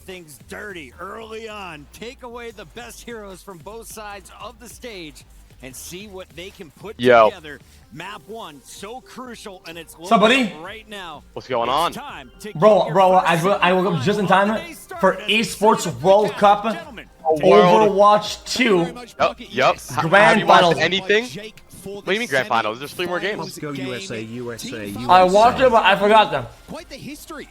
things dirty early on. Take away the best heroes from both sides of the stage and see what they can put together. Map 1, so crucial, and it's somebody right now. What's going on? Bro, I woke up just in time for Esports World Cup Overwatch 2 Yep. Grand Finals. Anything? What do you mean Grand Finals? There's 3 more games. Let's go USA. I watched it, but I forgot them. Quite the history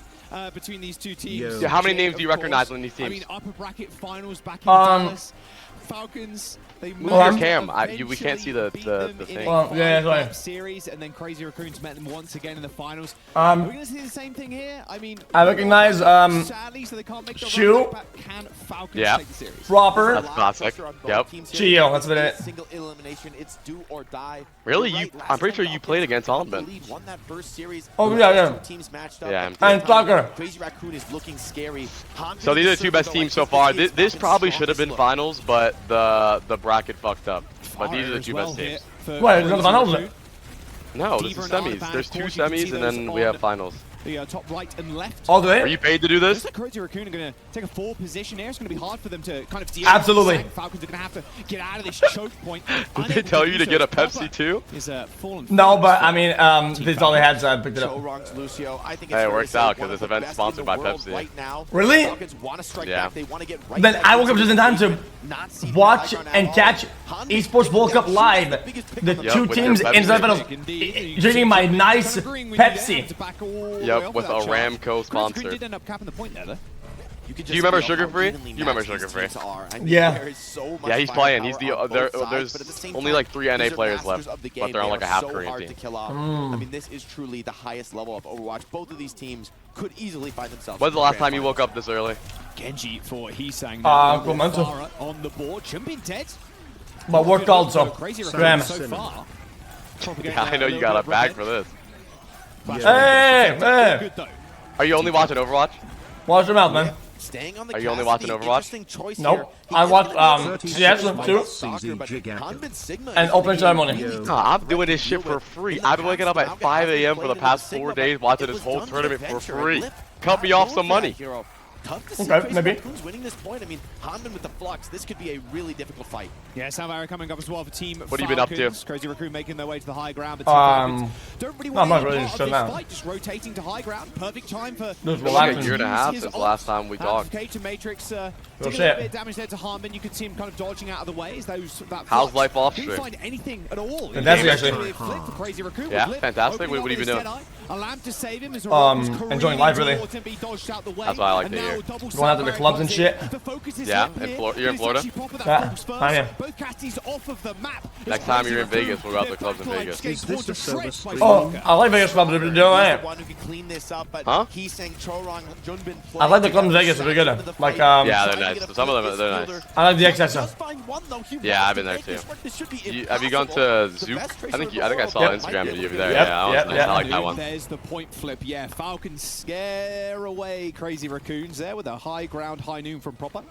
between these two teams. Yeah, how many names do you recognize on these teams? I mean, upper bracket finals back in Dallas. Falcons. They moved Cam, we can't see the thing. Well, yeah, that's right. Series, and then Crazy Raccoons met them once again in the finals. Are we gonna see the same thing here? I mean, I recognize sadly, so they can't make the Shu. Can Falcons take the series? Proper. That's classic. Yep. Geo, that's what it. Single elimination, it's do or die. Really? I'm pretty sure you played against Alban. Won that first series. Oh yeah. Teams matched up. Yeah. And Tucker. Crazy Raccoon is looking scary. So these are the 2 best teams so far. This probably should have been finals, but the bracket fucked up. But these are the 2 best teams. Wait, there's no finals? No, this is semis. There's 2 semis and then we have finals. The top right and left. All the way? Are you paid to do this? Crazy Raccoon are going to take a forward position here. It's going to be hard for them to kind of deal Absolutely. with Falcons are going to have to get out of this choke point. Did they tell you to get a Pepsi too? No, but I mean, this is all they had, so I picked it up. Hey, it works out because this event's sponsored by Pepsi. Really? Yeah. Then I woke up just in time to watch and catch Esports World Cup live. The 2 teams in the finals drinking my nice Pepsi. Yep, with a Ramco sponsor. Did end up capping the point there, though. Do you remember Sugar Free? You remember Sugar Free? Yeah. Yeah, he's playing. He's there's only like 3 NA players left, but they're on like a half Korean team. I mean, this is truly the highest level of Overwatch. Both of these teams could easily find themselves. When's the last time you woke up this early? Genji for Heesang on the board. Jumping dead. But worked also. Ram. So far. Yeah, I know you got a bag for this. Hey! Are you only watching Overwatch? Watch your mouth, man. Are you only watching Overwatch? Nope. I watch CS too. And opening ceremony. No, I'm doing this shit for free. I've been waking up at 5 AM for the past 4 days watching this whole tournament for free. Cut me off some money. Okay, maybe. Winning this point, I mean, Hanman with the flux, this could be a really difficult fight. Yeah, Salvara coming up as well for Team What have you been up to? Crazy Raccoon making their way to the high ground, but Team Falcons don't really want I'm not to really be part of now. this fight, just rotating to high ground. Perfect time for Just like a year and a half since the last time we talked. to Matrix, taking a shit. bit of damage there to Hanman. You could see him kind of dodging out of the way as those How's life off didn't stream? find anything at all. Fantastic, actually. Flip for Crazy Raccoon. Yeah, Flip, fantastic. What have you been doing? A lamp to save him as enjoying life, really. That's what I like to hear. Going out to the clubs and shit. Yeah, you're in Florida? Yeah, I am. Both casties off of the map. Next time you're in Vegas, we'll go out to the clubs in Vegas. Is this a silver screen? Oh, I like Vegas clubs. They're doing it. Huh? I like the clubs in Vegas. They're good. Like Yeah, they're nice. Some of them, they're nice. I like the XS. Yeah, I've been there too. Have you gone to Zook? I think I saw an Instagram video there. Yep, Yeah, yep, I like that one. There's the point flip. Yeah, Falcons scare away Crazy Raccoons there with a high ground, high noon from Proper.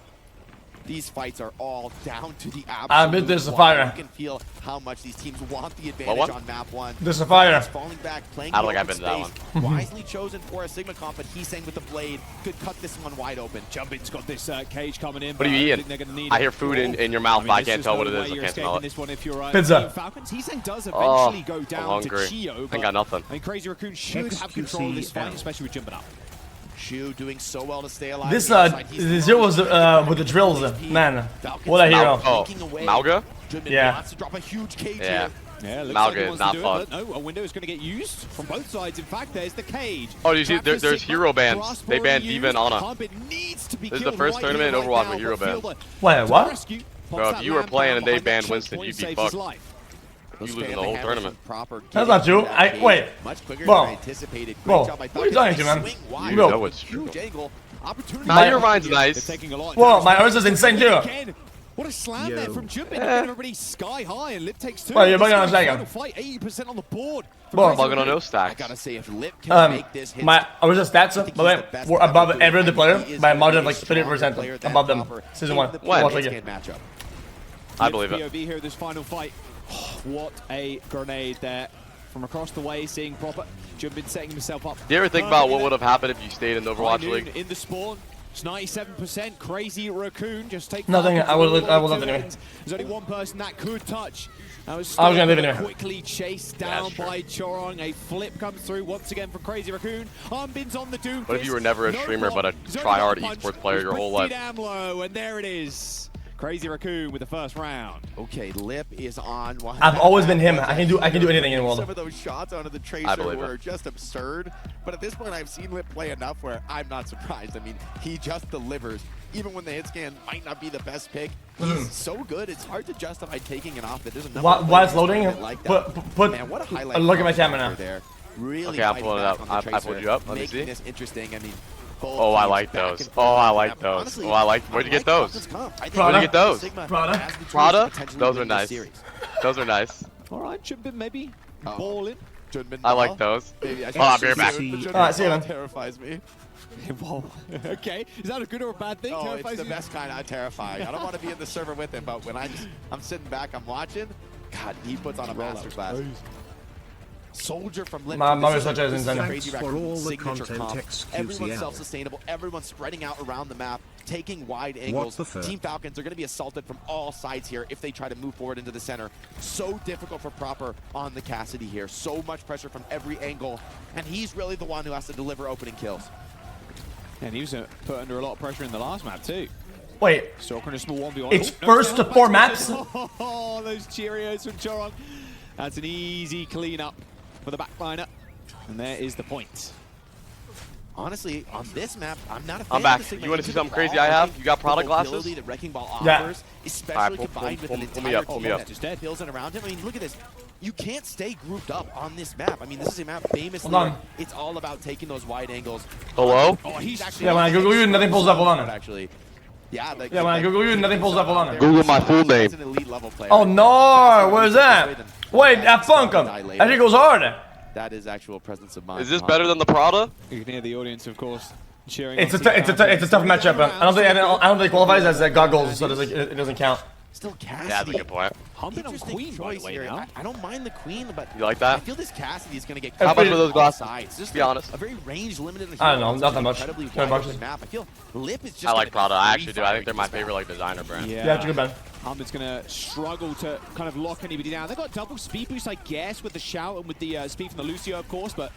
These fights are all down to the absolute. I bet there's a fire. You can feel how much these teams want the advantage on map 1. There's a fire. Falling back, playing I don't think I've been to that one. Wisely chosen for a Sigma comp, but Heesang with the blade could cut this one wide open. Jumpin's got this cage coming in. What are you eating? I hear food in your mouth, but I can't tell what it is. I can't smell it. Pizza. Falcons, Heesang does eventually go I'm down hungry. to Chio. I got nothing. I mean, Crazy Raccoon should have control of this fight, especially with Jumpin up. Shu doing so well to stay alive. This the zero was with the drills, man. What a hero. Oh, Malga? Yeah. Wants to drop a huge cage Yeah. here. Yeah, Malga is not fun. No, a window is going to get used from both sides. In fact, there's the cage. Oh, you see, there's hero bans. They banned Diva and Ana. This is the first tournament in Overwatch with hero bans. Wait, what? Bro, if you were playing and they banned Winston, you'd be fucked. You losing the whole tournament. That's not true. Wait. Whoa. Whoa. What are you talking to, man? You know it's true. Now your mind's nice. Whoa, my Ursa's insane too. What a slam there from Jumpin. Everybody sky high and Lip takes 2. Well, you're bugging on a second. Fight 80% on the board. Whoa. Bugging on no stacks. I gotta say, if Lip can make this hit, My Ursa's stats, by the way, were above every other player by a margin of like 30% above them. Season 1. When? I believe it. POV here, this final fight. What a grenade there. From across the way, seeing Proper. Jumpin setting himself up. Do you ever think about what would have happened if you stayed in the Overwatch League? In the spawn. It's 97%. Crazy Raccoon just take Nothing. I will not anyway. There's only one person that could touch. That was I was gonna leave it anyway. quickly chased down by Chorong. A flip comes through once again from Crazy Raccoon. Armbin's on the Doom. What if you were never a streamer but a try-hard esports player your whole life? Damn low, and there it is. Crazy Raccoon with the first round. Okay, Lip is on. I've always been him. I can do anything in the world. Some of those shots onto the Tracer were just absurd. But at this point, I've seen Lip play enough where I'm not surprised. I mean, he just delivers. Even when the hit scan might not be the best pick, he's so good. It's hard to justify taking it off. It doesn't. While it's loading, like put Man, what a highlight. look at my camera now. There. Really Okay, I'm pulling it up. I pulled you up. Let me see. This interesting. I mean, Oh, I like those. Oh, I like those. Oh, I like. Where'd you get those? Where'd you get those? Prada? Those are nice. Those are nice. All right, Junbin maybe balling. I like those. Maybe I Oh, I'll be right back. Alright, see you then. Terrifies me. Whoa. Okay, is that a good or a bad thing? Oh, it's the best kind of terrifying. I don't want to be in the server with him, but when I'm sitting back, I'm watching. God, he puts on a masterclass. Soldier from Lip. My mother such as Crazy for Raccoon all the signature content comp. xQcOW. Everyone's self-sustainable. Everyone's spreading out around the map, taking wide angles. What the fuck? Team Falcons are going to be assaulted from all sides here if they try to move forward into the center. So difficult for Proper on the Cassidy here. So much pressure from every angle, and he's really the one who has to deliver opening kills. And he was put under a lot of pressure in the last map too. Wait, Stalker in a small 1v1. it's first to 4 maps? Oh, those Cheerios from Chorong. That's an easy cleanup for the backliner. And there is the point. Honestly, on this map, I'm not a fan I'm back. of the You want to see something ball. crazy I have? You got The product glasses? mobility that Wrecking Ball Yeah. offers, especially Alright, combined with an pull me entire up, pull me team up. that just kills and around him. I mean, look at this. You can't stay grouped up on this map. I mean, this is a map famously Hold on. where it's all about taking those wide angles. Hello? Oh, he's actually Yeah, when I Google you, nothing pulls up. Hold on. Actually, yeah, Yeah, when I Google you, nothing pulls up. Hold on. Google my full name. He's an elite level player. Oh no, where's that? Wait, that Funkum. That shit goes hard. That is actual presence of mind. Is this better than the Prada? You can hear the audience, of course, cheering. It's a tough matchup. I don't think it qualifies as goggles, so it doesn't count. Still Cassidy. Yeah, that's a good point. Humping on Interesting Queen, by the choice way, here. now. I don't mind the Queen, but You like that? I feel this Cassidy is going to get How much were those glasses? sides. Just Be honest. A very range limited. I don't know, not that much. Incredibly 20 wide bucks. open map. I feel Lip is just. I like gonna Prada. I actually free do. I think they're my firing favorite like designer brand. Yeah, it's a good man. Humpin's going to struggle to kind of lock anybody down. They've got double speed boost, I guess, with the shout and with the speed from the Lucio, of course, but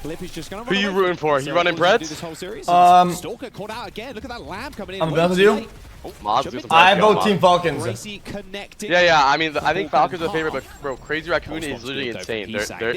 Lip is just going to Who you rooting for? You running Preds? This whole series. Stalker caught out again. Look at that lamb coming in. I'm done with you. Mods do some I bad vote stuff, Team Mods. Falcons. Gracie connected. Yeah. I mean, I think Falcons are favorite, but bro, Crazy Raccoon is literally insane.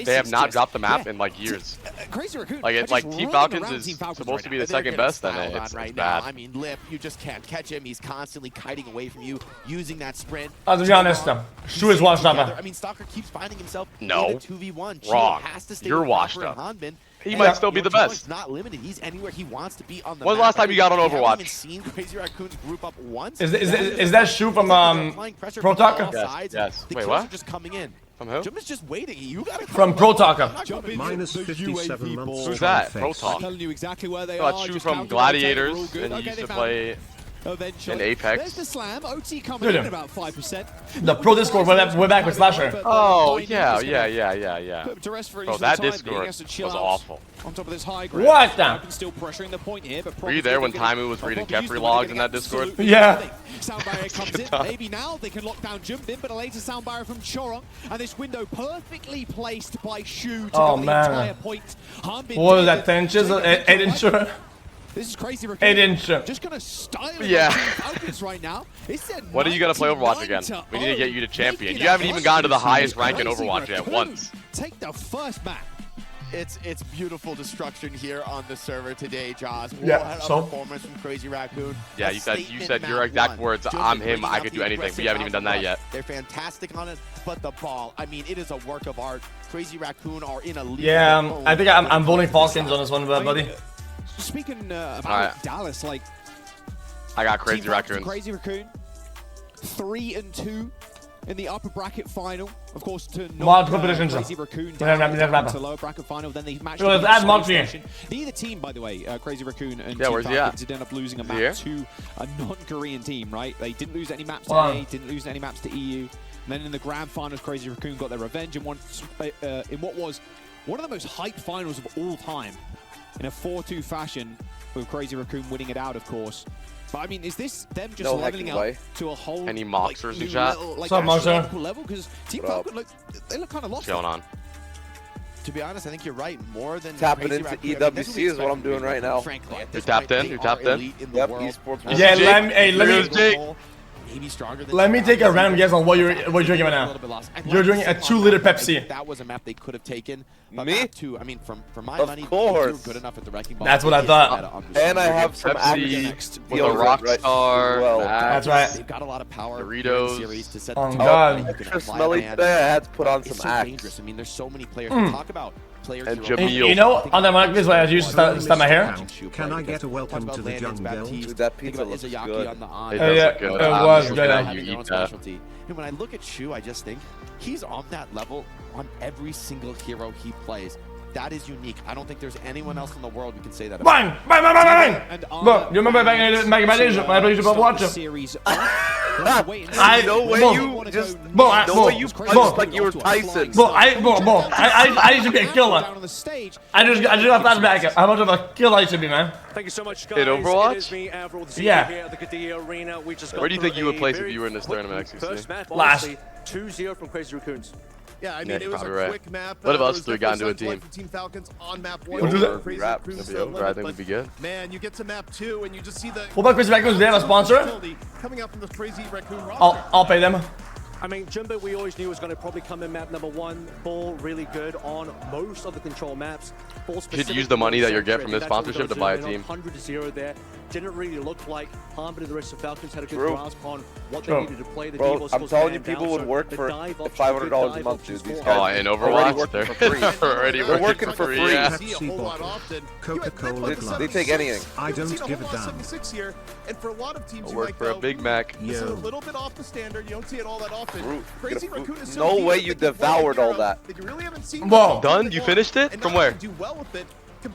They have not dropped the map in like years. Crazy Raccoon. Like it's like Team Falcons is supposed to be the second best, and it's right bad. now. I mean, Lip, you just can't catch him. He's constantly kiting away from you, using that sprint. To be honest, Shu is washed up. I mean, Stalker keeps finding himself No. in a 2v1. Wrong. Has to stay You're with washed Proper up. and Hanbin. He And might still be the Chorong's best. not limited. He's anywhere he wants to be on the When's the map. last time you got on We haven't Overwatch? even seen Crazy Raccoons group up once. Is that Shu from Pro Talker? Yes. The Wait, kills what? are just coming in. From who? Jump is just waiting. You gotta From Pro Talker. Minus 57 months. Who's that? Face. Pro Talk. Telling you exactly where they I are. thought Shu just from counting rotate, Gladiators, we're all good. and he Okay, used they to found play eventually. in Apex. There's the slam. OT coming Dude, in at about 5%. The Pro Discord, we're back with Slasher. Oh, yeah. Put him to rest for Bro, the that time being. Discord Has to chill was out awful. on top of this high ground. What the? Falcons still pressuring the point here, but Were you there when Taimu was reading Kefri logs in that Discord? Yeah. Sound barrier comes in. time. Maybe now they can lock down Jump in, but a later sound barrier from Chorong, and this window perfectly placed by Shu to Oh, cover the man. entire point. Hanbin What was did that, it. 10 inches? 8 inch? This is Crazy Raccoon. 8 inch. Just gonna style it Yeah. on Team Falcons right now. When are you gonna play Overwatch again? We need to get you to champion. You haven't even gotten to the highest rank in Overwatch yet once. Take the first map. It's beautiful destruction here on the server today, Jaws. Yeah, What a so? performance from Crazy Raccoon. Yeah, A you statement said your map exact one. words. Jump I'm in, him. bringing I up could the do anything. aggressive We haven't even done that outcome. yet. They're fantastic on it, but the ball. I mean, it is a work of art. Crazy Raccoon are in a league. Yeah, of their own. I think I'm voting Falcons on this one, buddy. Speaking about Alright. Dallas, like I got Crazy Team Falcons, Raccoon. Crazy Raccoon, 3-2 in the upper bracket final. Of course, to knock Mod predictions. Crazy Raccoon Yeah, down yeah. to lower bracket final. Then they matched. Let's add Mod for you. Neither team, by the way, Crazy Raccoon and Yeah, Team where's he Falcons at? did end up losing a Here? map to a non-Korean team, right? They didn't lose any maps to Wow. A, didn't lose any maps to EU. And then in the grand finals, Crazy Raccoon got their revenge in what was one of the most hyped finals of all time. In a 4-2 fashion, with Crazy Raccoon winning it out, of course. But I mean, is this them just leveling up to a whole Any Moxers in chat? Like, level? Because Team Falcon they look kind of lost. What's going on? To be honest, I think you're right. More than tapping into EWC is what I'm doing right now. Frankly, You tapped in? You tapped in? Yep, esports. Yeah, let me take a random guess on what you're drinking right now. You're drinking a 2-liter Pepsi. That was a map they could have taken. Me? Too. I mean, from my Of money, course. good enough at the wrecking ball. That's what I thought. And I have some Pepsi with a Rockstar. well. That's right. They've got a lot of power. Doritos. Series to set Oh, the God. Extra smelly today. I had to put on It's some so Axe. dangerous. I mean, there's so many players to talk about. And hero. Jamil. You know, on the mic, this way I used to start my hair. Can I get a welcome to the jungle? Dude, that pizza looks good. It Yeah, does look good. it I'm was just good. glad you eat that. And when I look at Shu, I just think he's on that level on every single hero he plays. That is unique. I don't think there's anyone else in the world who can say that about. Bang! Bang, bang, bang, bang! Look, you remember back in my days when I played Overwatch? I know where you just. No way you punched like you were Tyson. I used to be a killer. I just got that back. How much of a killer I should be, man? Thank you so much, guys. In Overwatch? It is me, Avril, the Yeah. here at the Kadia Arena. We just got Where do you think through you would a place if very you were in this quick tournament, first xQc? map, Last. honestly, 2-0 from Crazy Raccoons. Yeah, I mean, Yeah, it was a probably right. quick map. What if There us was three got into a definitely team? some Team Falcons on map We'll 1. do that. Crazy Raps. Raccoons That'd be over. I think we'd be good. Man, you get to map 2 and you just see the. What about Crazy Raccoons? Do they have a sponsor? Coming out from the Crazy Raccoon roster. I'll pay them. I mean, Jumbo, we always knew was going to probably come in map number 1. Ball really good on most of the control maps. Ball You should use the money that you get from this sponsorship to buy a team. 100-0 there. Didn't really look like Harmon and the rest of Falcons had a good True. grasp on what True. they needed to play. The Bro, D was I'm supposed telling to you, man people down, would so work the for dive option, $500 a dive month, options dude. These for guys Oh, Harmon. in already Overwatch? working for free. They're already They're working for free. Yeah. See a whole lot often. Coca-Cola They take anything. I don't Seen a give whole a lot of damn. 76 here, and for a lot of teams, I'll you work might for a go, Big Mac. This is a Yo. little bit off the standard. You don't see it all that often. Fruit. Crazy Get a fruit. Raccoon is so No deep way that you they can play a devoured all hero that. that you really haven't seen Whoa. Done? You finished it? and From not where? do well with it.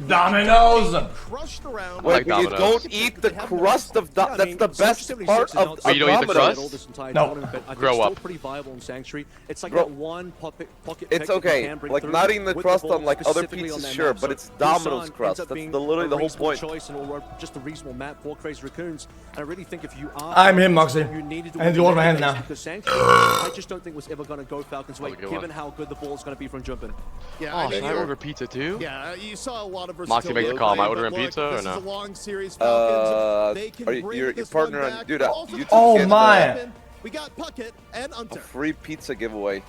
Dominoes. Crushed around. Wait, like you Domino's. don't eat the crust of that's the best part of Oh, you don't eat the Domino's. crust? No. Grow up. Pretty viable in Sanctuary. It's like Bro, that one pocket It's pick that you okay, can bring like through not eating the with crust ball on like other specifically on pizzas, that sure, map. but So it's Domino's Busan crust. ends up That's being literally a the whole reasonable point. choice and just a reasonable map for Crazy Raccoons. And I really think if you are, I'm him, Moxie. you needed to I need to wash my hands now. because Sanctuary, I just don't think was ever going to go Falcons' way, That was a good given one. how good the ball is going to be from jumping. Yeah, Oh, I mean, should I order pizza too? yeah, you saw a lot of Moxie versatility. makes a in call. Am I play, ordering but look, pizza or this is no? a long series, Falcons. They can Are you bring your this partner one on back. dude? Also, YouTube Oh gets my. We got Puckett and a Hunter. free pizza giveaway. Check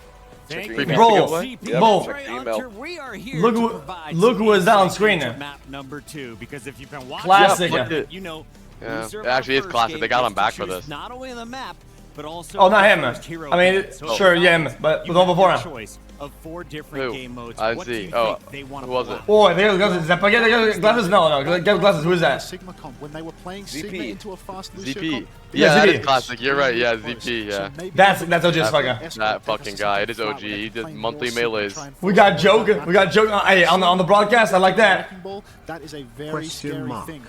Thank your you, email. Bro, CP. bro. That's right, Email. Hunter, we are here Look to who- provide look some who is that on insight screen into there. Map number 2, because if you've been watching Classic. you know, Yeah, loser it of our actually is first classic. game They got gets him back to for choose this. Not only the map, but also Oh, not the him. first hero I mean, pick. So sure, for yeah, him, Falcons, but you with all have before a him. choice of 4 different Who? game modes. I What do see. you Oh, think they want to who was pull it? out? Oh, they got glasses. Is that Spaghetti? They got glasses? No, get glasses. Who is that? Sigma comp when they were playing ZP. Sigma into a fast Lucio ZP. comp, Yeah, Yeah, that ZP. is classic. You're right. Yeah, ZP. Yeah. That's OG as fucker. That fucking guy. It is OG. He did monthly melees. We got joke. We got joke. Hey, on the broadcast. I like that. That is a very Question scary mark. thing.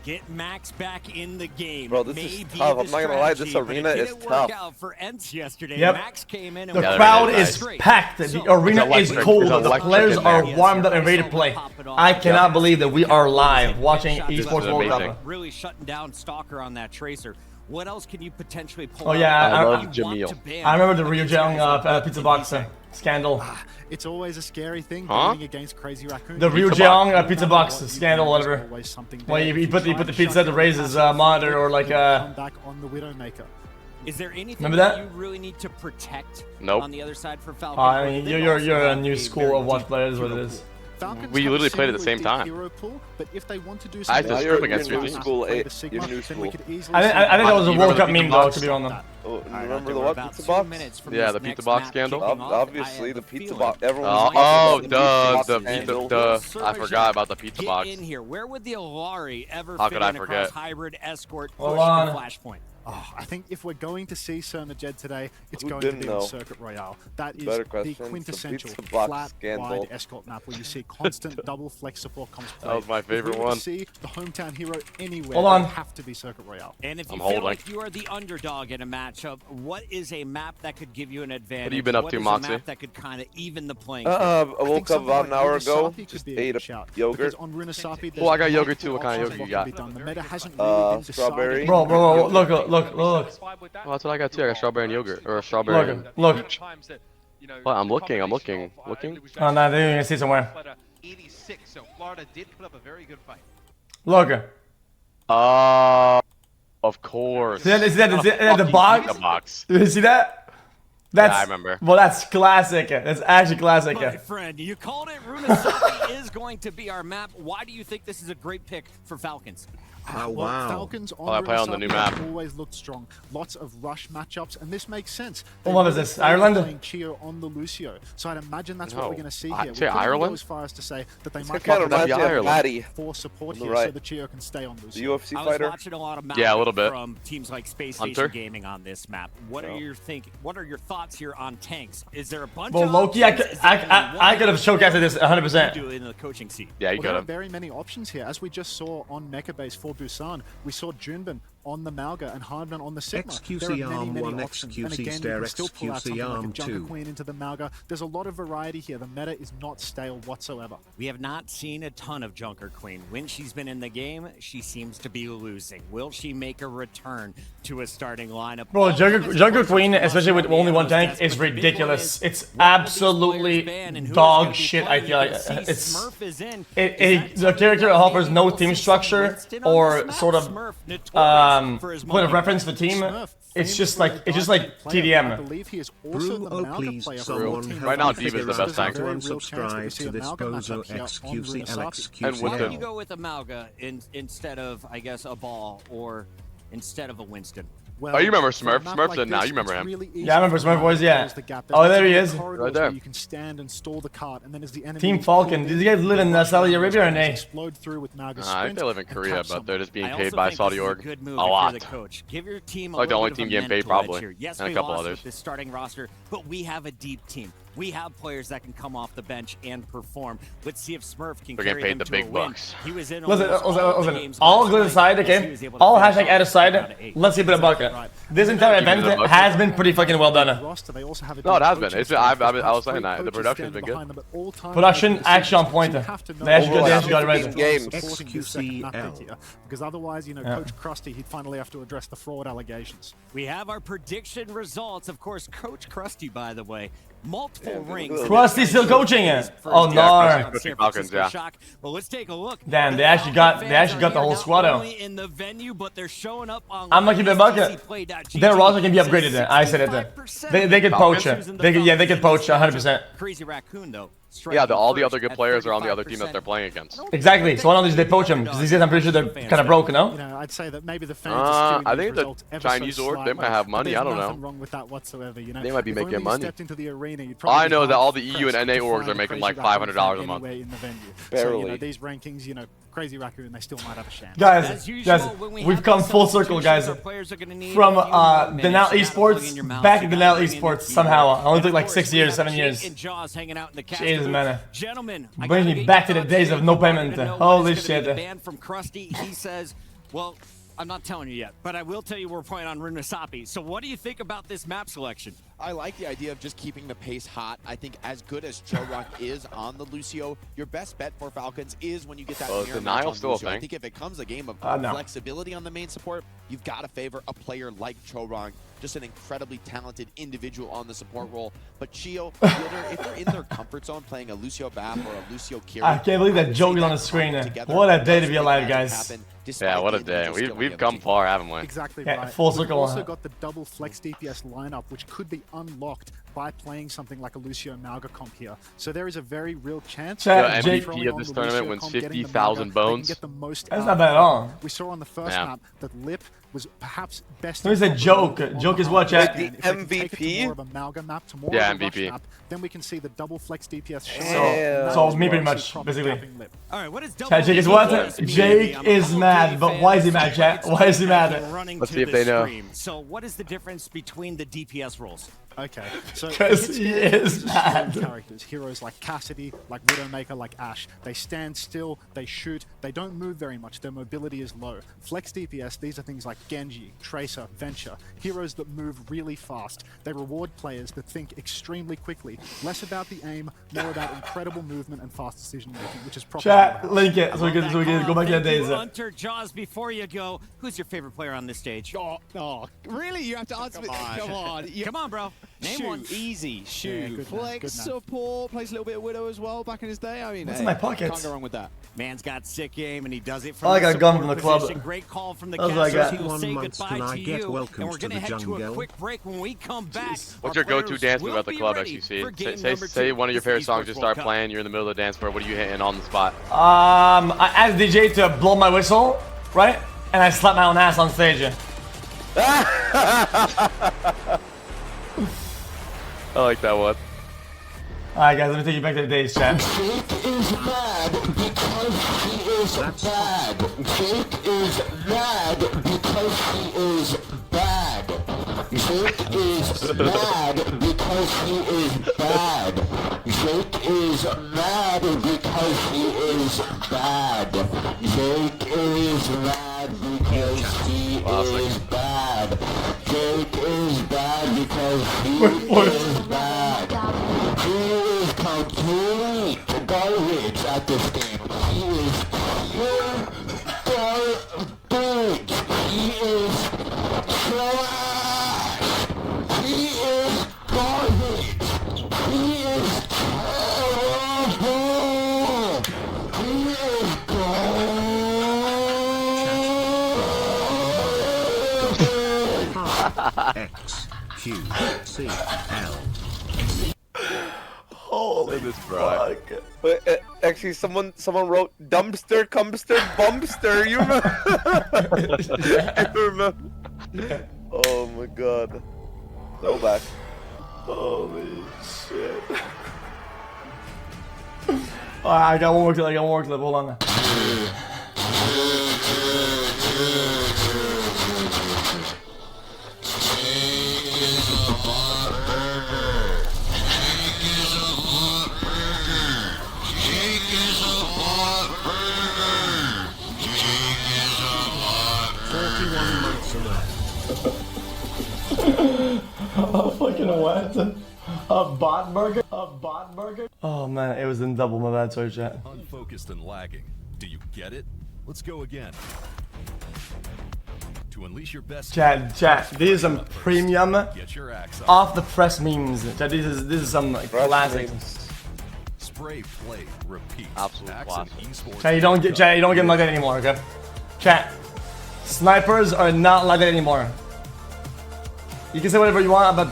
Get Max back in the game. Bro, this is May be tough. the I'm not gonna lie, this strategy, but arena it is didn't tough. work out for Ents yesterday. Yep. Max came in and The Yeah, crowd they're is nice. packed. The arena It's is electric. cold. It's The electric players in are there. warmed up and ready to play. I cannot believe that we are live watching Esports World amazing. Cup. really shutting down Stalker on that tracer. What else can you potentially pull Oh, out? yeah, I I- love You want Jamil. to ban I remember the Rio against guys Jeong like pizza box scandal. It's always a scary thing Huh? going against Crazy Raccoon. The Rio Pizza Jeong pizza box scandal, whatever. Always something Well, there. he put Try the and pizza shut to raise down his assets, monitor or like come back on the Widowmaker. Is there anything Remember that that? you really need to protect Nope. on the other side for Falcon? I Or mean, do they you're also a have new a school very of watch deep players, what it hero is. pool? Falcons We have a literally played at the similarly same deep time. hero pool, but if they want to do I had to something scrim you're against new you. school, play eh? the Sigma, You're new then we school. could easily I think that was a You World remember Cup the meme, pizza though, box? to be honest. Oh, All right, remember we're the what? about Pizza 2 box? minutes from Yeah, this the next pizza box map scandal. kicking off. I Obviously, have the a pizza feeling box. Everyone Oh, was talking duh, about the the pizza, scandal. duh. Surge I forgot about the pizza Get box. in here. Where would the Alari ever How fit could I in across forget? hybrid escort Hold push on. to Flashpoint? Oh, I think if we're going to see Jed today, it's Who going to didn't be know? on Circuit Royale. That is Better the question, the quintessential pizza box flat, scandal. wide escort map where you see constant double flex support comms That was my If we favorite were to one. see the hometown hero anywhere, Hold on. it would have to be Circuit Royale. And if you I'm feel holding. like you are the underdog in a match, matchup. What is a map that could give you an advantage? What have you been up to, Moxie? What is a map that could kind of even the playing I field? woke up about an hour ago. Just ate a yogurt. Oh, I got yogurt too. What kind of yogurt you got? Strawberry. Bro, look. Oh, that's what I got too. I got strawberry and yogurt, or a strawberry. Look. What? I'm looking. Oh, no, they're gonna see somewhere. Look. Of course. See that the box? The box. You see that? That's, yeah, I remember. Well, that's classic. That's actually classic. My friend, you called it. Runasapi is going to be our map. Why do you think this is a great pick for Falcons? Oh, wow. Falcons I play on the new map. Always looked strong. Lots of rush matchups, and this makes sense. What is this? Ireland? Playing Chio on the Lucio, so I'd imagine that's what we're going to see here. Say Ireland? Go as far as to say that they might kind of reminds me of Patty. for support here, Right. so the Chio can stay on The Lucio. UFC I was fighter. watching a lot of Yeah, a little bit. from teams like Space Hunter? Station Gaming on this map. What are your What are your thoughts here on tanks? Is there a bunch Well, of Loki, I could have showcased this 100%. do in the coaching seat? Yeah, you Well, got there are him. very many options here. As we just saw on Mecha Base for Busan, we saw Junbin on the Malga and Hardman on the Sigma. xQc There are arm many 1, options. xQc And again, stare, you can still pull out xQc something like a arm Junker 2. Queen into the Malga. There's a lot of variety here. The meta is not stale whatsoever. We have not seen a ton of Junker Queen. When she's been in the game, she seems to be losing. Will she make a return to a starting lineup? Bro, Junker Queen, especially with only one tank, is ridiculous. It's absolutely dog shit, I feel like. It's the character offers no team structure or sort of point of reference for team. It's just like TDM. I believe he is also the Brew, Malga please, player for someone Team help Right now, Falcons. Diva's the best tank. Very real Unsubscribe chance that we see to a this Malga bozo matchup here on xQc Runasapi. And with Why the- don't you go with a Malga instead of, I guess, a ball or instead of a Winston? Well, Oh, you remember for a Smurf? map Smurf's like in now. this, You remember it's him. really easy Yeah, I remember to Smurf boys, yeah. close the gap. Oh, there he There's is. corridors Right there. where you can stand and stall the cart, and then as the enemy Team Falcon. These guys live in Saudi Arabia or nay? explode through with Malga I think they live in sprint and Korea, catch but they're just being I paid also by think Saudi this is org good move a if lot. you're the coach. Give your team a Like the little only bit team of a getting paid, mental edge probably. here. Yes, And a we couple lost others. with this starting roster, but we have a deep team. We have players that can come off the bench and perform. Let's see if Smurf can They're carry getting them paid the to a big win. bucks. He was in Listen, almost all the games all last good night, aside, as he okay? was able to All finish hashtag off add aside, down to 8. let's keep it a bucket. This entire event has been pretty fucking well done. roster. They also have a No, it deep has been. coaching It's staff. I There's was saying great that the coaches production's standing been behind good. them at all times. Production, They actually on have point. to They know actually that got they're it right. supporting Games. this second xQcOW. update here, because otherwise, you know, Coach Krusty, he'd finally have to address the fraud allegations. We have our prediction results. Of course, Coach Krusty, by the way, multiple rings. Krusty's still coaching it. Oh Yeah, no. Krusty's Falcons, yeah. Shock. Well, let's take a look. Damn, they actually got the whole squad out. In the venue, but they're showing up on I'm gonna keep it a bucket. Their roster can be upgraded. I said it. They could poach. They could poach 100%. Crazy Raccoon though. Yeah, all the other good players are on the other team that they're playing against. Exactly. So why don't they poach them? Because these guys, I'm pretty sure they're kind of broken, no? You know, I'd say that maybe the fans are skewing I these think the results ever Chinese so org, they slightly, might have but money, there's I don't know. nothing wrong with that whatsoever, you know. They might be If making only you money. stepped into the arena, you'd I probably know be that all the hard EU and pressed NA to orgs find are a making Crazy like Raccoon $500 fan a month. anywhere in the venue. So, Barely. you know, these rankings, you know, Crazy Raccoon, they still might have a chance. Guys, we've come full circle, guys. From Denal Esports back to Denal Esports somehow. It only took like 6 years, 7 years. Jesus, man. Gentlemen, Brings me back to the days of no payment. Holy shit. Banned from Krusty. He says, well, I'm not telling you yet, but I will tell you we're playing on Runasapi. So what do you think about this map selection? I like the idea of just keeping the pace hot. I think as good as Chorok is on the Lucio, your best bet for Falcons is when you get that mirror match Denial on still a Lucio. I thing? think if it comes a game of No. flexibility on the main support, you've got to favor a player like Chorok, just an incredibly talented individual on the support role. But Chio, if they're in their comfort zone playing a Lucio Bap or a Lucio Kiri, I can't believe that joke is on the screen. What a day to be alive, guys. Yeah, what a day. We've come far, haven't we? Exactly Yeah, right. full We've circle. also got the double flex DPS lineup, which could be unlocked by playing something like a Lucio Malga comp here. So there is a very real chance. Chat, that Jake- throwing MVP of on this the tournament Lucio wins comp, getting the 50,000 Malga, they can bones. get the most That's out not of bad at it. all. We saw on the first Yeah. map that Lip was perhaps best. It was a joke. Joke is what, chat? And if they can take it to MVP? more of a Malga map, to more Yeah, of a rush MVP. map, then we can see the double flex DPS. So me pretty much, basically. All right, what is double Chat, Jake is what? DPS mean? Jake I'm is a mad, but why is he mad, chat? Why is he mad? running Let's to see if the they know. stream. So what is the difference between the DPS roles? Okay, so Because he is mad. characters, heroes like Cassidy, like Widowmaker, like Ashe, they stand still, they shoot, they don't move very much, their mobility is low. Flex DPS, these are things like Genji, Tracer, Venture, heroes that move really fast. They reward players that think extremely quickly, less about the aim, more about incredible movement and fast decision making, which is probably Chat, link it so we can go back to the days. Hunter, Jaws, before you go, who's your favorite player on this stage? Oh, really? You have to answer me? Come on. Come on, bro. Name Shu, one. easy. Shu, Yeah, good man, Flex good man. support, plays a little bit of Widow as well back in his day. I mean, What's hey, in my pockets? Can't go wrong with that. Man's got sick aim, and he does it from I the got a gun support from the club. position. Great call from the That's what I casters. got. He will say 21 months goodbye till I to get you, welcomed and we're to going to the head to a jungle. quick break. When we come back, What's our your go-to players dance move will at the be club, ready for xQc? game Say number say two. one of your This is favorite songs, Esports just World start Cup. playing, you're in the middle of the dance floor, what are you hitting on the spot? I asked DJ to blow my whistle, right? And I slapped my own ass on stage. I like that one. Alright guys, let me take you back to the days, chat. Jake is mad because he is bad. Jake is mad because he is bad. Jake is mad because he is bad. Jake is mad because he is bad. Jake is mad because he is bad. Jake is bad because he is bad. He is complete garbage at this game. He is pure garbage. He is trash. He is garbage. He is terrible. He is xQcOW. Holy fuck. Wait, actually, someone wrote dumpster, cumster, bumpster. You remember? I remember. Oh my god. Go back. Holy shit. Alright, I got one more clip, hold on. Fucking what? A bot burger? A bot burger? Oh man, it was in double, my bad, sorry chat. Unfocused and lagging. Do you get it? Let's go again. To unleash your best Chat, these are some premium get your axe up. off the press memes. Chat, this is some classics. Spray, play, repeat. Absolute Axe and esports. Chat, you don't get them like that anymore, okay? Chat, snipers are not like that anymore. You can say whatever you want about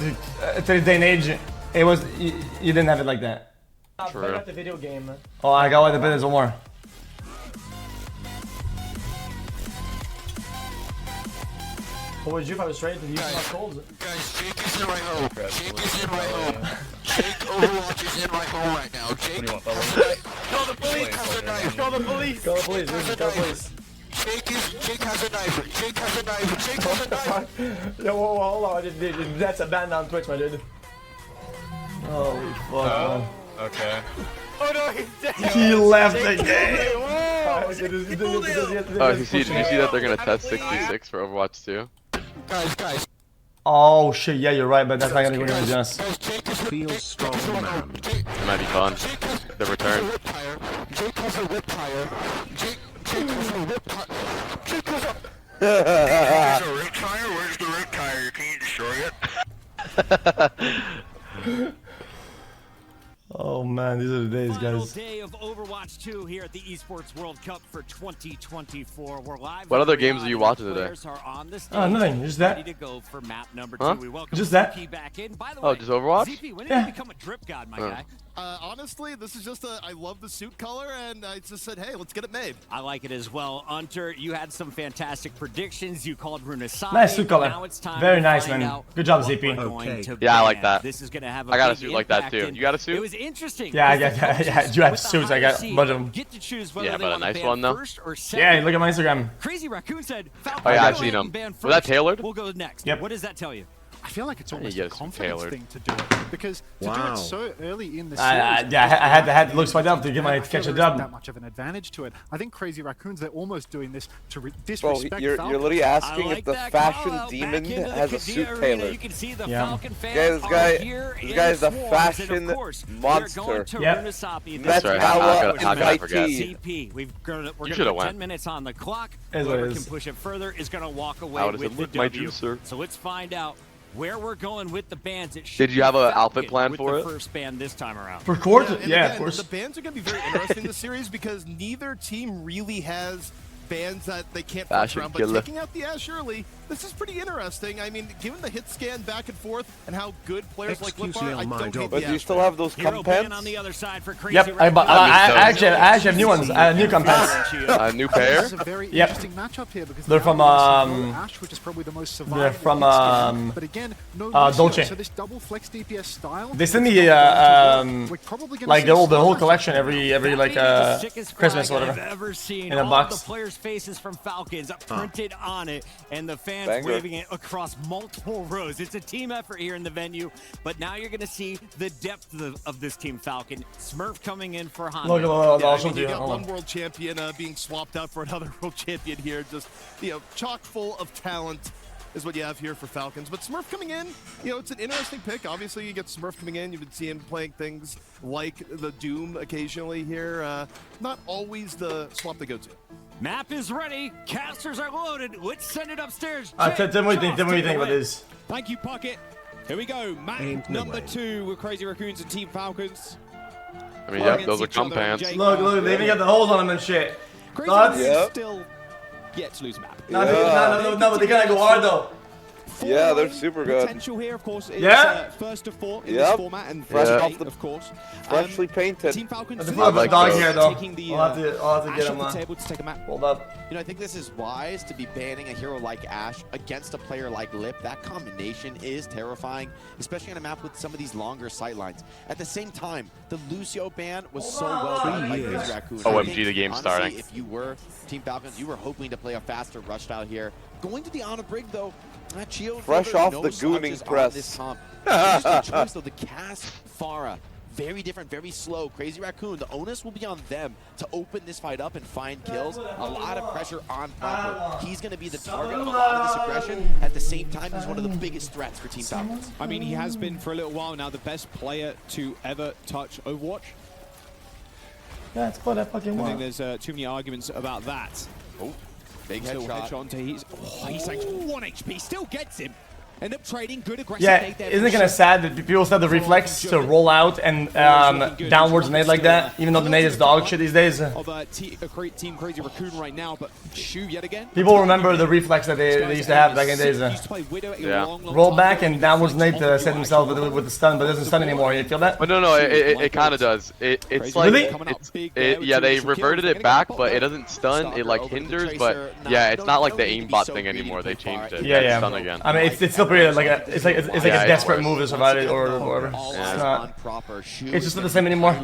today's day and age. It was you didn't have it like that. True. Play the video game. Oh, I got one to play this one more. What would you if I was straight? Did you use my cold? Guys, Jake is in my home. Jake is in my home. Jake Overwatch is in my home right now. Jake. Call the police. Has a knife. Call the police. Call the police. Call the police. Jake has a knife. Jake has a knife. Jake has a knife. Yo, whoa, hold on. That's a ban on Twitch, my dude. Holy fuck, man. Okay. Oh no, he's dead. He left the game. Oh, did you see that they're gonna test 66 for Overwatch 2? Guys. Oh shit, yeah, you're right, but that's not gonna go against us. Feels strong, man. It might be fun. The return. Jake has a whip tire. Jake has a whip tire. Jake has a whip tire? Where's the whip tire? Can you destroy it? Oh man, these are the days, Final guys. day of Overwatch 2 here at the Esports World Cup for 2024. We're live. What other games are you watching today? Oh, nothing, just that. Ready to go for map number Huh? 2. We welcome Just that. ZP back in. By the Oh, way, just Overwatch? ZP, when did Yeah. you become a drip god, my guy? Honestly, this is just I love the suit color, and I just said, hey, let's get it made. I like it as well. Hunter, you had some fantastic predictions. You called Runasai. Nice suit color. Now it's time Very to nice, find man. out Good job, what ZP. we're going Okay. to Yeah, I like ban. that. This is going to have a I got a big suit like that impact, too. and You got a suit? It was interesting. Yeah, I because got the yeah, coaches you have with the suits, I higher got seed bunch of them. get to choose whether Yeah, they but a want to nice ban one, though. first or second. Yeah, look at my Instagram. Crazy Raccoon said, Falcons, Oh, yeah, I've go seen ahead him. and ban Was that first. tailored? We'll go next. Yep. What does that tell you? I feel like it's almost get a it confidence tailored. thing to do it, because to do it so early in the series, I had to look spiked up to get my catch a dub. that much of an advantage to it. I think Crazy Raccoons, they're almost doing this to Bro, disrespect you're Falcons. literally asking if the fashion demon has a suit tailored. You can see the Yeah. Falcon fans This guy is the swarms, fashion and of course, monster. we're going to Yep. Runasapi. That's right. How could I forget? CP. We're going to should've put went. 10 minutes on the clock. Is what it Whoever is. can push it further is going to walk I away would've with said, the "Lick my W." juicer. So let's find out where we're going with the bands. It Did you have an an outfit plan for it? First band this time around. For course, and yeah, again, of course. The bands are going to be very interesting this series because neither team really has bands that they can't flex Fashion around. But killer. taking out the Ash early, this is pretty interesting. I mean, given the hit scan back and forth and how good players like Lip are, I don't hate But the do you Ash still ban. have those Hero cum band pants? on the other side for Crazy Yep, I Raccoon. actually have new ones. New campaigns. A new pair? This is a very Yep. interesting matchup here because They're the from, Outlaws have Ash, which is probably the most they're survivable from, hit scan, but again, no Lucio, Dolce. so this double flex DPS style. They send me we're probably gonna like see the whole some- collection every like The sickest Christmas or flag whatever. I've ever seen. In a All box. the players' faces from Falcons printed on it, and the fans Banger. waving it across multiple rows. It's a team effort here in the venue, but now you're going to see the depth of this Team Falcon. Smurf coming in for Honda. Look, Yeah, I'll I show mean, you. you got Hold one on. world champion being swapped out for another world champion here. Just, chock full of talent is what you have here for Falcons. But Smurf coming in, it's an interesting pick. Obviously, you get Smurf coming in. You've been seeing him playing things like the Doom occasionally here. Not always the swap to go to. Map is ready. Casters are loaded. Let's send it upstairs. Tell me what you think about this. Thank you, Pocket. Here we go. Map number 2 with Crazy Raccoons and Team Falcons. I mean, yeah, those are cum pants. Look, they even got the holes on them and shit. Crazy Thoughts? Raccoons still yet to lose a map. No, but they gotta go hard though. Yeah, they're super good. Potential here, of course, is first to 4 in Yep. this format, and Fresh fresh off the- of course. Freshly painted. Team Falcons I like dog hair though. taking the I'll have to Ash get off him. the table to take a map. Hold up. I think this is wise to be banning a hero like Ash against a player like Lip. That combination is terrifying, especially on a map with some of these longer sightlines. At the same time, the Lucio ban was so well done by Crazy Raccoon. OMG, I think, the game's honestly, starting. If you were Team Falcons, you were hoping to play a faster rush style here. Going to the Ana Brig, though, Fresh off the gooning press. Interesting choice, though, the cast Pharah. Very different, very slow. Crazy Raccoon, the onus will be on them to open this fight up and find kills. A lot of pressure on Proper. He's going to be the target of a lot of this aggression. At the same time, he's one of the biggest threats for Team Falcons. I mean, he has been for a little while now the best player to ever touch Overwatch. Yeah, it's quite that fucking I one. think there's too many arguments about that. Oh, big Still headshot. headshot onto he's like 1 HP, still gets him. End up trading, good aggressive Yeah, nade there isn't it from kind of Ship. sad that people still have the reflex to roll out and downwards nade like that, even though the nade is dog shit these days? Of Team Crazy Raccoon right now, but Shu yet again. People remember the reflex that they used to have back in the days. Used to play Widow a Yeah. long Roll time back ago. and downwards nade to set himself with the stun, but it doesn't stun anymore. You feel that? But no, it kind of does. It's like, Really? yeah, they reverted it back, but it doesn't stun. It like hinders, but yeah, it's not like the aimbot thing anymore. They changed it. Yeah, It's yeah. stun again. I mean, it's still pretty like a it's like Yeah, a it's desperate worse. move to survive it or whatever. Yeah. It's not. It's just not the same anymore.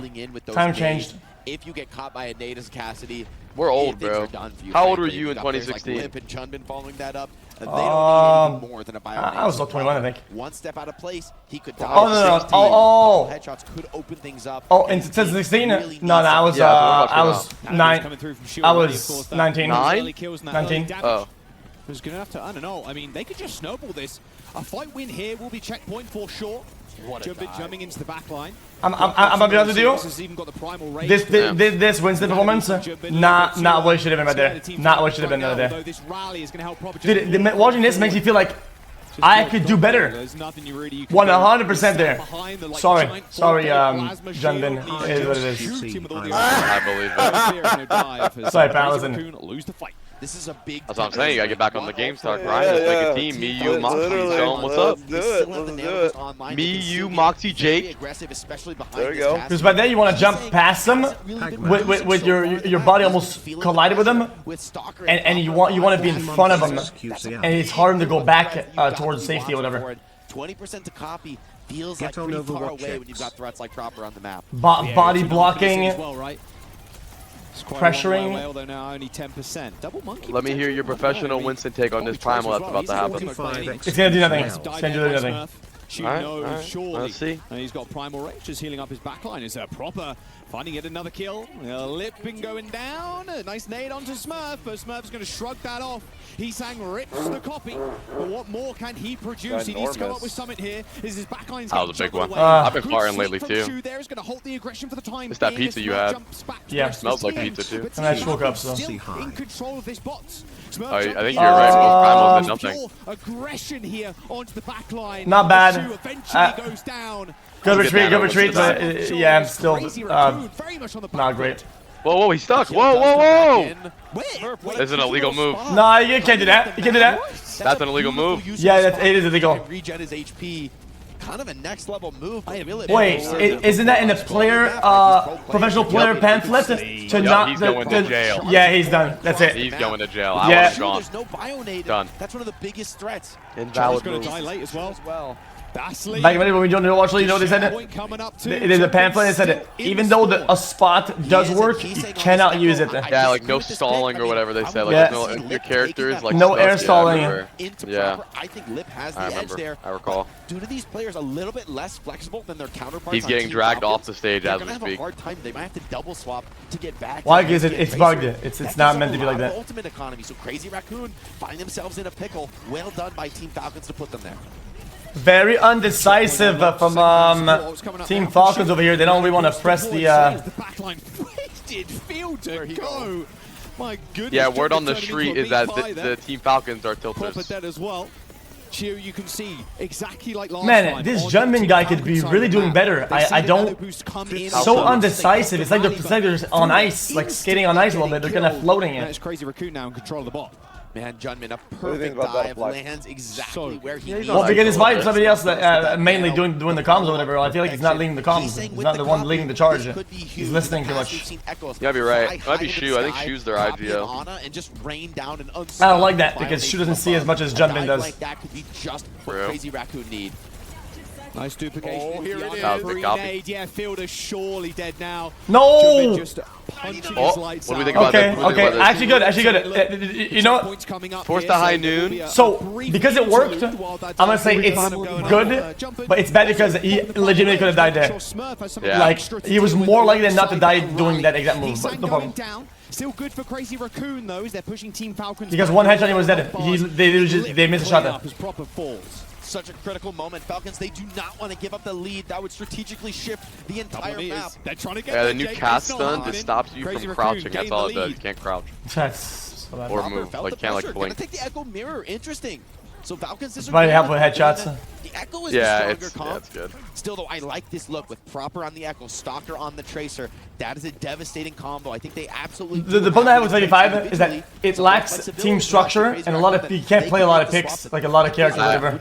Time changed. If you get caught by a nade as Cassidy, We're old, things bro. are done for you, How old were frankly. you in got players 2016? Like Lip and Chun been following that up. They don't need anything more than a bio I was about 21, I think. One step out of place, he could die. Oh, no. 16. Oh. Headshots could open things up. Oh, in 2016? Really No, I was Yeah, I was Coming through from Shu I already, was of course, that 19. Nine? early kills and that 19. early damage Oh. was gonna have to, I don't know. I mean, they could just snowball this. A fight win here will be checkpoint for sure. Jumping into the back line. I'm gonna be honest with This has even got the primal rage. this Winston performance, not what it should have been right there. Not what it should have been right there. Although this rally is gonna help Proper Dude, watching this makes me feel like I could do better. There's nothing you really 100% there. behind the, like, Sorry, giant sorry, plasma John Ben. shield. It is what it is. Shoot him with all the I believe it. Sorry, Crazy pal, listen. Raccoon lose the fight. This is a big. That's what I'm saying. You gotta get back on the game, start Yeah, grinding. Let's make yeah. a team. Me, you, Moxie. Literally, Zone, what's up? let's do it. Let's do it. Me, you, Moxie, Jake. There you go. Because by then you want to jump past them with your body almost collided with them, and you want to be in front of them, and it's hard to go back towards safety or whatever. 20% to copy feels Get like on pretty far Overwatch away X. when you've got threats like Proper on the map. Body blocking. As well, right? pressuring. Let me hear your professional Winston take on this primal that's about to happen. It's gonna do nothing. It's gonna do nothing. Surely. Let's see. And he's got primal range, just healing up his backline. Is a proper finding yet another kill. Lip been going down. A nice nade onto Smurf, but Smurf's going to shrug that off. Heesang rips the copy, but what more can he produce? He needs to come up with something here. Is his backline's that was a big one. I've been farting lately too. There is going to halt the aggression for the time. It's that pizza you had. Yeah, smells like pizza too. And I woke up, so. In control of this bot. Oh, I think you're right. Both primals did nothing. Aggression here onto the backline. Not bad. Goes down. Good retreat, but yeah, I'm still not great. Whoa, he's stuck. Whoa. This is an illegal move. No, you can't do that. You can't do that. That's an illegal move. Yeah, it is illegal. Regen his HP. Kind of a next level move. Wait, isn't that in the player, professional player pamphlet? He's going to jail. Yeah, he's done. That's it. He's going to jail. I want him gone. There's no bio-nade. Done. That's one of the biggest threats. Invalid going to die late as well. Back when we joined Overwatch, you know they said it is a pamphlet. They said even though a spot does work, you cannot use it. Yeah, like no stalling or whatever they said. Like your characters, like no air stalling. Yeah, I think Lip has the edge remember. there. I recall. Due to these players a little bit less flexible than their counterparts. He's getting dragged off the stage as we speak. speak. Hard time. They might have to double swap to get back. Why? Because it's bugged. It's not meant to be like that. Ultimate economy. So Crazy Raccoon find themselves in a pickle. Well done by Team Falcons to put them there. Very undecisive from Team Falcons over here. They don't really want to press the. My goodness. Yeah, word on the street is that the Team Falcons are tilters. As well. You can see exactly like last Man, time. this Jumpman guy could be really doing better. I don't. So undecisive. It's like they're on ice, like skating on ice a little bit. They're kind of floating it. It's Crazy Raccoon now in control of the bot. Man, Junmin, a perfect dive, lands exactly where he needs. Well, because it's by somebody else that mainly doing the comms or whatever. I feel like he's not leading the comms. He's not the one leading the charge. He's listening too much. You gotta be right. It might be Shu. I think Shu's their IGO. I don't like that because Shu doesn't see as much as Junmin does. That could be just what Crazy Raccoon need. Nice duplication. Oh, here it is. Yeah, Fielder's surely dead now. No! Just punching his lights what do we think about that? Okay. Actually good. You know what? Force the high noon. So, because it worked, I'm gonna say it's good, but it's bad because he legitimately could have died there. Yeah. Like, he was more likely than not to die doing that exact move, but no problem. Still good for Crazy Raccoon though, as they're pushing Team Falcons. Because one headshot he was dead. They missed a shot there. Proper falls. Such a critical moment. Falcons, they do not want to give up the lead. That would strategically shift the entire map. They're trying to get the new cast stun just stops you from crouching. That's all it does. You can't crouch. That's so bad. Or move. Like, you can't like blink. Take the Echo Mirror. Interesting. So Falcons disregard. Might help with headshots. The Echo is the stronger comp. It's good. Still though, I like this look with Proper on the Echo, Stalker on the Tracer. That is a devastating combo. I think they absolutely. The problem I have with 25 is that it lacks team structure and a lot of you can't play a lot of picks, like a lot of characters, whatever.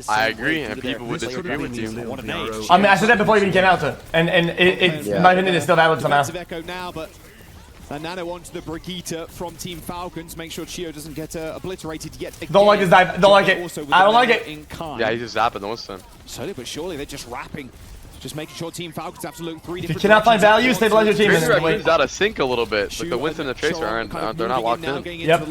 I agree, and people would disagree with you. I mean, I said that before it even came out, and my opinion is still valid somehow. And Nano onto the Brigitte from Team Falcons. Make sure Chio doesn't get obliterated yet again. Don't like this dive. Don't like it. I don't like it. Yeah, he's just zapping the Winston. Slowly but surely, they're just wrapping. Just making sure Team Falcons have to look three different. If you cannot find value, stabilize your team. Crazy Raccoon's out of sync a little bit. Like the Winston and the Tracer they're not locked in. Yep.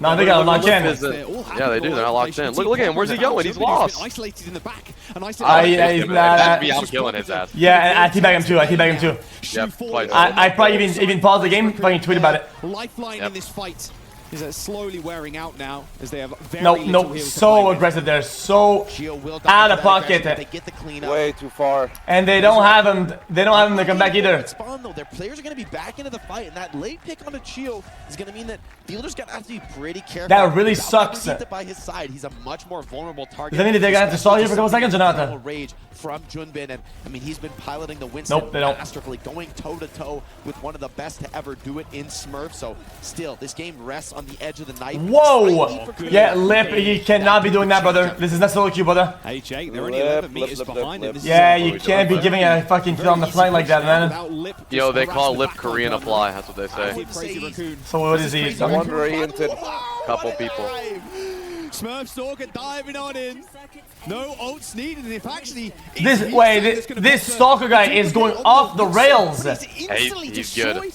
No, they got locked in. Yeah, they do. They're not locked in. Look at him. Where's he going? He's lost. Isolated in the back. I'm killing his ass. Yeah, I teabag him too. I teabag him too. Yep, twice. I probably even paused the game, fucking tweet about it. Lifeline in this fight is slowly wearing out now as they have very so aggressive there, so out of pocket. Way too far. And they don't have him. They don't have him to come back either. Their players are going to be back into the fight, and that late pick on the Chio is going to mean that Fielder's going to have to be pretty careful. That really sucks. By his side, he's a much more vulnerable target. Does that mean that they're going to have to stall here for a couple seconds or not? Rage from Junbin, and I mean he's been piloting the Winston masterfully, going toe to toe with one of the best to ever do it in Smurf. So still, this game rests on the edge of the knife. Whoa! Yeah, Lip, he cannot be doing that, brother. This is not solo queue, brother. H8, they're only 11 meters behind him. Yeah, you can't be giving a fucking kill on the flank like that, man. Yo, they call Lip Korean apply. That's what they say. So what is he? One-oriented. Couple people. Smurf Stalker diving on in. No ults needed. If actually, this Stalker guy is going off the rails. He's good.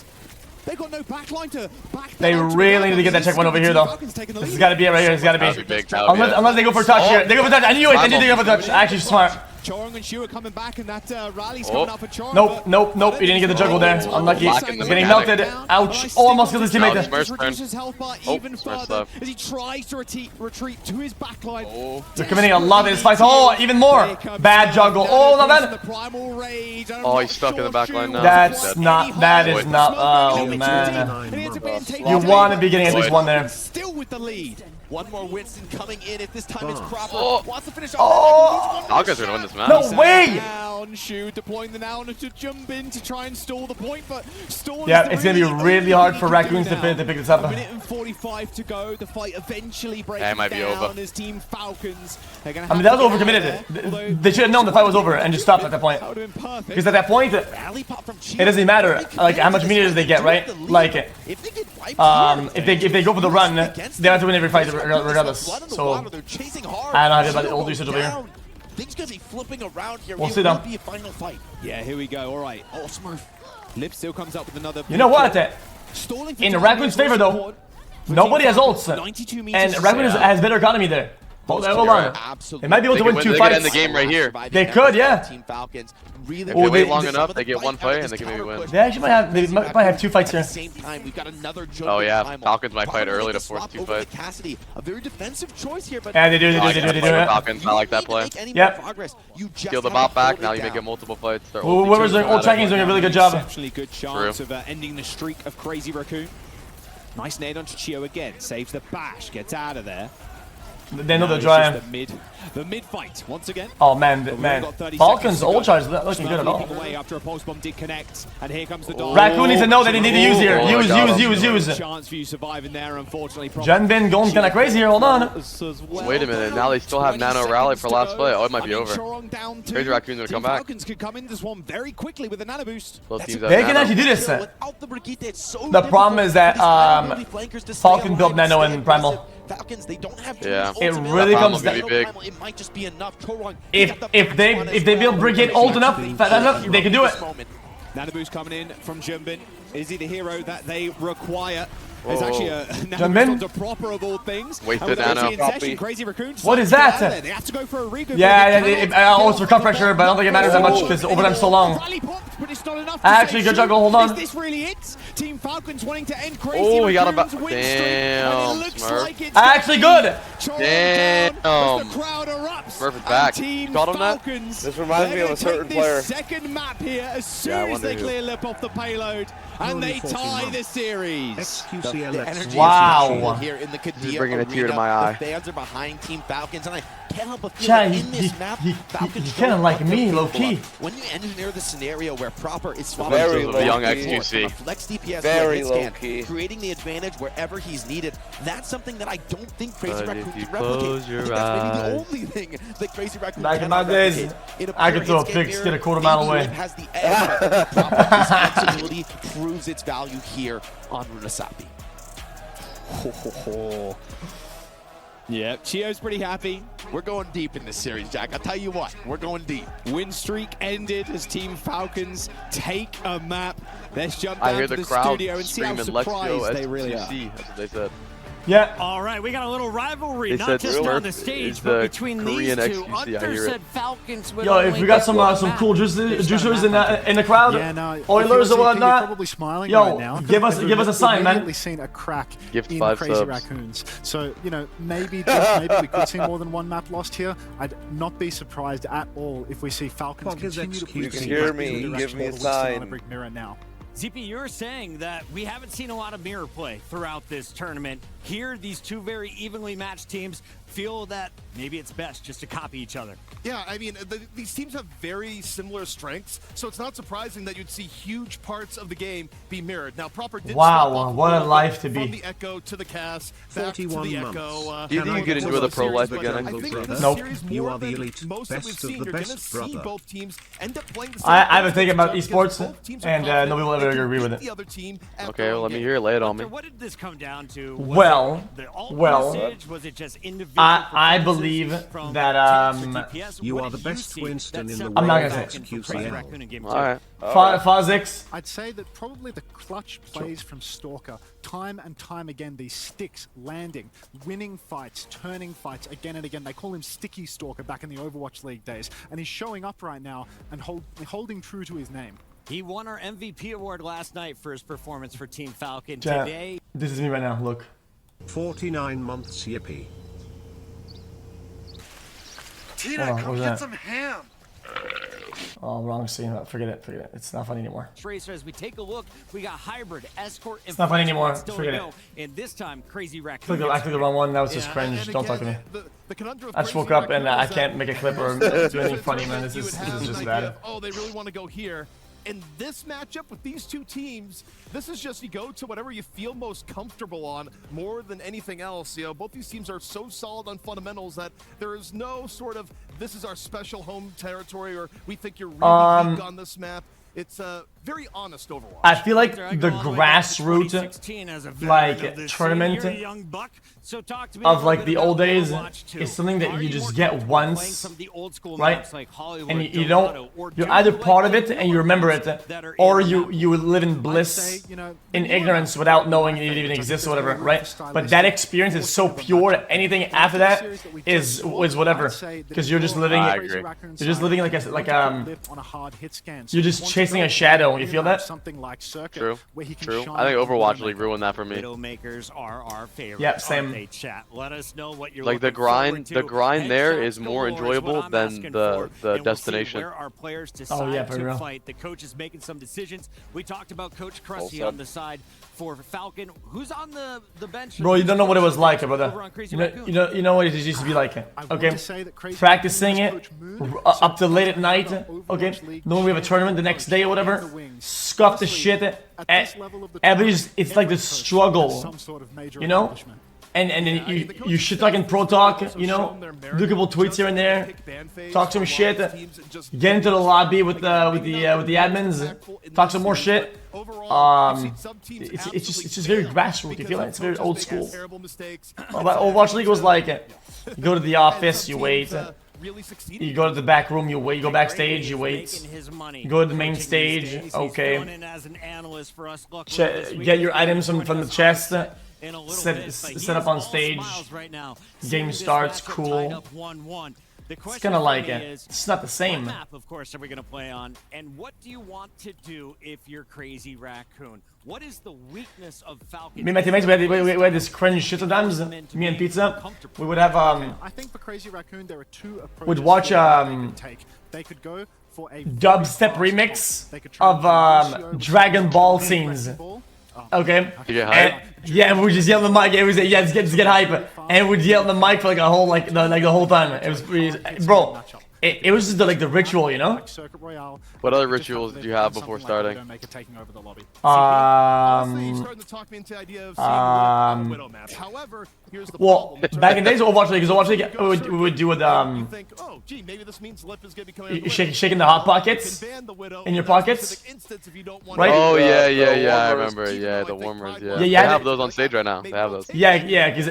They got no backline to back. They really need to get that checkpoint over here, though. This has got to be it right here. It's got to be. Unless they go for a touch here. They go for a touch. I knew it. They did go for a touch. Actually, smart. Chorong and Shu are coming back, and that rally's coming up for Chorong. Nope. He didn't get the juggle there. Unlucky. He's getting melted. Ouch. Oh, almost killed his teammate there. Reduces his health bar even further as he tries to retreat to his backline. They're committing a lot of his fights. Oh, even more. Bad juggle. Oh, not bad. Oh, he's stuck in the backline now. That is not. Oh, man. You want to be getting at least one there. Still with the lead. One more Winston coming in. If this time it's proper, wants to finish off. Falcons are gonna win this match. No way! Down, Shu deploying the now to jump in to try and stall the point, but stall. Yeah, it's gonna be really hard for Raccoons to pick this up. 1 minute and 45 to go. The fight eventually breaks down. Might be over. As Team Falcons. I mean, that was overcommitted. They should have known the fight was over and just stopped at that point. Because at that point, it doesn't matter like how much meters they get, right? Like, if they go for the run, they have to win every fight regardless. So I don't know how to about the old usage over here. Things gonna be flipping around here. We'll see though. Be a final fight. Yeah, here we go. All right. Oh, Smurf. Lip still comes up with another. You know what? In Raccoon's favor though, nobody has ults, and Raccoon has better economy there. Hold on. They might be able to win 2 fights. They could end the game right here. They could, yeah. Team Falcons really. If they wait long enough, they get 1 fight and they can maybe win. They actually might have 2 fights here. Oh yeah, Falcons might fight early to force 2 fights. A very defensive choice here, but yeah, they do. Falcons, I like that play. Yep. Steal the bot back. Now you may get multiple fights. Whoever's doing ult tracking is doing a really good job. Exceptionally good chance of ending the streak of Crazy Raccoon. Nice nade onto Chio again. Saves the bash. Gets out of there. They know they're dry. The mid fight once again. Oh man. Falcons ult charge looking good at all. After a pulse bomb did connect, and here comes the dog. Raccoon needs to know that they need to use here. Use. Chance for you surviving there, unfortunately. Junbin going kind of crazy here. Hold on. Wait a minute. Now they still have Nano rally for last play. Oh, it might be over. Crazy Raccoon's gonna come back. Falcons could come in this one very quickly with a nano boost. They can actually do this. The problem is that Falcon built Nano and Primal. Falcons, they don't have it really comes down. It might just be enough. If they build Brigade old enough, fast enough, they can do it. Nano boost coming in from Jumbin. Is he the hero that they require? There's actually a Nano proper of all things. Wasted Nano. Crazy Raccoon. What is that? They have to go for a regroup. Yeah, it's for cut pressure, but I don't think it matters that much because overtime's so long. Actually, good juggle. Hold on. Is this really it? Team Falcons wanting to end Crazy Raccoon's he got about. Damn, Smurf. Actually good. Damn. Smurf is back. Caught him that. This reminds me of a certain player. Second map here as soon as they clear Lip off the payload, and they tie the series. xQc wow. Here in the Kadia bringing a tear to my eye. The fans are behind Team Falcons, and I can't help but feel Chad, in this map, Falcons he kind of like me, low key. When you engineer the scenario where proper is swapping very low young xQc. flex DPS very low key, creating the advantage wherever he's needed. That's something that I don't think Crazy Raccoon can replicate. That's maybe the only thing that Crazy Raccoon back in my days, I could throw a picks, get a quarter mile away. Has the edge, proper flexibility proves its value here on Runasapi. Yeah, Chio's pretty happy. We're going deep in this series, Jack. I'll tell you what, we're going deep. Win streak ended as Team Falcons take a map. Let's jump down to the crowd studio and see how surprised they really are. That's what they said. Yeah. All right, we got a little rivalry, They not said just Smurf on the stage, is but the between Korean these two. xQc, I Hunter hear it. said Falcons would Yo, if only we got get some one cool map. juicers in the crowd, Yeah, no, Oilers or whatnot. Probably smiling Yo, right now. give us a sign, man. Immediately seen a crack Gift in 5 Crazy subs. Raccoons. So maybe we could see more than one map lost here. I'd not be surprised at all if we see Falcons continue to push. You can hear me. Give me a sign. Mirror now. ZP, you're saying that we haven't seen a lot of mirror play throughout this tournament. Here, these two very evenly matched teams feel that maybe it's best just to copy each other. Yeah, I mean, these teams have very similar strengths, so it's not surprising that you'd see huge parts of the game be mirrored. Now, Proper did wow, what a life to be. From the Echo to the Cass, back to the Echo. Do you think you could enjoy the pro life again? Nope. You are the elite, most that we've best of seen, the you're gonna best, see brother. both teams end up playing the same I've been thinking about because esports, both teams are and confident nobody will ever they can agree with beat it. the other team at Okay, their well, own let me game. hear it. Lay it on me. What did this come down to? Well, Was it the alt well, usage? Was it just individual I believe that you are the best Winston in the world. I'm not gonna say xQcOW. Alright. Fazix. I'd say that probably the clutch plays from Stalker, time and time again, these sticks landing, winning fights, turning fights again and again. They call him Sticky Stalker back in the Overwatch League days, and he's showing up right now and holding true to his name. He won our MVP award last night for his performance for Team Falcon. Chat, Today, this is me right now. Look. 49 months, yippee. Tina, come get some ham. Oh, wrong scene. Forget it. Forget it. It's not funny anymore. Tracer, as we take a look, we got Hybrid, Escort, it's not funny anymore. Forget it. And this time, Crazy Raccoon. I clicked the wrong one. That was just cringe. Don't talk to me. I just woke up and I can't make a clip or do anything funny, man. This is just bad. Oh, they really want to go here. In this matchup with these two teams, this is just you go to whatever you feel most comfortable on more than anything else. You know, both these teams are so solid on fundamentals that there is no sort of this is our special home territory or we think you're really weak on this map. It's a very honest Overwatch. I feel like the grassroots like tournament of like the old days is something that you just get once, right? And you don't, you're either part of it and you remember it, or you live in bliss, in ignorance without knowing it even exists or whatever, right? But that experience is so pure. Anything after that is whatever, because you're just living. You're just living like you're just chasing a shadow. You feel that? True. True. I think Overwatch League ruined that for me. Widowmakers are our favorite. Yeah, same. Chat. Let us know what you're like the grind. The grind there is more enjoyable than the destination. Where our players decide to fight. The coach is making some decisions. We talked about Coach Crusty on the side for Falcon. Who's on the bench? Bro, you don't know what it was like, brother. You know what it used to be like. Okay, practicing it up to late at night. Okay, then we have a tournament the next day or whatever. Scuff the shit. It's like the struggle, you know. And then you shit talking pro talk, you know, do a couple tweets here and there, talk some shit, get into the lobby with the admins, talk some more shit. It's just very grassroots. You feel like it's very old school. Overwatch League was like, you go to the office, you wait. You go to the back room, you wait. You go backstage, you wait. You go to the main stage, okay. Get your items from the chest. Set up on stage. Game starts, cool. It's kind of like it. It's not the same. What map, of course, are we going to play on? And what do you want to do if you're Crazy Raccoon? What is the weakness of Falcon? Me and my teammates, we had this cringe shit sometimes. Me and Pizza, we would have I think for Crazy Raccoon, there are two approaches. Would watch they could go for a dubstep remix of Dragon Ball scenes. Okay. To get hype. Yeah, and we just yell at the mic. It was just get hype, and we'd yell at the mic for like a whole the whole time. It was pretty, bro. It was just the ritual, you know. What other rituals did you have before starting? Well, back in days of Overwatch League, we would do with shaking the hot pockets in your pockets, right? Oh yeah, I remember. Yeah, the warmers. Yeah, they have those on stage right now. They have those. Yeah, because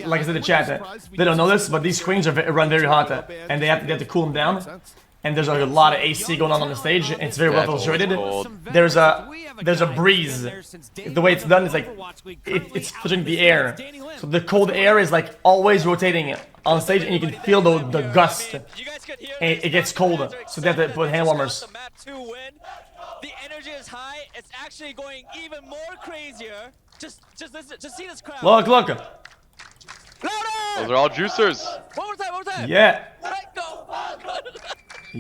like I said in the chat, they don't know this, but these screens run very hot, and they have to cool them down. And there's a lot of AC going on the stage. And it's very well illustrated. There's a breeze. The way it's done is like it's pushing the air. So the cold air is like always rotating on stage, and you can feel the gust. And it gets colder. So they have to put hand warmers. The energy is high. It's actually going even more crazier. Just listen. Just see this crowd. Look. Louder! Those are all juicers. One more time. Yeah. Let go.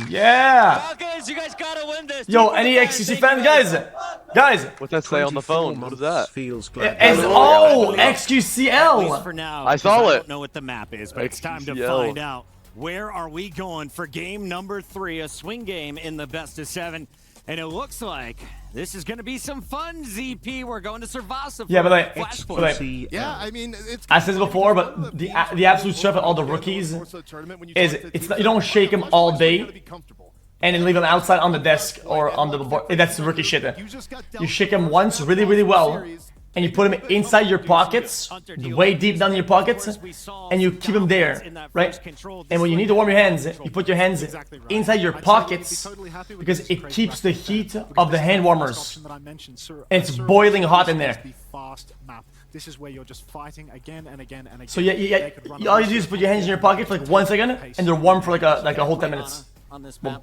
Yeah. Falcons, you guys gotta win this. Yo, any xQc fans, guys. What's that say on the phone? What is that? xQcOW. I saw it. I don't know what the map is, but it's time to find out. Where are we going for game number 3, a swing game in the best of 7? And it looks like this is going to be some fun, ZP. We're going to Survasa. Yeah, but yeah, I mean, it's. I said this before, but the absolute stuff of all the rookies is you don't shake them all day and then leave them outside on the desk or on the board. That's rookie shit. You shake them once really well, and you put him inside your pockets, way deep down in your pockets, and you keep him there, right? And when you need to warm your hands, you put your hands inside your pockets because it keeps the heat of the hand warmers. And it's boiling hot in there. This is where you're just fighting again and again and again. So yeah, all you do is put your hands in your pocket for like 1 second, and they're warm for like a whole 10 minutes. Boom.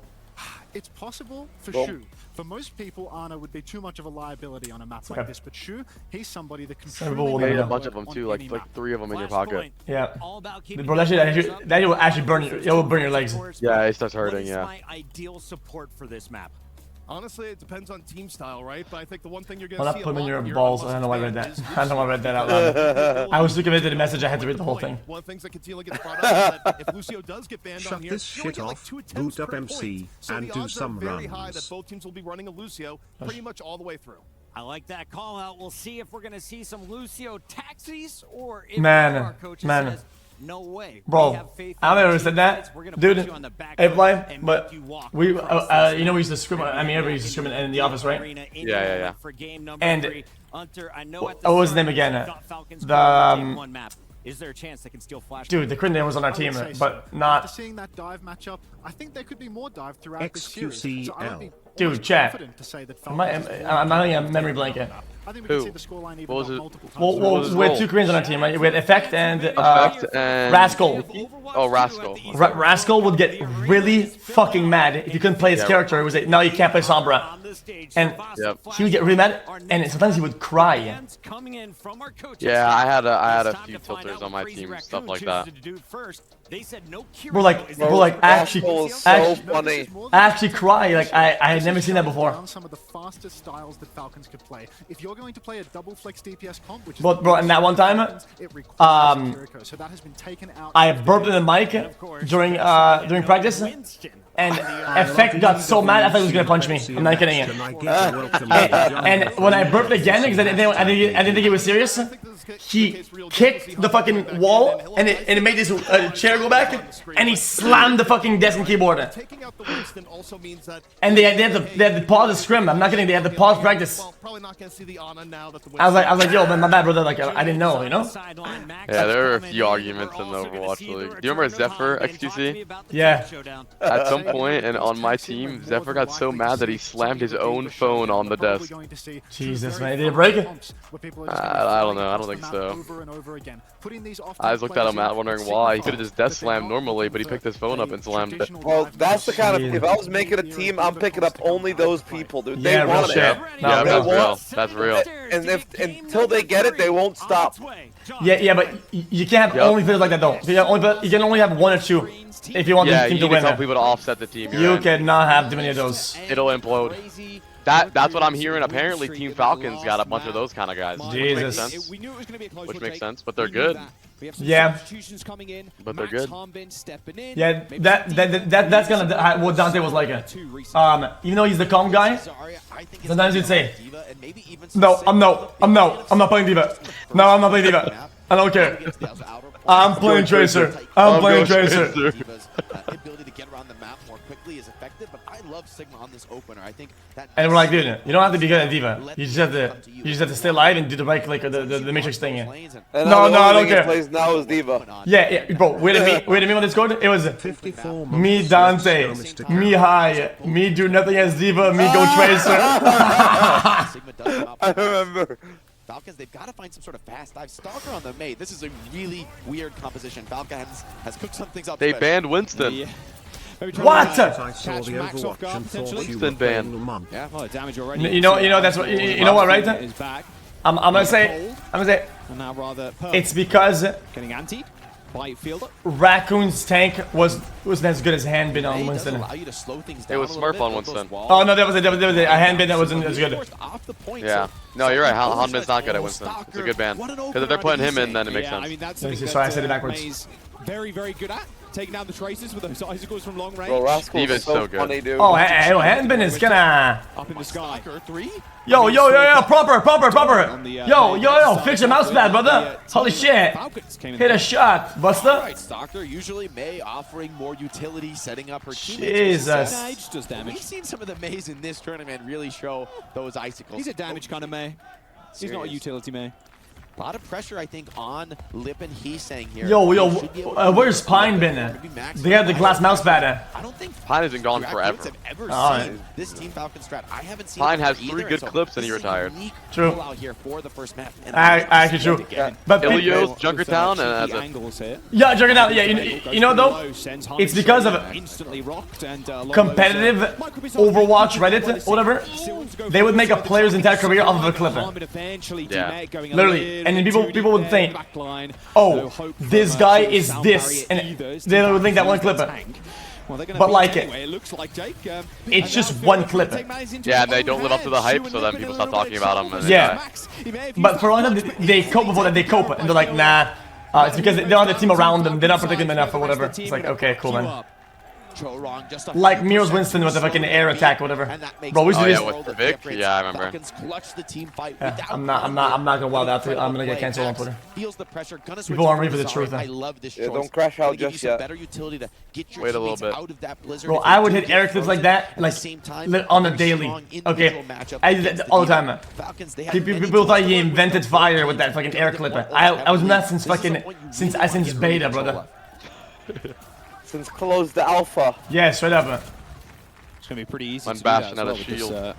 It's possible for Shu. For most people, Ana would be too much of a liability on a map like this, but Shu, he's somebody that can truly need a bunch of them too, like 3 of them in your pocket. Yeah. Bro, that will actually burn you. It will burn your legs. Yeah, it starts hurting. Yeah. My ideal support for this map. Honestly, it depends on team style, right? But I think the one thing you're going Why to not see put him in your balls? I don't know why I read that. I don't know why I read that out loud. I was too committed to the message, I had to read the whole thing. One of the things that continually gets brought up is that if Lucio does get banned on here, this shit off, boot up MC, and do some very high that runs. both teams will be running a Lucio pretty much all the way through. I like that call out. We'll see if we're going to see some Lucio taxis or if our coach says, no way. Bro, I never said that, dude. Hey, Fly, but we, you know, we used to scrim. I mean, everybody used to scrim in the office, right? Yeah. And what was his name again? Is there a chance they can steal flash? Dude, the crit name was on our team, but not. After seeing that dive matchup, I think there could be more dive throughout this series. xQcOW. Dude, chat. I'm not having a memory blanket. Who? What was it? Well, we had 2 Koreans on our team, right? We had Effect and Rascal. Oh, Rascal. Rascal would get really fucking mad if you couldn't play his character. It was like, no, you can't play Sombra. And he would get really mad, and sometimes he would cry. Yeah, I had a few tilters on my team, stuff like that. We're like actually cry. Like I had never seen that before. Some of the fastest styles that Falcons could play. If you're going to play a double flex DPS comp, which is bro, and that one time, I burped in the mic during practice, and Effect got so mad I thought he was gonna punch me. I'm not kidding you. And when I burped again, because I didn't think it was serious, he kicked the fucking wall, and it made this chair go back, and he slammed the fucking desk and keyboard. And they had to pause the scrim. I'm not kidding. They had to pause practice. I was like, yo, man, my bad, brother. Like, I didn't know, you know? Yeah, there were a few arguments in the Overwatch League. Do you remember Zephyr xQc? Yeah. At some point, and on my team, Zephyr got so mad that he slammed his own phone on the desk. Jesus, man, did it break it? I don't know. I don't think so. I just looked at him wondering why. He could have just death slammed normally, but he picked his phone up and slammed it. Well, that's the kind of. If I was making a team, I'm picking up only those people, dude. They want it. Yeah, that's real. That's real. And until they get it, they won't stop. Yeah, but you can't have only players like that though. You can only have 1 or 2 if you want the team to win. Yeah, you need some people to offset the team. You cannot have too many of those. It'll implode. That's what I'm hearing. Apparently, Team Falcons got a bunch of those kind of guys. Jesus. Which makes sense, but they're good. Yeah. But they're good. Yeah, that's gonna what Dante was like. Even though he's the calm guy, sometimes he'd say, "No, I'm not playing D.Va. No, I'm not playing D.Va. I don't care. I'm playing Tracer. I'm playing Tracer." And we're like, dude, you don't have to be good at D.Va. You just have to stay alive and do the right click or the matrix thing. No, I don't care. Plays now is D.Va. Yeah, bro. Wait a minute on Discord. It was me, Dante, me high, me do nothing as D.Va, me go Tracer. I remember. Falcons, they've got to find some sort of fast dive. Stalker on the mate. This is a really weird composition. Falcons has cooked some things up. They banned Winston. Yeah. What? I saw the Overwatch and thought you were playing the month. Yeah, well, damage already. You know that's what you know what, right? I'm gonna say it's because getting anti by Fielder. Raccoon's tank wasn't as good as Handbin on Winston. It was Smurf on Winston. Oh no, that was it. A Handbin that wasn't as good. Yeah. No, you're right. Hanbin's not good at Winston. It's a good ban. Because if they're putting him in, then it makes sense. I mean, that's sorry, I said it backwards. Very, very good at taking down the traces with those icicles from long range. Bro, Rascal is so good. funny, dude. Oh, Handbin is gonna up in the sky. Yo, proper. Yo, fix your mouse pad, brother. Holy shit. Hit a shot, Buster. Right, Stalker usually May offering more utility, setting up her teammates. Jesus. We've seen some of the Mays in this tournament really show those icicles. He's a damage kind of May. He's not a utility man. A lot of pressure, I think, on Lip and Heesang here. Yo, where's Pine been? They have the glass mouse pad. I don't think Pine hasn't gone forever. This Team Falcon strat. I haven't seen Pine has 3 good clips and he retired. True. Out here for the first map. Actually true. But Ilio's Junkertown and yeah, Junkertown. Yeah, you know though, it's because of competitive Overwatch Reddit, whatever. They would make a player's entire career off of a clip. Yeah. Literally, and then people would think, oh, this guy is this, and they would think that one clip. But like it's just one clip. Yeah, and they don't live up to the hype, so then people start talking about them. And yeah, but for all of them, they cope before that. They cope, and they're like, nah, it's because they're on the team around them. They're not protecting them enough or whatever. It's like, okay, cool, man. Like Miro's Winston with the fucking air attack or whatever. Bro, we should just... with Vic? Yeah, I remember. Yeah, I'm not gonna wild out to it. I'm gonna get canceled on Twitter. People aren't ready for the truth. Yeah, don't crash out just yet. Wait a little bit. Bro, I would hit air clips like that, like, on the daily. Okay, I did that all the time. People thought he invented fire with that fucking air clip. I was in that since beta, brother. Since closed the alpha. Yeah, straight up. It's gonna be pretty easy. One to bashing do that out a shield.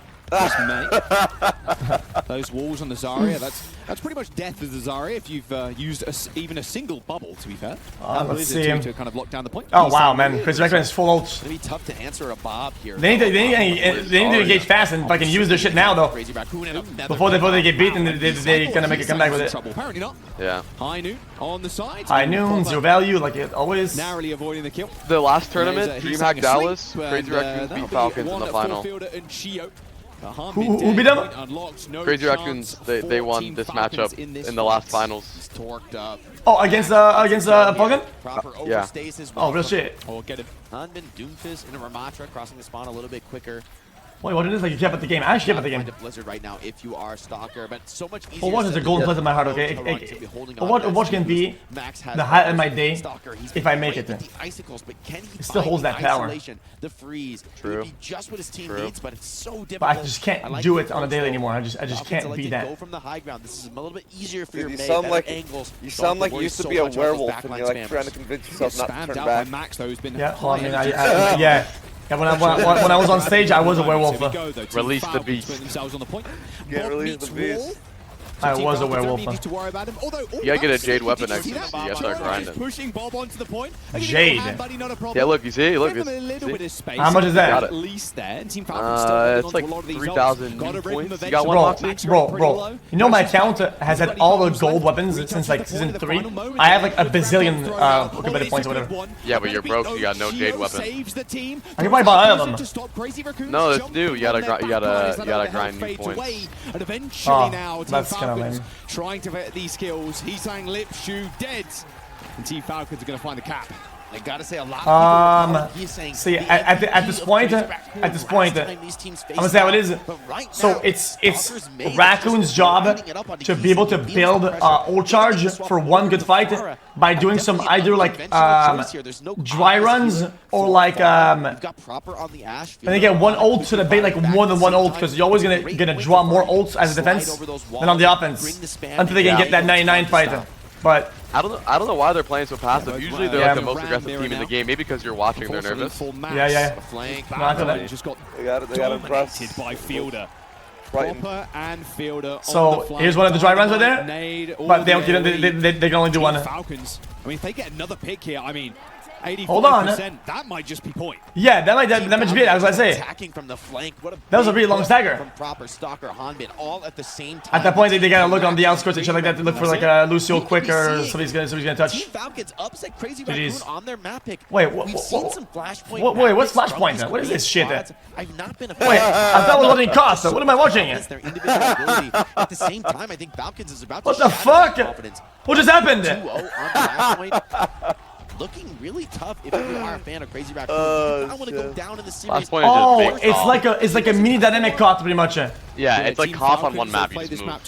Those walls on the Zarya, that's pretty much death of the Zarya if you've used even a single bubble, to be fair. Let's see him. To kind of lock down the point. Oh wow, man. Crazy Raccoon is full ult. It's gonna be tough to answer a Bob here. They need to engage fast and fucking use their shit now, though. Before they get beaten, they're gonna make a comeback with it. Apparently not. Yeah. High noon on the side. High noon, zero value, like it always. Narrowly avoiding the kill. The last tournament, DreamHack Dallas, Crazy Raccoons beat Falcons in the final. Who beat them? Crazy Raccoons, they won this matchup in the last finals. Oh, against Falcon? Yeah. Oh, real shit. Oh, get it. Hanbin, Doomfist, and a Ramatra crossing the spawn a little bit quicker. Wait, what it is? Like you kept at the game. I actually kept at the game. Blizzard right now if you are Stalker, but so much easier. Overwatch is a golden place in my heart, okay? Overwatch can be the height of my day if I make it. It still holds that power. The freeze. True. Just what his team needs, but it's so difficult. But I just can't do it on a daily anymore. I just can't be that. Go from the high ground. This is a little bit easier for your you May, sound like angles. You sound like you used to be a werewolf and you're like trying to convince yourself not to turn back. Yeah, well, I mean, yeah. Yeah, when I was on stage, I was a werewolf. Release the beast. Yeah, release the beast. I was a werewolf. You gotta get a Jade weapon next to you, so you gotta start grinding. Jade? Yeah, look, you see? Look, how much is that? It's like 3,000 points. You got one, Moxie? Bro. You know my account has had all the gold weapons since like season 3? I have like a bazillion competitive points or whatever. Yeah, but you're broke, so you got no Jade weapon. I can probably buy all of them. No, that's new. You gotta grind new points. Oh, that's kind of lame. Trying to vet these kills. He's saying Lip, Shoe, dead. And Team Falcons are going to find the cap. I gotta say a lot of see, at this point, I'm gonna say how it is. So it's Raccoon's job to be able to build ult charge for one good fight by doing some either like dry runs or like and they get one ult to the bait, like more than one ult, because you're always gonna draw more ults as a defense than on the offense until they can get that 99 fight. But I don't know why they're playing so passive. Usually they're like the most aggressive team in the game. Maybe because you're watching, they're nervous. Yeah. Just got they got dominated by Fielder. Proper and Fielder. So here's one of the dry runs right there. But they can only do one. Falcons. I mean, if they get another pick here, I mean, 85%, hold on. That might just be point. Yeah, that might be it. I was gonna say. From the flank. That was a really long stagger. From proper Stalker, Hanbin, all at the same time. At that point, they gotta look on the outskirts and shit like that to look for like a Lucio quick or somebody's gonna touch. Team Falcons upset Crazy Raccoon on their map pick. Wait, what's Flashpoint? What is this shit? I've not been a Wait, I thought it was watching Costa. What am I watching? At the same time, I think Falcons is about to. What the fuck? What just happened? 2-0 looking really tough if you are a fan of Crazy Raccoon. I want to go down in the series. Oh, it's like a mini dynamic COD pretty much. Yeah, it's like COD on one map. You just move.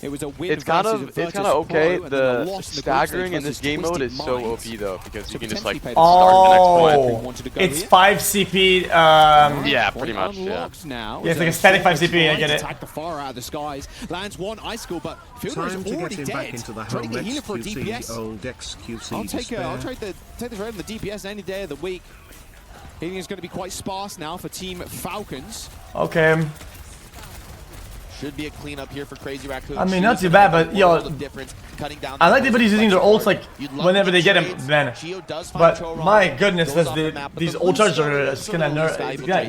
It was a win. It's kind of okay. The staggering in this game mode is so OP though, because you can just like start the next point. It's 5 CP. Yeah, pretty much. Yeah. Now, it's like a static 5 CP. I get it. Attack the far out of the skies. Lands one icicle, but Fielder is Time to already get him back dead. into the Trying to home get healer for a DPS. xQc, xQc I'll take despair. take this raid on the DPS any day of the week. Healing is going to be quite sparse now for Team Falcons. Okay. Should be a cleanup here for Crazy Raccoon. I mean, not too bad, but yo, I like everybody using their ults like whenever they get them, man. But my goodness, these ult charges are just kind of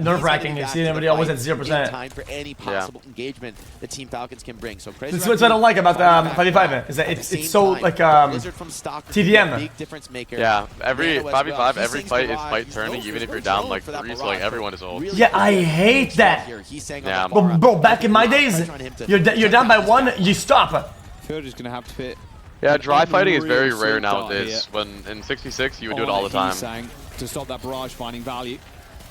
nerve-wracking. You see everybody always at 0%. Time for any possible engagement that Team Falcons can bring. So Crazy This is what I don't like about 5v5, is that it's so like TDM. Yeah, every 5v5, every fight is fight turning, even if you're down like 3, so like everyone is ult. Yeah, I hate that. Yeah, but bro, back in my days, you're down by 1, you stop. Fielder's gonna have to fit. Yeah, dry fighting is very rare nowadays. When in 66, you would do it all the time. To stop that barrage, finding value.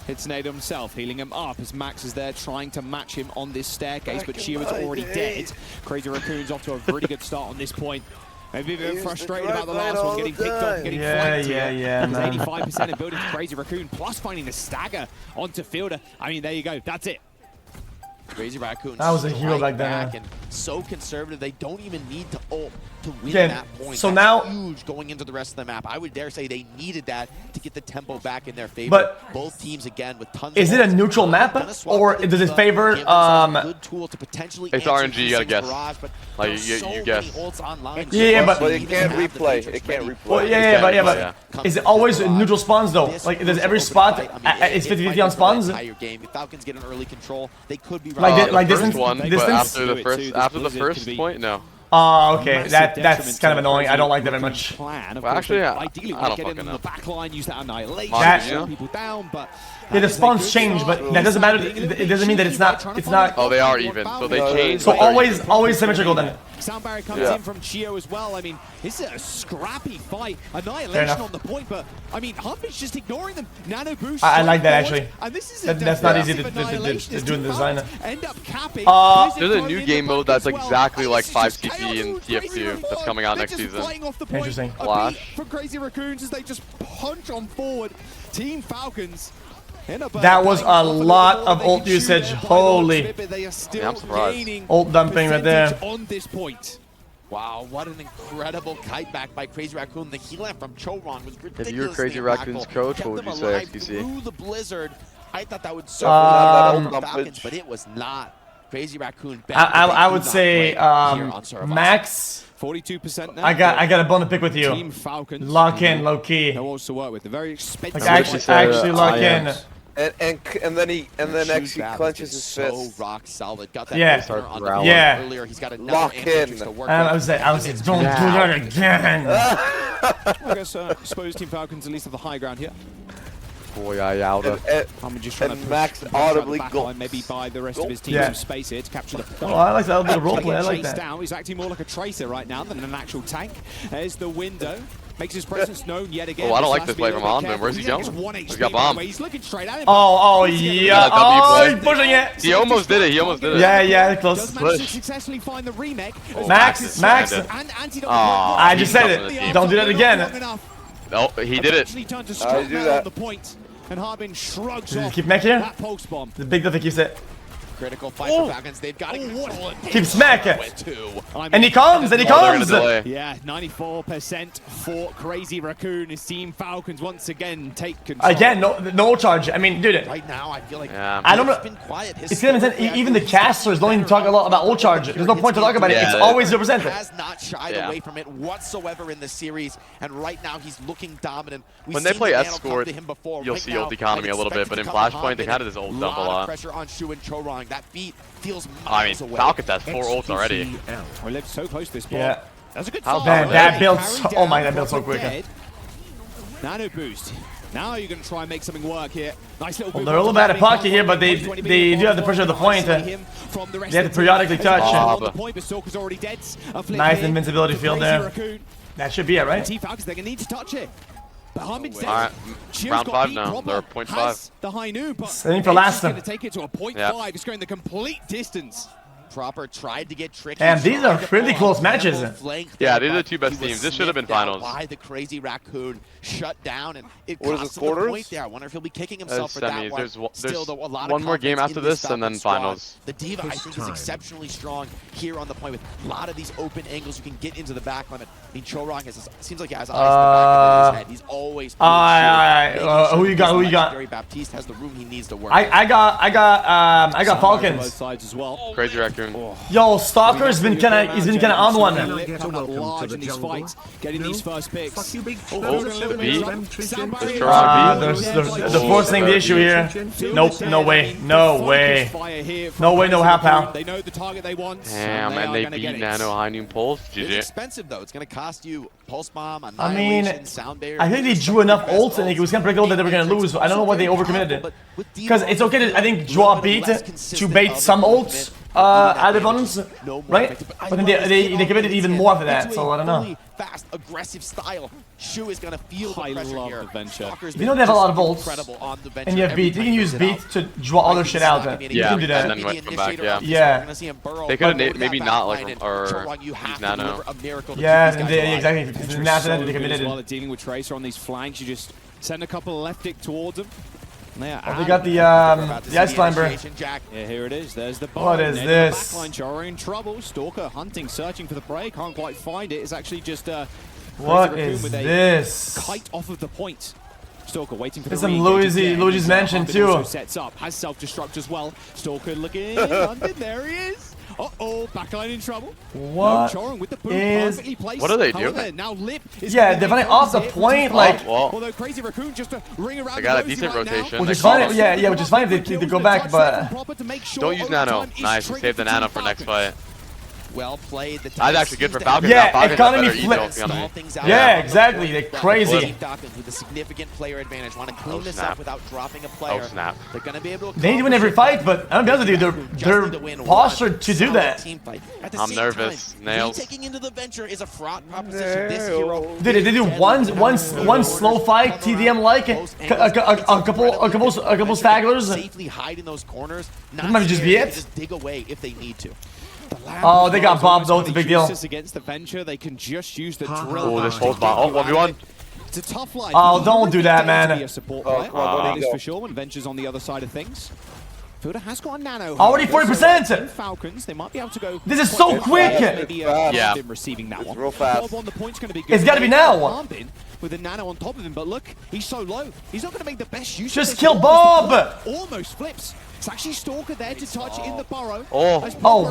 Hits Nade himself, healing him up as Max is there trying to match him on this staircase, but Chio's already dead. Crazy Raccoon's off to a pretty good start on this point. Maybe a bit frustrated about the last one, getting picked up, getting flanked here. 85% in building to Crazy Raccoon, plus finding the stagger onto Fielder. I mean, there you go, that's it. Crazy Raccoon. That was a hero back then. And so conservative, they don't even need to ult to win Yeah, that point. so That's now huge going into the rest of the map. I would dare say they needed that to get the tempo back in their favor. But both teams again with tons. Is it a neutral map, or does it favor good tool to potentially it's RNG, you gotta guess. Like you guess. Yeah, but it can't replay. It can't replay. Well, but is it always neutral spawns though? Like, does every spot is 50-50 on spawns? If Falcons get an early control, they could be like the distance. first one, but after the first point, no. Oh, okay. That's kind of annoying. I don't like that very much. Well, actually, yeah, ideally, I don't get in fucking the know. back line, use that annihilation, That- people down, but Yeah, the spawns change, but that doesn't matter. It doesn't mean that it's not. Oh, they are even, so they change. So always symmetrical then. Sound barrier comes in from Chio as well. I mean, this is a scrappy fight. Annihilation on the point, but I mean, Humpy's just ignoring them. Nano boost. I like that actually. And this is that's not easy to do in the design. End up capping. There's a new game mode that's exactly like 5 CP in TF2 that's coming out next season. Interesting. Flash. For Crazy Raccoons as they just punch on forward. Team Falcons. That was a lot of ult usage. Holy. Yeah, I'm surprised. Ult dumping right there. On this point. Wow, what an incredible kite back by Crazy Raccoon. The heal from Choron was ridiculous. If you were Crazy Raccoon's coach, what would you say, xQc? Through the blizzard. I thought that would serve the Falcons, but it was not. Crazy Raccoon. I would say Max. 42% now. I got a bone to pick with you. Team Falcons. Lock in, low key. No to work with. The very expensive. Like actually lock in. And then actually clenches his fist. So rock solid. Got that earlier. He's got lock in. I was like, don't do that again. I guess suppose Team Falcons at least have the high ground here. Boy, I'm just trying to Max audibly line, maybe buy the rest of his team some space here to capture the. Oh, I like that little bit of roleplay. I like that. Down. He's acting more like a tracer right now than an actual tank. There's the window. Makes his presence known yet again. Oh, I don't like this play from Onman. Where's he going? He's got bomb. He's looking straight at him. Oh, yeah. Oh, he's pushing it. He almost did it. Yeah, close. Does manage to successfully find the remake. Max. I just said it. Don't do that again. No, he did it. He do that. And Harbin shrugs off keep Mac here. that pulse bomb. The big keeps it. Critical fight for Falcons. They've got to control it. Keep smacking. And he comes. Yeah, 94% for Crazy Raccoon. His Team Falcons once again take control. Again, no charge. I mean, dude. Right now, I feel like I don't know. been quiet. It's gonna even the casters don't even talk a lot about ult charge. There's no point to talk about it. It's always 0%. Has not shied away from it whatsoever in the series, and right now he's looking dominant. When they play escort, you'll see ult economy a little bit, but in Flashpoint they kind of just ult dump a lot. Pressure on Shu and Chorong. That beat feels miles away. Falcons has 4 ults already. We lived so close to this ball. Yeah. That's a good How bad that builds. Oh my, that builds so quick. Nano boost. Now you're going to try and make something work here. Nice little. Well, they're a little bad at pocket here, but they do have the pressure of the point. They have to periodically touch. Nice invincibility field there. That should be it, right? Team Falcons, they're going to need to touch it. But Harmon's dead. Alright, round 5 now. They're 0.5. The high noon, but Setting for last going to take it to a 0.5. It's going the complete distance. Proper tried to get tricky. And these are pretty close matches. Yeah, these are the two best teams. This should have been finals. By the Crazy Raccoon, shut down, and it what cost is him the point there. I wonder if he'll be kicking himself for that one. There's Still, though, a lot one of more game after this, and then finals. The Diva, I think, is exceptionally strong here on the point with a lot of these open angles. You can get into the back limit. I mean, Chorong seems like he has eyes in the back of his head. He's always. Who you got? Who you got? Gary Baptiste has the room he needs to work. I got Falcons. Both sides as well. Crazy Raccoon. Yo, Stalker's been kinda on one. Coming up large in these fights, getting these first picks. The forcing the issue here. Nope, no way, no way. No way, no how, pal. They know the target they want. Damn, and they beat Nano High Noon Pulse. It's GG. expensive though. It's gonna cost you Pulse Bomb, I mean, Annihilation, Sound Barrier. I think they drew enough ults and it was gonna break that they were gonna lose. I don't know why they overcommitted. Because it's okay to, I think, draw a beat to bait some ults at opponents, right? But then they committed even more after that, so I don't know. Fast, aggressive style. Shu is gonna feel the pressure here. The Venture. If you don't have a lot of ults, and you have beat, you can use beat to draw other shit out. You can do that. And then wait, come back, yeah. They could have maybe not like or use Nano. Yeah, exactly. Because after that they committed. While they're dealing with Tracer on these flanks, you just send a couple of left dick towards them. Oh, they got the ice climber. Yeah, here it is. There's the bomb. What is this? Backline Chora in trouble. Stalker hunting, searching for the prey. Can't quite find it. It's actually just what is this? Kite off of the point. Stalker waiting for the some Luigi's Mansion too. Sets up, has self-destruct as well. Stalker looking hunted. There he is. Uh-oh, backline in trouble. What with the boom, is... What do they do? Now Lip is yeah, they're running off the point, like... Although Crazy Raccoon just a ring around they got a decent rotation. Which is fine, yeah, which is fine if they go back, but... Don't use Nano. Nice, you saved the Nano for next fight. Well played. That's actually good for Falcons. Yeah, economy flips. Yeah, exactly. They're crazy. Falcons with a significant player advantage. Want to clean this up without dropping a player. Oh snap! They're going to be able to. They need to win every fight, but I'm honest with you, they're postured to do that. I'm nervous. Nails. Taking into the venture is a fraught proposition. This hero. Dude, they do one slow fight, TDM like a couple stagglers. Safely hide in those corners. That might just be it. Just dig away if they need to. Oh, they got bombed though. It's a big deal. Against the venture, they can just use the drill. Oh, this whole spot. Oh, 1v1. It's a tough life. Oh, don't do that, man. That is for sure when Venture's on the other side of things. Filter has got a Nano. Already 40%. Falcons, they might be able to go. This is so quick. Yeah. Receiving that one. Real fast. The point's going to be good. It's got to be now. With a Nano on top of him, but look, he's so low. He's not going to make the best use. Just kill Bob. Almost flips. It's actually Stalker there to touch in the burrow. Oh,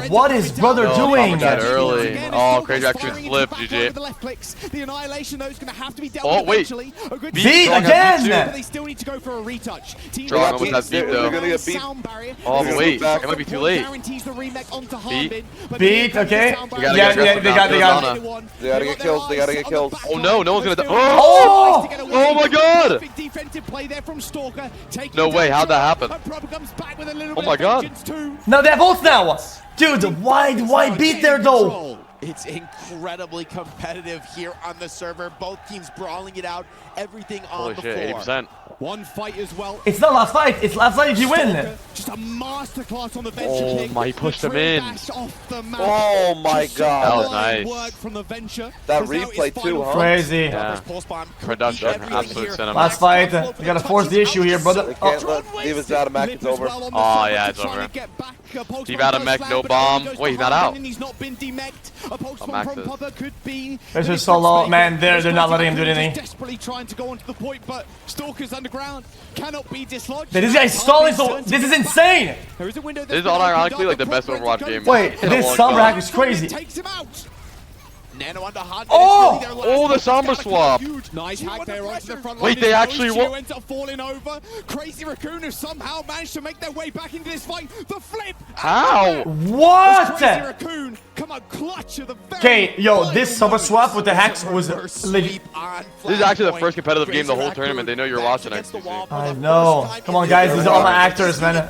what is brother doing? That early. Oh, Crazy Raccoon flip, GG. The annihilation though is going to have to be dealt with eventually. Beat again. But they still need to go for a retouch. Strong with that beat though. They're going to get beat. Oh, but wait, it might be too late. Beat, okay. Yeah, they got it. They gotta get kills. They gotta get kills. Oh no, no one's gonna die. Oh my god! No way, how'd that happen? Oh my god. No, they have ults now. Dude, why beat there though? It's incredibly competitive here on the server. Both teams brawling it out. Everything on the floor. 80%. One fight as well. It's not last fight. It's last fight if you win. Just a masterclass on the venture. Oh my, he pushed him in. Oh my god. That was nice. Work from the venture. That replay too, huh? Crazy. Yeah. Production, absolute cinema. Last fight. We gotta force the issue here, brother. They can't let Divas out of mech. It's over. Oh yeah, it's over. Steve out of mech, no bomb. Wait, he's not out. He's not been demeched. A post-bomb from Papa could be. This is so low, man. They're not letting him do anything. Desperately trying to go onto the point, but Stalker's underground cannot be dislodged. This guy's stalling, so this is insane. There is a window. This is ironically like the best Overwatch game. Wait, this Sombra is crazy. Takes him out. Nano under hard. Oh, the Sombra swap. Nice hack there onto the front line. Wait, they actually ends up falling over. Crazy Raccoon has somehow managed to make their way back into this fight. The flip. How? What? Crazy Raccoon come out clutch of the very. Okay, yo, this Sombra swap with the hacks was legit. This is actually the first competitive game of the whole tournament. They know you're watching xQc. I know. Come on, guys. These are all my actors, man.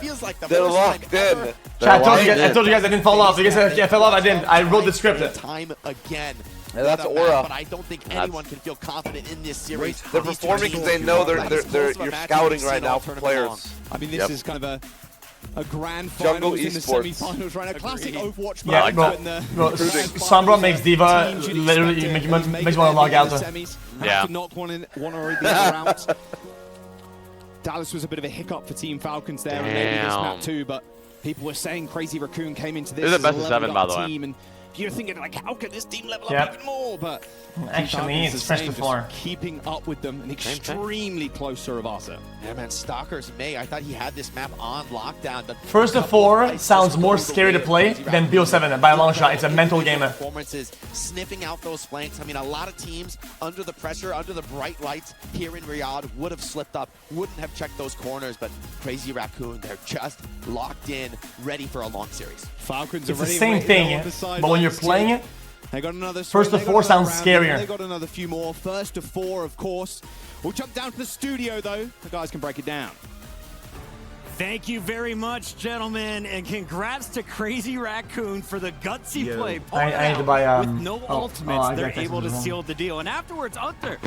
They're locked in. I told you guys I didn't fall off. You guys said I fell off. I didn't. I wrote the script. Time again. Yeah, that's aura. But I don't think anyone can feel confident in this series. They're performing because they know you're scouting right now for players. I mean, this is kind of a a grand final in the Esports. semi-finals right now. Classic Overwatch Yeah, match. bro, Sombra makes Diva literally makes you want to log out. Yeah. To knock one or the other out. Dallas was a bit of a hiccup for Team Falcons there, and maybe this map too, but people were saying Crazy Raccoon came into this as a leveled up team, and you're thinking, like, how can this team level up even more? But actually, it's first to 4. Keeping up with them, an extremely close to Ravasa. Yeah, man, Stalker's May. I thought he had this map on lockdown. But First to 4 sounds more scary to play than BO7 by a long shot. It's a mental game. Performances, sniffing out those flanks. I mean, a lot of teams under the pressure, under the bright lights here in Riyadh would have slipped up, wouldn't have checked those corners. But Crazy Raccoon, they're just locked in, ready for a long series. Falcons it's are the same thing, but when you're playing it, they got another first to 4 sounds scarier. They got another few more. First to 4, of course. We'll jump down to the studio, though. The guys can break it down. Thank you very much, gentlemen, and congrats to Crazy Raccoon for the gutsy play. I need to buy with no ultimates, they're able to seal the deal. And afterwards, Uther,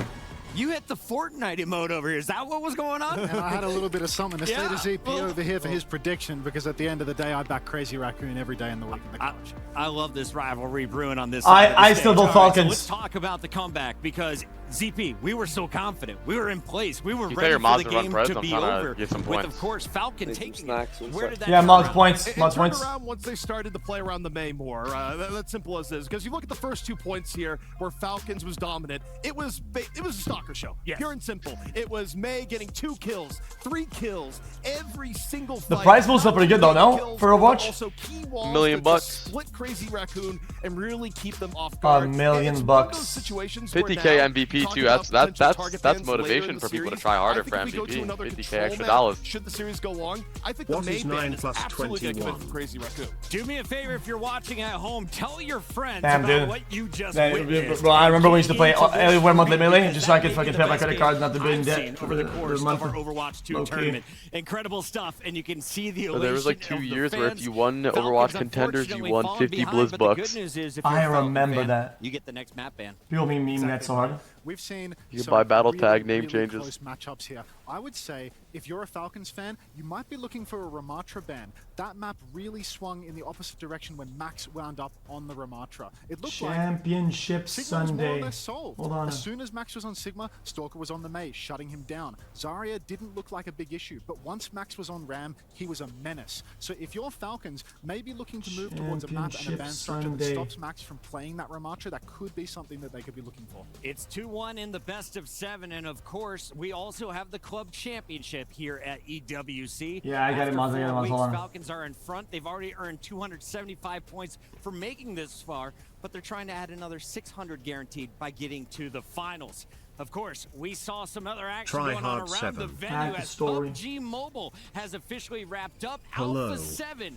you hit the Fortnite emote over here. Is that what was going on? And I had a little bit of something to say to ZP over here for his prediction, because at the end of the day, I back Crazy Raccoon every day in the week in the couch. I love this rivalry brewing on this. I still vote Falcons. So let's talk about the comeback, because ZP, we were so confident. We were in place. We were you ready for the game Prez, to be over. Get some with, of course, Falcon taking it. Where did that Mods points. Mods points. Around once they started to play around the May more. That's simple as is. Because you look at the first 2 points here, where Falcons was dominant. It was a stalker show. Yes. Pure and simple. It was May getting 2 kills, 3 kills, every single fight. The prize pool's still pretty good though, no? For Overwatch? Also key $1 million bucks. Split Crazy Raccoon and really keep them off guard. $1 million bucks. 50K MVP too. That's motivation for people to try harder for MVP. 50K extra dollars. Should the series go long, I think the main ban is absolutely going to come in from Crazy Raccoon. Do me a favor if you're watching at home, tell your friends Damn, about dude. what you just witnessed. Bro, I remember we used to play everywhere monthly melee just so I could fucking pay my credit card, not to be in debt over the course of our Overwatch 2 tournament. Incredible stuff, and you can see the elation. There was like 2 years where if you won Overwatch contenders, you won 50 Blizz bucks. I remember that. You get the next map ban. People meme that so hard. We've seen you can buy battle tag name changes. Close matchups here. I would say if you're a Falcons fan, you might be looking for a Ramatra ban. That map really swung in the opposite direction when Max wound up on the Ramatra. It looked Championship like Sigma was more or Sunday. less solved. Hold on. As soon as Max was on Sigma, Stalker was on the May, shutting him down. Zarya didn't look like a big issue, but once Max was on Ram, he was a menace. So if you're Falcons, maybe looking to move towards a map and a ban structure that stops Max from playing that Ramatra, that could be something that they could be looking for. It's 2-1 in the best of 7, and of course, we also have the club championship here at EWC. Yeah, I got it, Maz. I got it, Maz. Hold on. Falcons are in front. They've already earned 275 points for making this far, but they're trying to add another 600 guaranteed by getting to the finals. Of course, we saw some other action going on around the venue as PUBG Mobile has officially wrapped up Alpha 7.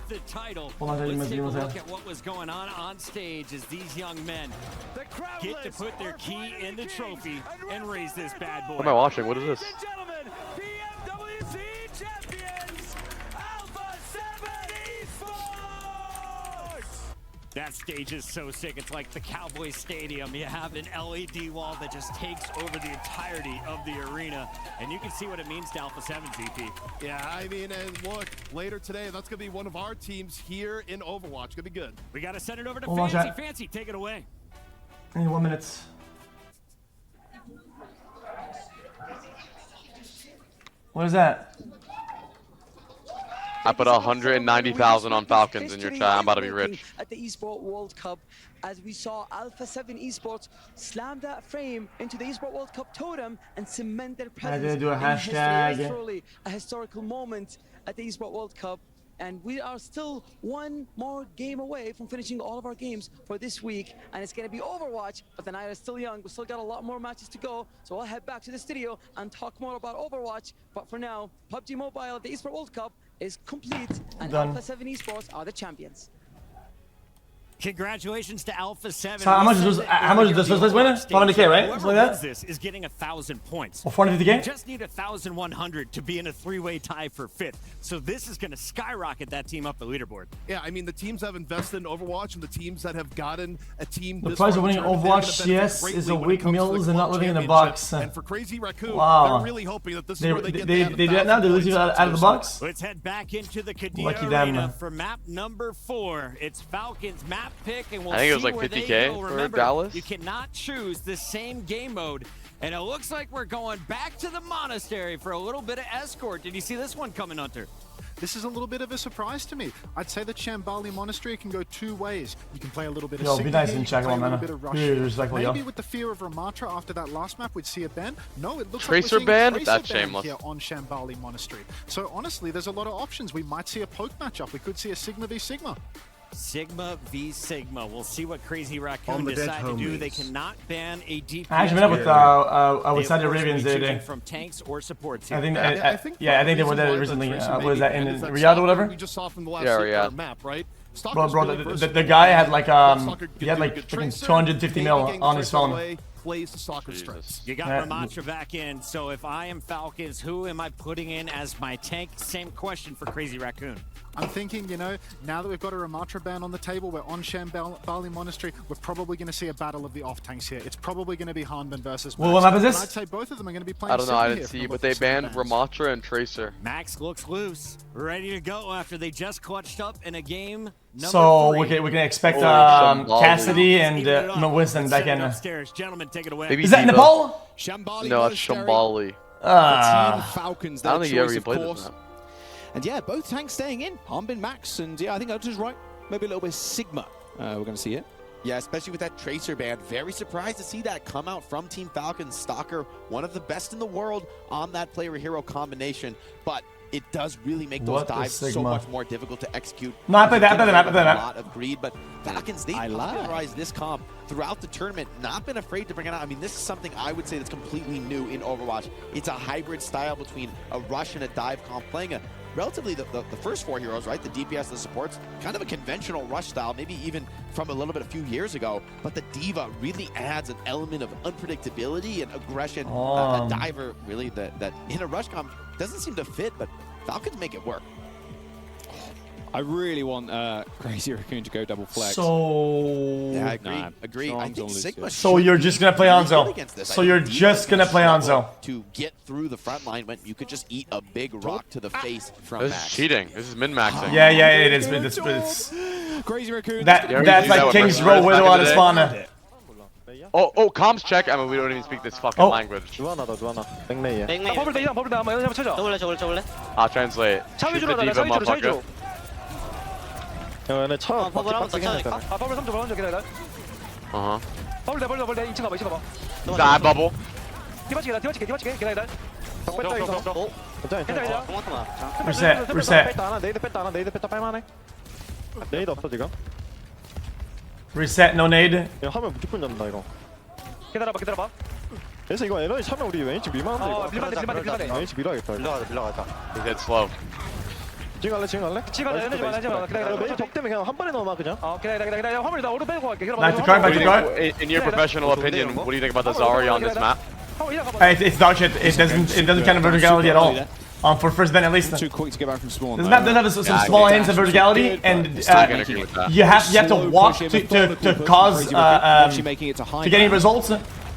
The title. Let's take a look at what was going on stage as these young men get to put their key in the trophy and raise this bad boy. What am I watching? What is this? That stage is so sick. It's like the Cowboys Stadium. You have an LED wall that just takes over the entirety of the arena. And you can see what it means to Alpha 7, ZP. Yeah, I mean, and look, later today, that's going to be one of our teams here in Overwatch. Going to be good. We got to send it over to Fancy. Fancy, take it away. I need 1 minute. What is that? I put 190,000 on Falcons in your chat. I'm about to be rich. At the Esports World Cup, as we saw Alpha 7 Esports slam that frame into the Esports World Cup totem and cement their presence. I did do a hashtag. It's truly a historical moment at the Esports World Cup. And we are still 1 more game away from finishing all of our games for this week. And it's going to be Overwatch, but the night is still young. We still got a lot more matches to go. So I'll head back to the studio and talk more about Overwatch. But for now, PUBG Mobile, the Esports World Cup, is complete. And Alpha 7 Esports are the champions. Congratulations to Alpha 7. So how much does first place win? 400k, right? Something like that? This is getting 1,000 points. Or 450k? You just need 1,100 to be in a three-way tie for 5th. So this is going to skyrocket that team up the leaderboard. Yeah, I mean, the teams that have invested in Overwatch and the teams that have gotten a team. The price of winning Overwatch CS is a week meals and not living in the box. And for Crazy Raccoon, wow. they're really hoping that this is where they get they do that now? They lose you out of the box? Let's head back into the Kadena Lucky Arena them. for map number 4. It's Falcons map pick, and we'll I think it was see like where 50K they go. for Remember, Dallas. you cannot choose the same game mode. And it looks like we're going back to the monastery for a little bit of escort. Did you see this one coming, Hunter? This is a little bit of a surprise to me. I'd say that Shambali Monastery can go 2 ways. You can play a little bit of Yo, be nice and check play him, a little man. bit of Rush. Maybe with the fear of Ramatra after that last map, we'd see a ban. No, it looks Tracer like we're seeing a ban? Tracer That's ban shameless. here on Shambali Monastery. So honestly, there's a lot of options. We might see a poke matchup. We could see a Sigma v Sigma. Sigma v Sigma. We'll see what Crazy Raccoon decide to do. They cannot ban a DPS. I actually met up with Saudi Arabians the other day. From tanks or supports. I think they were there recently. Was that in Riyadh or whatever? We just saw from the last Riyadh. map, right? Bro, the guy had like he had like freaking 250 mil on his phone. Plays the soccer strengths. You got Ramatra back in, so if I am Falcons, who am I putting in as my tank? Same question for Crazy Raccoon. I'm thinking, you know, now that we've got a Ramatra ban on the table, we're on Shambali Monastery, we're probably going to see a battle of the off-tanks here. It's probably going to be Hanban versus Max. Well, what map is this? And I'd say both of them are going to be playing I don't know, I Sigma didn't here see, from but the they looks of the banned bans. Ramatra and Tracer. Max looks loose, ready to go after they just clutched up in a game number So 3. we can expect Shambali. Cassidy and Winston back in. Upstairs. Gentlemen, take it away. Maybe Is that Diva. Nepal? Shambali No, it's Monastery. Shambali. Team Falcons, I don't their think you ever choice, even of played this course. map. And yeah, both tanks staying in. Hanbin, Max, and yeah, I think Ultra's right. Maybe a little bit of Sigma. We're going to see it. Yeah, especially with that Tracer ban. Very surprised to see that come out from Team Falcons. Stalker, one of the best in the world on that player-hero combination. But it does really make those dives so much more difficult to execute. No, I played that. A lot of greed, but Falcons, they popularized this comp throughout the tournament. Not been afraid to bring it out. I mean, this is something I would say that's completely new in Overwatch. It's a hybrid style between a rush and a dive comp, playing a relatively the first 4 heroes, right? The DPS, the supports, kind of a conventional rush style, maybe even from a few years ago. But the Diva really adds an element of unpredictability and aggression. A diver, really, that in a rush comp doesn't seem to fit, but Falcons make it work. I really want Crazy Raccoon to go double flex. So yeah, I agree. I think Sigma. So you're just gonna play Hanzo. So you're just gonna play Hanzo. To get through the front line when you could just eat a big rock to the face from This Max. is cheating. This is min-maxing. Yeah, it is. It's Crazy Raccoon. That's like King's Row with a lot of spawner. Oh, comms check. I mean, we don't even speak this fucking language. I'll translate. Shoot the diva, motherfucker. Die, bubble. Reset, no nade. 하면 무조건 잡는다 이거. 기다려봐. 그래서 이거 에너지 차면 우리 왠지 밀만한데 이거. 밀만해. 왠지 밀어야겠다. 밀어가자. He's dead slow. 지금 갈래? 기다려. 메인 적 때문에 그냥 한 번에 넣어놔 그냥. 기다려. 화물 나 오른 빼고 갈게. Back to card. In your professional opinion, what do you think about the Zarya on this map? It's dog shit. It doesn't count verticality at all. For first ban at least. Too quick to get back from spawn. This map does have some small hints of verticality, and you have to walk to cause to get any results,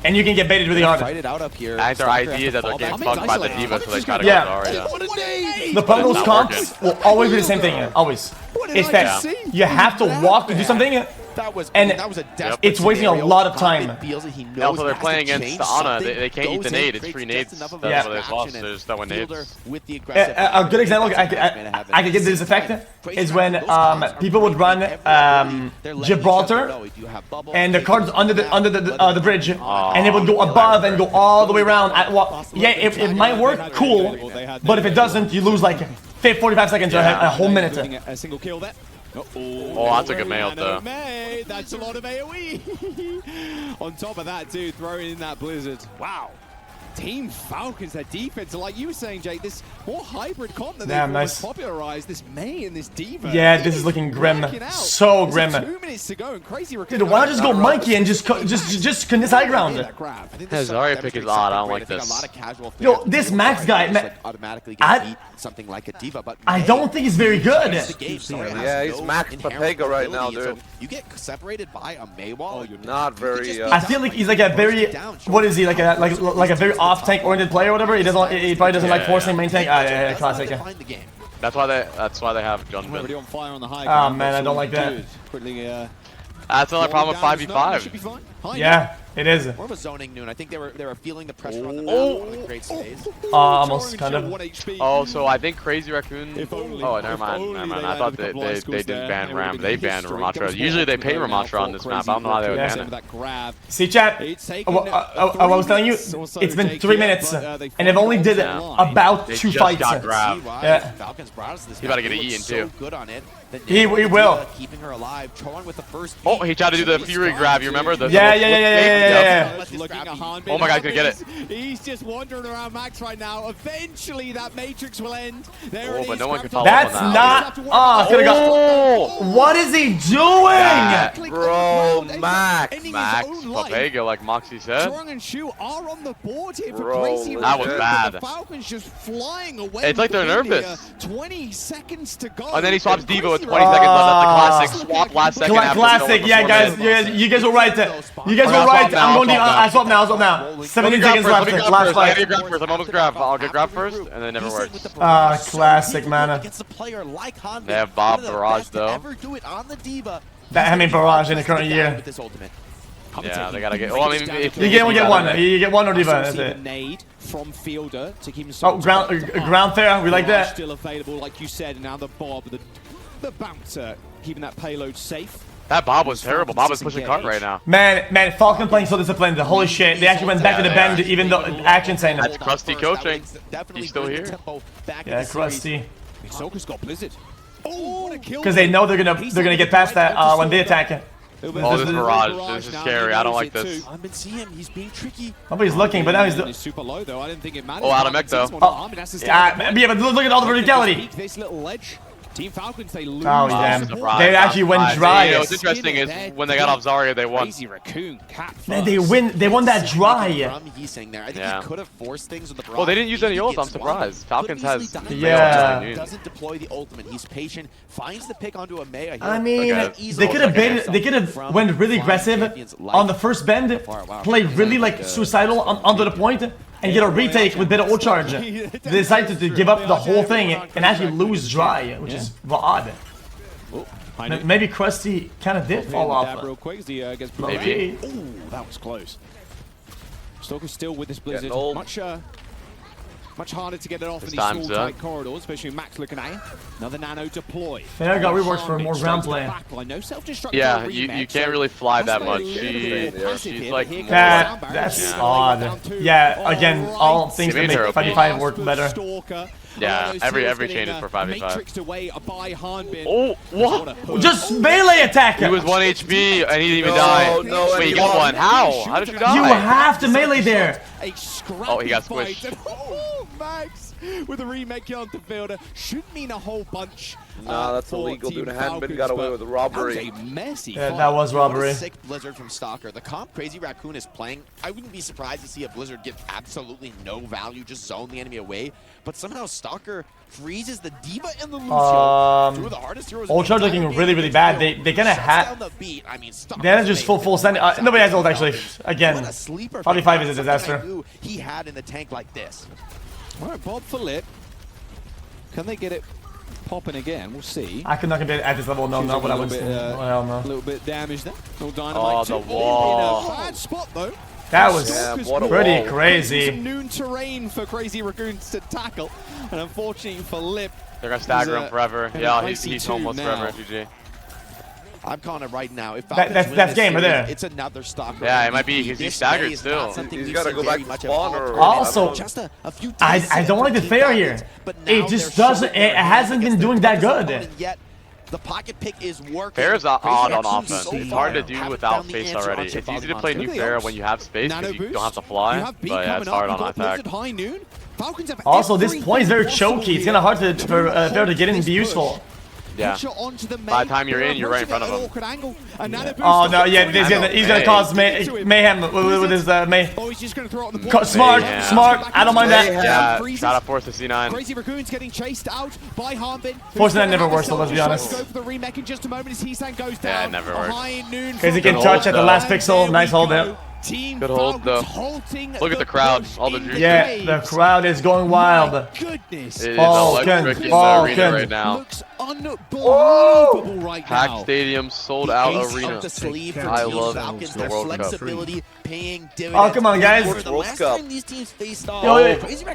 and you can get baited really hard. I think their idea is that they're getting fucked by the Diva, so they gotta go Zarya. The problem with those comps will always be the same thing. Always. It's that you have to walk to do something. And it's wasting a lot of time. Also, they're playing against the Ana. They can't eat the nade. It's free nades. That's what they've lost. They're just throwing nades. A good example I could give this effect is when people would run Gibraltar and the cards under the bridge, and it would go above and go all the way around. Yeah, it might work, cool, but if it doesn't, you lose like 45 seconds or a whole minute. A single kill there. Oh, that's a good mail though. That's a lot of AoE. On top of that, too, throwing in that blizzard. Wow. Team Falcons, their defense, like you were saying, Jake, this more hybrid comp that they've popularized, this Mei and this Diva. Yeah, this is looking grim. So grim. 2 minutes to go, and Crazy Raccoon. Dude, why not just go monkey and just contest high ground? His Zarya pick is odd. I don't like this. Yo, this Max guy, something like a Diva, but I don't think he's very good. Yeah, he's Max Papega right now, dude. You get separated by a Mei wall. You're not very. I feel like he's like a very, what is he, like a very off tank oriented player or whatever. He probably doesn't like forcing main tank. Yeah, classic. That's why they have Junbin. Oh man, I don't like that. That's another problem with 5v5. Yeah, it is. More of a zoning noon. I think they were feeling the pressure on the map on the great space. Almost kind of. Oh, so I think Crazy Raccoon. Oh, never mind. I thought they didn't ban Ram. They banned Ramatra. Usually they pay Ramatra on this map. I don't know why they would ban it. See, chat. I was telling you, it's been 3 minutes, and they've only did about 2 fights. Yeah. He about to get it eaten too. He will. Keeping her alive. Tron with the first. Oh, he tried to do the Fury grab. You remember the? Yeah. Oh my God, gonna get it. He's just wandering around Max right now. Eventually, that Matrix will end. Oh, but no one can follow That's up on that. not. What is he doing? Bro, Max. Papega, like Moxie said. Strong and Shu are on the board here for Crazy That was bad. The Falcons just flying away. It's like they're nervous. 20 seconds to go. And then he swaps Diva with 20 seconds left. That's the classic swap last second. Classic, yeah, guys. You guys were right. You guys were right. I'm going to. I swap now. 17 seconds left. Last fight. I'm almost grab. I'll get grab first, and then it never works. Classic, man. They have Bob Barrage though. I mean Barrage in the current year. Yeah, they gotta get. Well, I mean, if you get one. You get one or Diva. That's it. Nade from Fielder to keep him. Oh, ground fair. We like that. Still available, like you said, and now the Bob, the bouncer, keeping that payload safe. That Bob was terrible. Bob is pushing cart right now. Man, Falcon playing so disciplined. Holy shit. They actually went back to the bend, even though action saying that's Krusty coaching. He's still here. Yeah, Krusty. Soka's got Blizzard. Oh, what a kill. Because they know they're gonna get past that when they attack it. Oh, this Barrage. This is scary. I don't like this. I've been seeing him. He's being tricky. Nobody's looking, but now he's super low though. I didn't think it matters. Oh, out of mech though. Yeah, but look at all the verticality. This little ledge. Team Falcons, they lose. Oh, damn. They actually went dry. You know, what's interesting is when they got off Zarya, they won. Crazy Raccoon, man, they won that dry. Yeah. Well, they didn't use any ult. I'm surprised. Falcons has. Yeah. Doesn't deploy the ultimate. He's patient. Finds the pick onto a Mei. I mean, they could have They could have went really aggressive on the first bend. Played really like suicidal under the point. And get a retake with better ult charge. They decided to give up the whole thing and actually lose dry, which is odd. Maybe Krusty kind of did fall off. Maybe. Ooh, that was close. Stalker's still with this Blizzard. Much harder to get it off in these small tight corridors, especially Max looking at it. Another nano deploy. Yeah, I got reworks for more ground play. Yeah, you can't really fly that much. She's like more... That's odd. Yeah, again, all things that make 5v5 work better. Yeah, every chain is for 5v5. Oh, what? Just melee attack him! He was 1 HP and he didn't even die. Wait, you got one. How? How did you die? You have to melee there! Oh, he got squished. Max with a remake kill onto Fielder. Should mean a whole bunch. Nah, that's illegal, dude. Handbin got away with robbery. That was robbery. Sick Blizzard from Stalker. The comp Crazy Raccoon is playing. I wouldn't be surprised to see a Blizzard get absolutely no value, just zone the enemy away. But somehow Stalker freezes the Diva and the Lucio. Ult charge looking really bad. They kind of had. They're just full send. Nobody has ult actually. Again, 45 is a disaster. He had in the tank like this. All right, Bob for Lip. Can they get it popping again? We'll see. I could not get it at this level. No, but I would. Hell no. A little bit damaged there. No dynamite. Oh, the wall. In a bad spot though. That was pretty crazy. Some noon terrain for Crazy Raccoons to tackle, and unfortunately for Lip, they're gonna stagger him forever. Yeah, he's almost forever FUG. I'm calling it right now. If that's game right there. It's another Stalker. Yeah, it might be. He's staggered still. He's got to go back to spawn or. Also, I don't like the fair here. It just doesn't. It hasn't been doing that good. The pocket pick is working. Fair's odd on offense. So it's hard to do without space already. It's easy to play new Fair when you have space because you don't have to fly. But yeah, it's hard on attack. Also, this point is very choky. It's kind of hard for Fair to get in and be useful. Yeah. By the time you're in, you're right in front of him. Oh no, yeah, he's gonna cause mayhem with his May. Oh, he's just gonna throw it on the Smart. I don't mind that. Yeah, try to force the C9. Crazy Raccoon's getting chased out by Harbin. Force that never works, though, let's be honest. Go for the remake in just a moment as Heesang goes down. Yeah, it never works. Crazy can touch at the last pixel. Nice hold there. Good hold though. Look at the crowd, all the juice. Yeah, the crowd is going wild. Goodness. It is electric in the arena right now. Looks unbelievable right now. Packed stadium, sold out arena. I love Falcons, the their World Cup. flexibility paying dividends. Oh, come on, guys. The last time these teams faced off,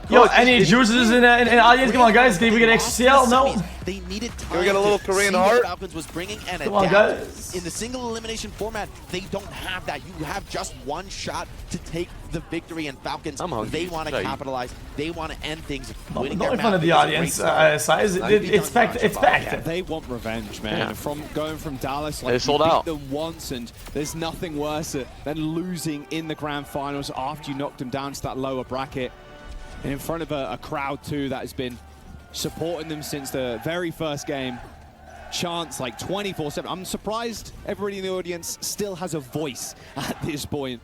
Yo, any juices in the audience? Come on, guys. Can we get xQcL? No. They needed time. Can we get a little Korean heart? Falcons was bringing and come on, guys. In the single elimination format, they don't have that. You have just one shot to take the victory, and Falcons, they want to capitalize. They want to end things. Not in front of the audience size. It's backed. Yeah, they want revenge, man. Yeah. From going from Dallas, like, they sold out. Them once, and there's nothing worse than losing in the grand finals after you knocked them down to that lower bracket, and in front of a crowd too that has been supporting them since the very first game. Chants like 24/7. I'm surprised everybody in the audience still has a voice at this point.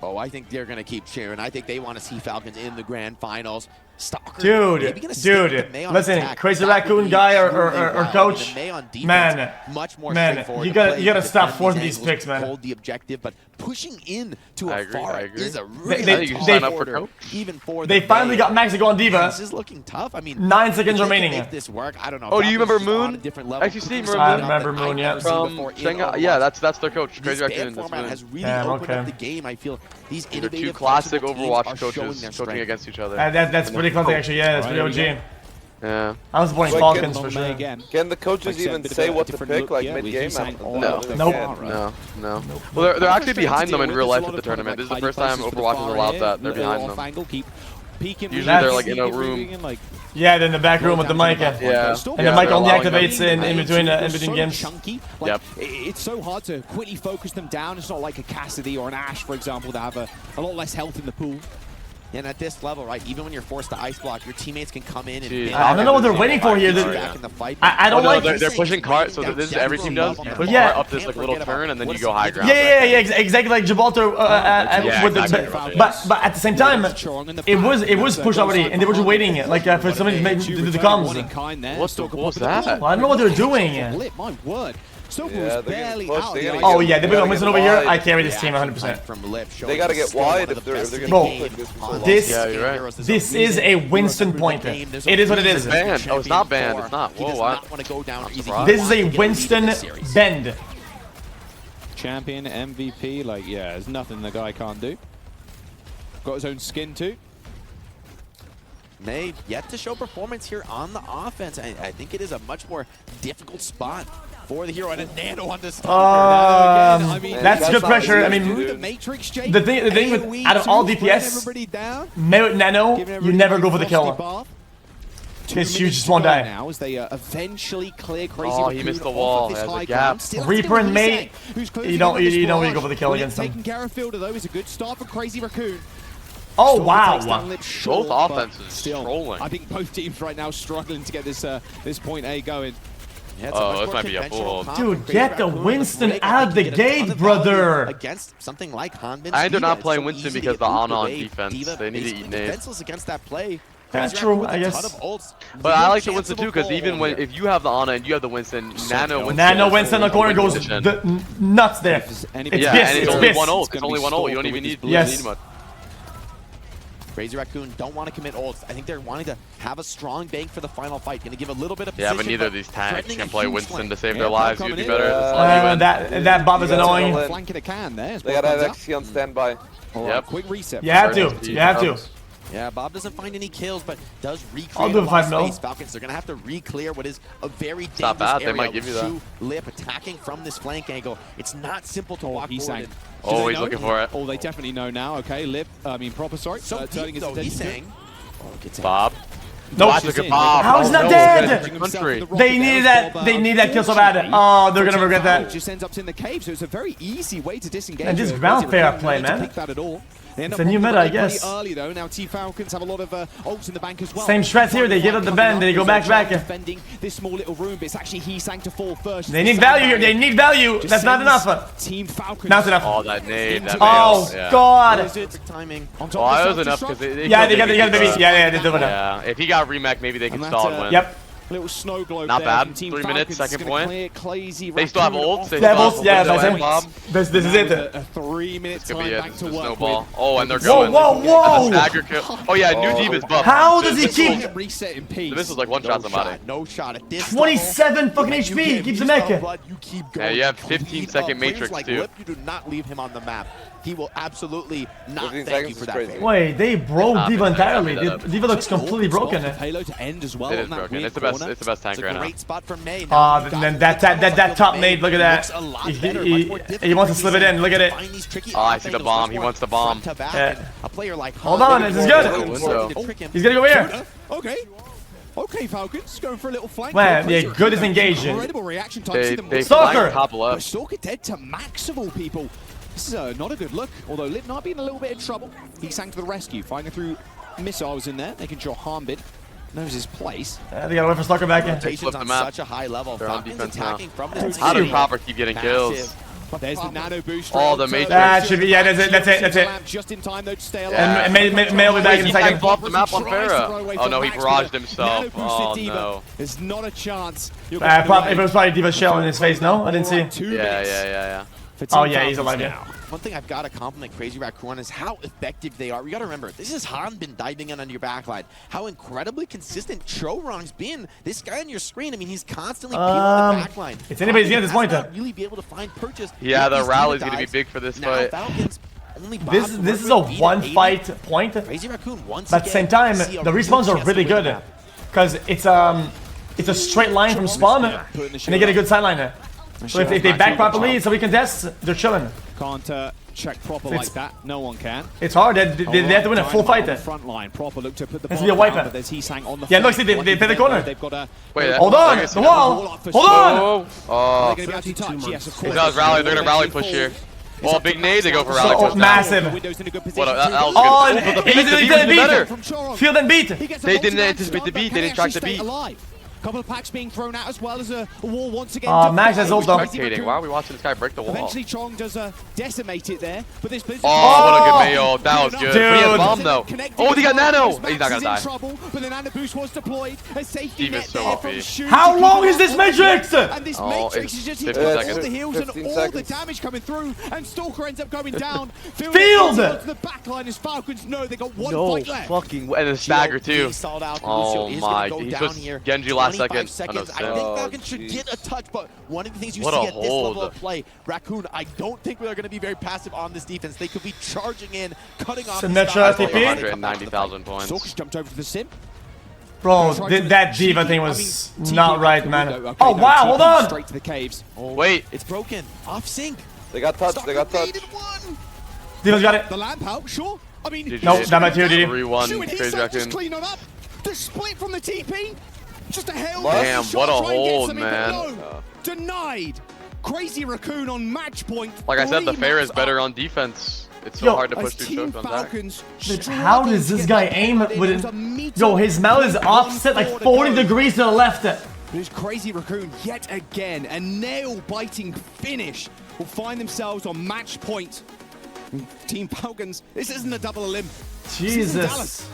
Oh, I think they're going to keep cheering. I think they want to see Falcons in the grand finals. Stalker, dude, listen, Crazy Raccoon guy or coach, man, you gotta stop forcing these picks, man. Hold the objective, but pushing in to a far is a really they finally got Max to go on Diva. This is looking tough. I mean, 9 seconds remaining. Make this work. I don't know. Oh, do you remember Moon? xQc, I remember Moon, yeah. From Shanghai. Yeah, that's their coach. Crazy Raccoon. Has really opened up the game. I feel these innovative, two classic Overwatch coaches coaching against each other. That's pretty classic, actually. Yeah, that's pretty OG. Yeah. I was supporting Falcons for sure. Can the coaches even say what to pick, like mid-game? No. No. Well, they're actually behind them in real life at the tournament. This is the first time Overwatch has allowed that. They're behind them. Usually they're like in a room. Yeah, they're in the back room with the mic. Yeah. And the mic only activates in between games. Yep. It's so hard to quickly focus them down. It's not like a Cassidy or an Ashe, for example, that have a lot less health in the pool. And at this level, right, even when you're forced to ice block, your teammates can come in and... I don't know what they're waiting for here. I don't like... They're pushing cart, so this is every team does. You push cart up this like little turn, and then you go high ground. Yeah, exactly like Gibraltar. But at the same time, it was pushed already, and they were just waiting like for somebody to do the comms. What's that? Well, I don't know what they're doing. My word. Yeah, barely out. Oh yeah, they're gonna listen over here. I carry this team 100%. They gotta get wide if they're gonna. Bro, this is a Winston point. It is what it is. Banned. Oh, it's not banned. It's not. Whoa, what? This is a Winston bend. Champion, MVP, like yeah, there's nothing the guy can't do. Got his own skin too. May yet to show performance here on the offense. I think it is a much more difficult spot for the hero, and a nano on this. That's good pressure. I mean, the thing with out of all DPS, nano, you never go for the kill. This huge just won't die. Now as they eventually clear Crazy Raccoon. He missed the wall. There's a gap. Reaper and Mate, you don't really go for the kill against them. Taking Garfield though is a good start for Crazy Raccoon. Oh wow! Both offenses trolling. I think both teams right now struggling to get this point A going. Yeah, this might be a full. Dude, get the Winston out of the gate, brother! Against something like Hanbin's I ended up not playing Winston because the on defense. They need to eat nades. Defenseless against that play. That's true, I guess. But I like the Winston too because even when if you have the Ana and you have the Winston, Nano Winston in the corner goes nuts there. It's only one ult. It's only one ult. You don't even need much. Crazy Raccoon don't want to commit ults. I think they're wanting to have a strong bank for the final fight. Going to give a little bit of position. Yeah, but neither of these tanks can play Winston to save their lives. You'd be better. That Bob is annoying. Flanking a can there. They gotta have xQc on standby. Yep. Quick reset. You have to. You have to. Yeah, Bob doesn't find any kills, but does recreate I'll do 5 mil. Falcons, they're going to have to re-clear what is a very dangerous not bad. area. They might give you that. Lip attacking from this flank angle. It's not simple to walk forward. Oh, he's looking for it. Oh, they definitely know now. Okay, Proper, sorry. So turning his attention attention to Bob. Nope. How is not dead? They need that. They need that kill so bad. Oh, they're gonna regret that. Just ends up in the cave, so it's a very easy way to disengage. And just ground fair play, man. It's a new meta, I guess. Early though. Now Team Falcons have a lot of ults in the bank as well. Same strats here. They give up the bend. They go back. Defending this small little room, but it's actually Heesang to fall first. They need value here. They need value. That's not enough. Team Falcons. Not enough. Oh, that nade. That oh God. Timing. Well, that was enough because they they got the baby. Yeah, they did enough. Yeah, if he got remake, maybe they can stall and win. Yep. Little snow globe. Not bad. 3 minutes, second point. They still have ults. They yeah, that's him. This is it. A 3 minute time back to work snowball. Oh, and they're going. Whoa! Stagger kill. Oh yeah, new Diva's buff. How does he keep reset in peace? This is like one shot somebody. No shot at this. 27 fucking HP. Keeps the mech. Yeah, you have 15-second matrix too. You do not leave him on the map. He will absolutely not thank you for that. Wait, they broke Diva entirely. Diva looks completely broken. Payload to end as well. It is broken. It's the best. It's the best tank right now. Great spot for May. Then that top nade. Look at that. He wants to slip it in. Look at it. Oh, I see the bomb. He wants the bomb. Hold on, this is good. He's gonna go here. Okay, Falcons going for a little flank. Man, yeah, good is engaging. Incredible reaction time. Stalker. Stalker dead to max of all people. This is not a good look, although Lip might be in a little bit of trouble. He sang to the rescue, finding through missiles in there, making sure Harmbid knows his place. They gotta wait for Stalker back in. They flipped the map. Such a high level. They're on defense now. How do Proper keep getting kills? There's the nano boost. Oh, the matrix. That should be, yeah, that's it. Just in time, though, to stay alive. And May will be back in a second. He off the map on Pharah. Oh no, he barraged himself. Oh no. There's not a chance. It was probably Diva's shell in his face, no? I didn't see. Yeah. Oh yeah, he's alive now. One thing I've got to compliment Crazy Raccoon is how effective they are. We got to remember, this is Han been diving in on your backline. How incredibly consistent Chorong's been. This guy on your screen, I mean, he's constantly peeling the backline. It's anybody's game at this point. Really be able to find purchase. Yeah, the rally's gonna be big for this fight. This is a one-fight point. Crazy Raccoon once but at the same time, the respawns are really good because it's a straight line from spawn, and they get a good sideline there. So if they back properly, so we can test, they're chilling. Can't check proper like that. No one can. It's hard. They have to win a full fight there. Front line. Proper look to put the ball down, but there's Heesang on the yeah, look, see, they play the corner. They've got a... Wait, hold on, the wall. Hold on. Oh. They're going to be able to touch. Yes, of course. They're going to rally push here. Oh, big nade, they go for rally push. Massive. Oh, Field and beat. They didn't anticipate the beat. They didn't track the beat. Couple of packs being thrown out as well as a wall once again. Max has ult though. Why are we watching this guy break the wall? Eventually Chong does decimate it there, but this blizzard. Oh, what a good Mayo. That was good. But he has bomb though. Oh, he got nano. He's not gonna die. Trouble, but the nano boost was deployed. A safety net so there from Shu. How long is this matrix? And this matrix is just hitting all the heals and all the damage coming through, and Stalker ends up going down. Field! The backline as Falcons know they got one fight left. Fucking and a stagger too. Oh my, he pushed Genji last second. I think Falcons should get a touch, but one of the things you see at this level of play, Raccoon, I don't think they're going to be very passive on this defense. They could be charging in, cutting off. Symmetra TP. 190,000 points. Stalker's jumped over to the sim. Bro, that Diva thing was not right, man. Oh wow, hold on. Straight to the caves. Wait, it's broken. Off sync. They got touched. They got touched. Diva's got it. The lamp out, sure. I mean, no, that might do, DD. 3-1. Crazy Raccoon. Clean it up. The split from the TP. Just a hell. Damn, what a hold, man. No, denied. Crazy Raccoon on match point. Like I said, the Fair is better on defense. It's so hard to push through chokes on Zach. How does this guy aim with it? Yo, his mouth is offset like 40 degrees to the left. There's Crazy Raccoon yet again. A nail-biting finish will find themselves on match point. Team Falcons, this isn't a double limb. Jesus.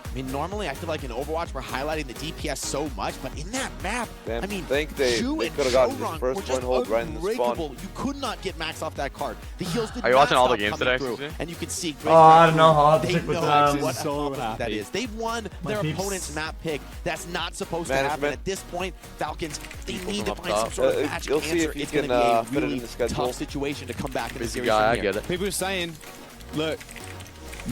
I mean, normally I feel like in Overwatch we're highlighting the DPS so much, but in that map, damn, I mean, they could have gotten this first point hold right in the spawn. You could not get max off that card. The heals did Are you watching all the games today? And you can see. I don't know. I'll have to check with what that is. They've won their opponent's map pick. That's not supposed to happen. At this point, Falcons, they need to find some sort of match answer. It's going to be a really tough situation to come back in the series. I get it. People are saying, look.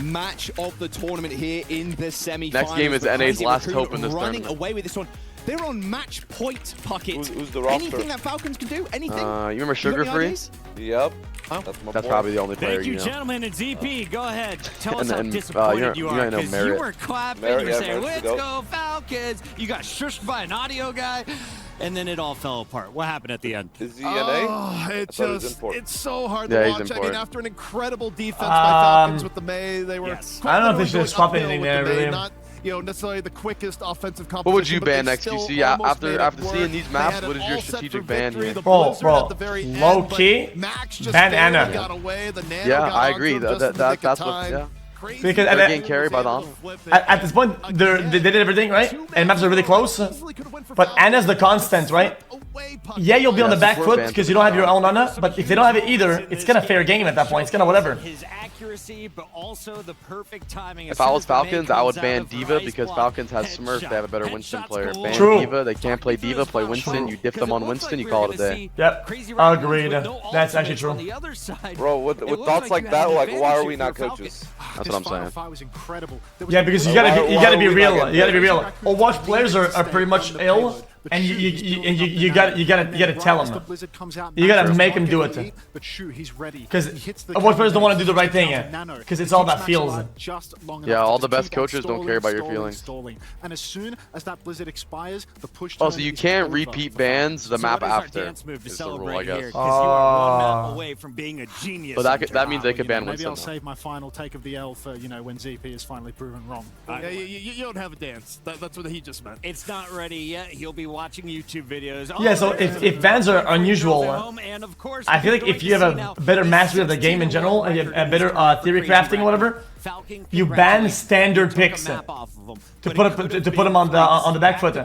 Match of the tournament here in the semi-finals. Next game is NA's last hope in this running tournament. Away with this one. They're on match point, Puckett. Who's the roster? Anything that Falcons can do? Anything? You remember Sugar Free? Yep. That's probably the only player Thank you, you know. gentlemen, and ZP. Go ahead. Tell us how And, disappointed you are, know because you Merit. were clapping. Merit, You were yeah, saying, Merit's let's the go Falcons. You got shushed by an audio guy, and then it all fell apart. What happened at the end? Is he NA? Oh, it's so hard to Yeah, he's watch. I mean, import. after an incredible defense by Falcons with the May, they were. Yes. I don't know if they should going have swapped uphill anything with there, the May, really. Not, necessarily the quickest offensive competition. What would you but ban they still xQc almost made after it seeing work. these They maps? had What it is your all set for strategic victory. ban here? The Bro, Blizzard at the very end, low but key, Max just ban barely Ana. got away. The Nano Yeah, got I onto agree. him just in the nick of That's what. time. Yeah. Crazy Because They're getting carried by them. At this point, they did everything, right? And maps are really close. But Anna's the constant, right? Yeah, you'll be on the back foot because you don't have your own Ana, but if they don't have it either, it's kind of fair game at that point. It's kind of whatever. His accuracy, but also the perfect timing. If I was Falcons, I would ban Diva because Falcons has Smurf. They have a better Winston player. Ban True. Diva. They can't play Diva. Play Winston. You diff them on Winston. You call it a day. Yep, agreed. That's actually true. Bro, with thoughts like that, like, why are we not coaches? That's what I'm saying. Fight was incredible. Yeah, because you gotta be real. You gotta be real. Overwatch players are pretty much ill, and you gotta tell them. You gotta make them do it. Because Overwatch players don't want to do the right thing, because it's all about feels. Yeah, all the best coaches don't care about your feelings. And as soon as that Blizzard expires, the push. Oh, so you can't repeat bans the map after. Is the rule, I guess. But that means they could ban Maybe I'll Winston. save my final take of the L for when ZP is finally proven wrong. Yeah, you don't have a dance. That's what he just meant. It's not ready yet. He'll be watching YouTube videos. Yeah, so if bans are unusual, I feel like if you have a better mastery of the game in general, and you have a better theory crafting or whatever, you ban standard picks to put them on the back foot,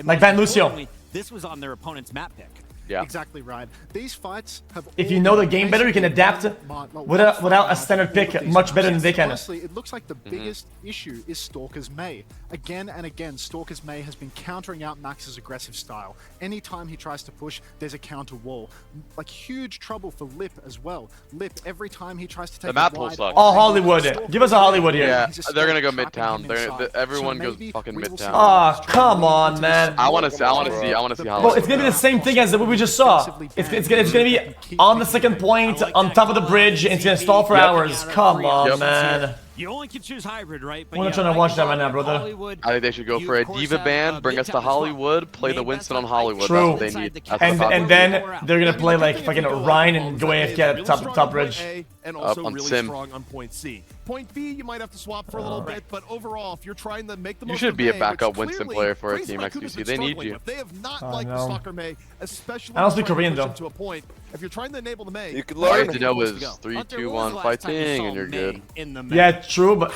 like ban Lucio. This was on their opponent's map pick. Yeah. Exactly right. These fights have. If you know the game better, you can adapt without a standard pick much better than they can. Honestly, it looks like the biggest issue is Stalker's May. Again and again, Stalker's May has been countering out Max's aggressive style. Anytime he tries to push, there's a counter wall. Like huge trouble for Lip as well. Lip, every time he tries to take The map pool sucks. Oh, Hollywood. Give us a Hollywood here. Yeah, they're gonna go Midtown. Everyone goes fucking Midtown. Oh, come on, man. I wanna see Hollywood. Bro, it's gonna be the same thing as what we just saw. It's gonna be on the second point, on top of the bridge, and it's gonna stall for hours. Come on, man. You only can choose hybrid, right? We're not trying to watch that right now, brother. I think they should go for a Diva ban, bring us to Hollywood, play the Winston on Hollywood. True. That's what they need. And then they're gonna play like fucking Ryan and go AFK at top bridge. And also on really Sim. strong on point C. Point B, you might have to swap for a little bit, but overall, if you're trying to make the most You should of be a May, backup which Winston clearly player for a Crazy Team Raccoon's xQc. been They need struggling you. with. They have not I liked the know. Stalker May, especially I don't speak when Korean, trying to though. push to a point. If you're trying to enable the May, You can All you learn. have to know is 3, 2, 1 fighting, and you're good. Yeah, true, but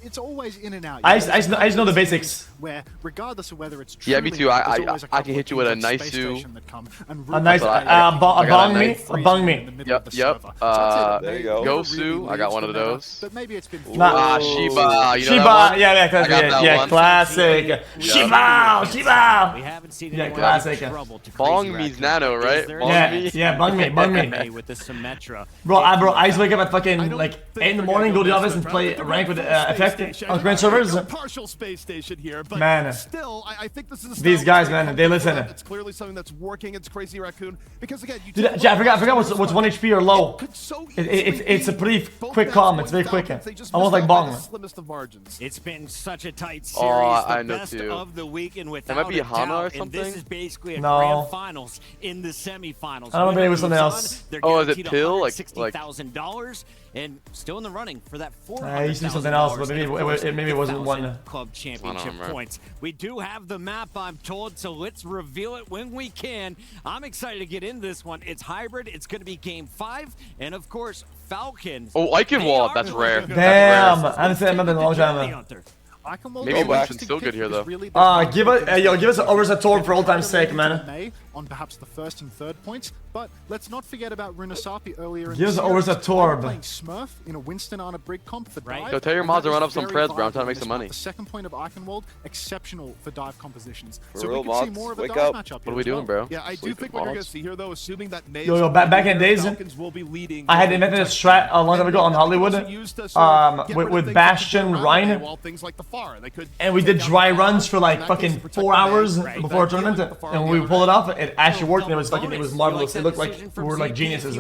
it's always in and out. I just know the basics. Where regardless of whether it's Yeah, me too. I can hit you with a nice A nice bong me. Yep. There you go. Go Sue. I got one of those. But maybe it's been Nah. Shiba. You know Shiba, that one? yeah, I got that one. classic. Shiba. We haven't seen Yeah, anyone classic. have trouble to Bong Crazy means Raccoon. nano, right? Is there Bong any- me? Yeah, bong me. With the Symmetra. Bro, I just wake up at fucking like 8 in the morning, go to the office and play rank with Effect on grand servers. partial space station here, but Man. still, I think this is a These style guys, man, they listen. It's clearly something that's working. It's Crazy Raccoon because again, you Dude, I forgot what's 1 HP or low. It's a pretty quick calm. It's very quick. Almost like bong. It's been such a tight series. Oh, the I know best too. of the week, and without might be a Hana or doubt, and this something? is basically a No. grand finals in the semifinals. I don't know, maybe it was something Winner moves else. on, they're Oh, is it guaranteed Pill? Like- $160,000 and still in the running for that I used to do something else, but maybe it wasn't one. Club championship remember. points. We do have the map, I'm told, so let's reveal it when we can. I'm excited to get into this one. It's hybrid. It's going to be game 5, and of course, Falcons. Oh, Eichenwald. That's rare. Damn, I haven't seen that map in a long time. Maybe Winston's still good here, though. Give us an Overzator for old time's sake, man. On perhaps the first and third points, but let's not forget about Runasapi earlier in Give us the over series. the Torb. Playing Smurf in a Winston on a brig comp for dive. Yo, tell your and mods that to run was up some very preds, bro. I'm trying to viable make in some this map. money. The second point of Eichenwald, exceptional for dive compositions. For So real, we could see mods, more of a wake dive up. matchup What here are we as well. doing, bro? Yeah, I do Sleeping think what you're going to balls. see here, though, assuming that May Yo, back in days, Falcons will be leading. I had invented a strat a long time ago on Hollywood with Bastion Ryan. far. They could. And we did dry runs for like fucking 4 hours before our tournament, and when we pulled it off, it actually worked, and it was marvelous. It looked like we were like geniuses.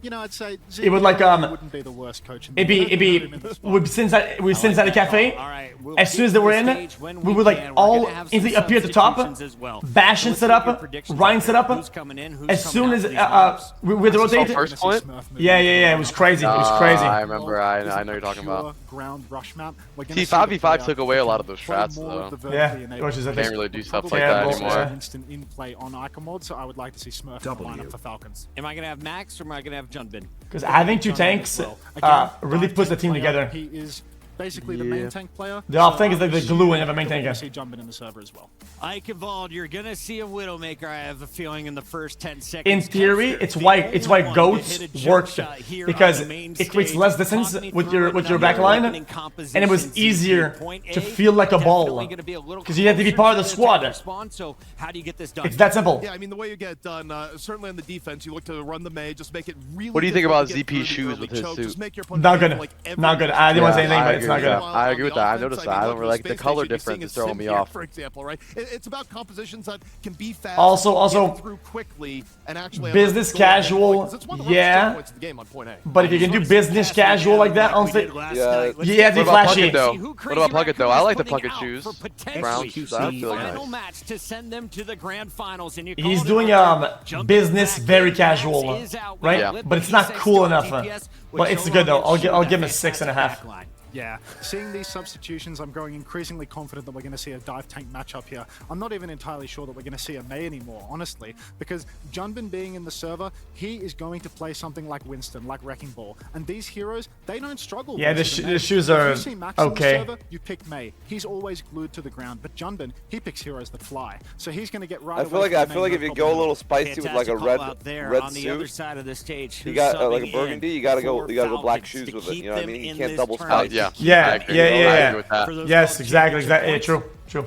You know, I'd say it would like wouldn't be the worst coach. It'd be we since at the cafe. As soon as they were in, we would like all instantly appear at the top. Bastion set up, Ryan set up. As soon as we would rotate. First point. Yeah. It was crazy. It was crazy. I remember. I know you're talking about. Ground rush map. See, 5v5 took away a lot of those strats though. Yeah, which is can't really do stuff like that anymore. Instant in play on Icon so I would like to see Smurf line up for Falcons. Am I gonna have Max or am I gonna have Junbin? Because having two tanks really puts the team together. He is basically the main tank player. The off tank is like the glue in of a main tank. See Junbin in the server as well. Eichenwald, you're gonna see a Widowmaker. I have a feeling in the first 10 seconds. In theory, it's why Goats worked because it creates less distance with your back line, and it was easier to feel like a ball because you had to be part of the squad. So how do you get this done? It's that simple. Yeah, I mean the way you get it done. Certainly on the defense, you look to run the May, just make it really. What do you think about ZP's shoes with his suit? Not good. Not good. I didn't want to say anything, but it's not good. I agree with that. I noticed that. I don't really like the color difference. It's throwing me off. For example, right? It's about compositions that can be fast. Also, through quickly and actually business casual, yeah. But if you can do business casual like that, honestly, yeah, they flashy. What about Puckett though? I like the Puckett shoes. Brown shoes. I feel nice. To send them to the grand finals, and he's doing business very casual, right? Yeah. But it's not cool enough. But it's good though. I'll give him a 6.5. Yeah, seeing these substitutions, I'm growing increasingly confident that we're going to see a dive tank matchup here. I'm not even entirely sure that we're going to see a Mei anymore, honestly, because Junbin being in the server, he is going to play something like Winston, like Wrecking Ball, and these heroes, they don't struggle. Yeah, the shoes are okay. Server, you pick Mei. He's always glued to the ground, but Junbin, he picks heroes that fly, so he's going to get right. I feel like if you go a little spicy with like a red on the suit, other side of the stage, you got like a burgundy. You gotta go black shoes with it. You know what I mean? You can't double spice. Yeah. Yes, exactly. Yeah, true.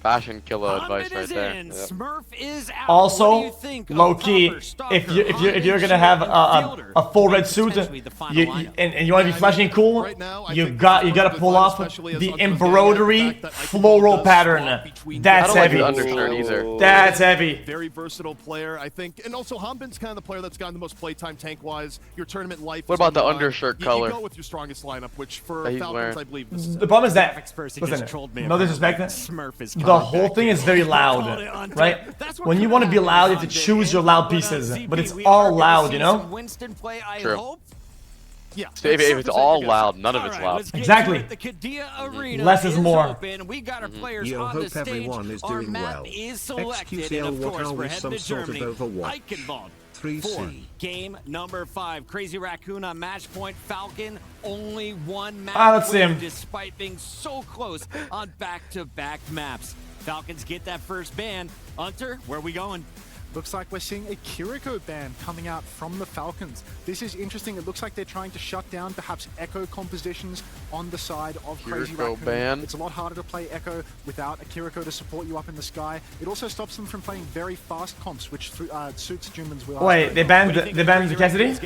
Fashion killer advice right there. Smurf is out. Also, low key, if you're gonna have a full red suit, and you want to be flashy and cool, you gotta pull off the embroidery floral pattern. That's heavy. Undershirt either. That's heavy. Very versatile player, I think, and also Hanbin's kind of the player that's gotten the most playtime tank-wise. Your tournament life. What about the undershirt color? You go with your strongest lineup, which for Falcons, I believe. The problem is that, listen, no disrespect, Smurf is the whole thing is very loud, right? When you want to be loud, you have to choose your loud pieces, but it's all loud, you know? True. Yeah. So if it's all loud, none of it's loud. Exactly. Less is more. We got our players Yo, on the hope stage. everyone is Our doing map well. is selected, xQcOW, and of course, what we're are heading to some sort Germany. of Overwatch? Eichenwald 3C. for game number 5. Crazy Raccoon on match point. Falcon only one match let's see him. despite being so close on back-to-back maps. Falcons get that first ban. Hunter, where are we going? Looks like we're seeing a Kiriko ban coming out from the Falcons. This is interesting. It looks like they're trying to shut down perhaps Echo compositions on the side of Crazy Raccoon. Ban. It's a lot harder to play Echo without a Kiriko to support you up in the sky. It also stops them from playing very fast comps, which suits Junbin's wheelhouse. Wait, they banned Cassidy?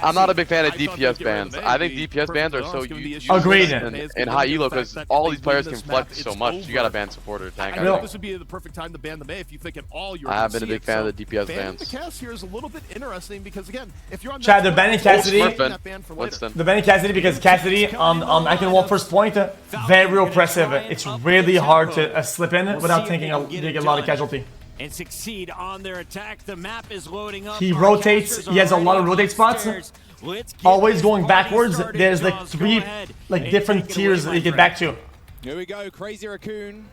I'm not a big fan of DPS bans. I think DPS bans are so useful agreed in high elo because all these players can flex so much. You gotta ban supporter tank. I think this would be the perfect time to ban the Mei if you think at all you're. I have been a big fan of the DPS bans. bans. The cast here is a little bit interesting because again, if you're on Chad, they're banning Cassidy. They're banning Cassidy because Cassidy on Eichenwald first point, very oppressive. It's really hard to slip in without taking a lot of casualty. And succeed on their attack. The map is loading up. He rotates. He has a lot of rotate spots. Always going backwards. There's like 3 different tiers that you get back to. Here we go, Crazy Raccoon.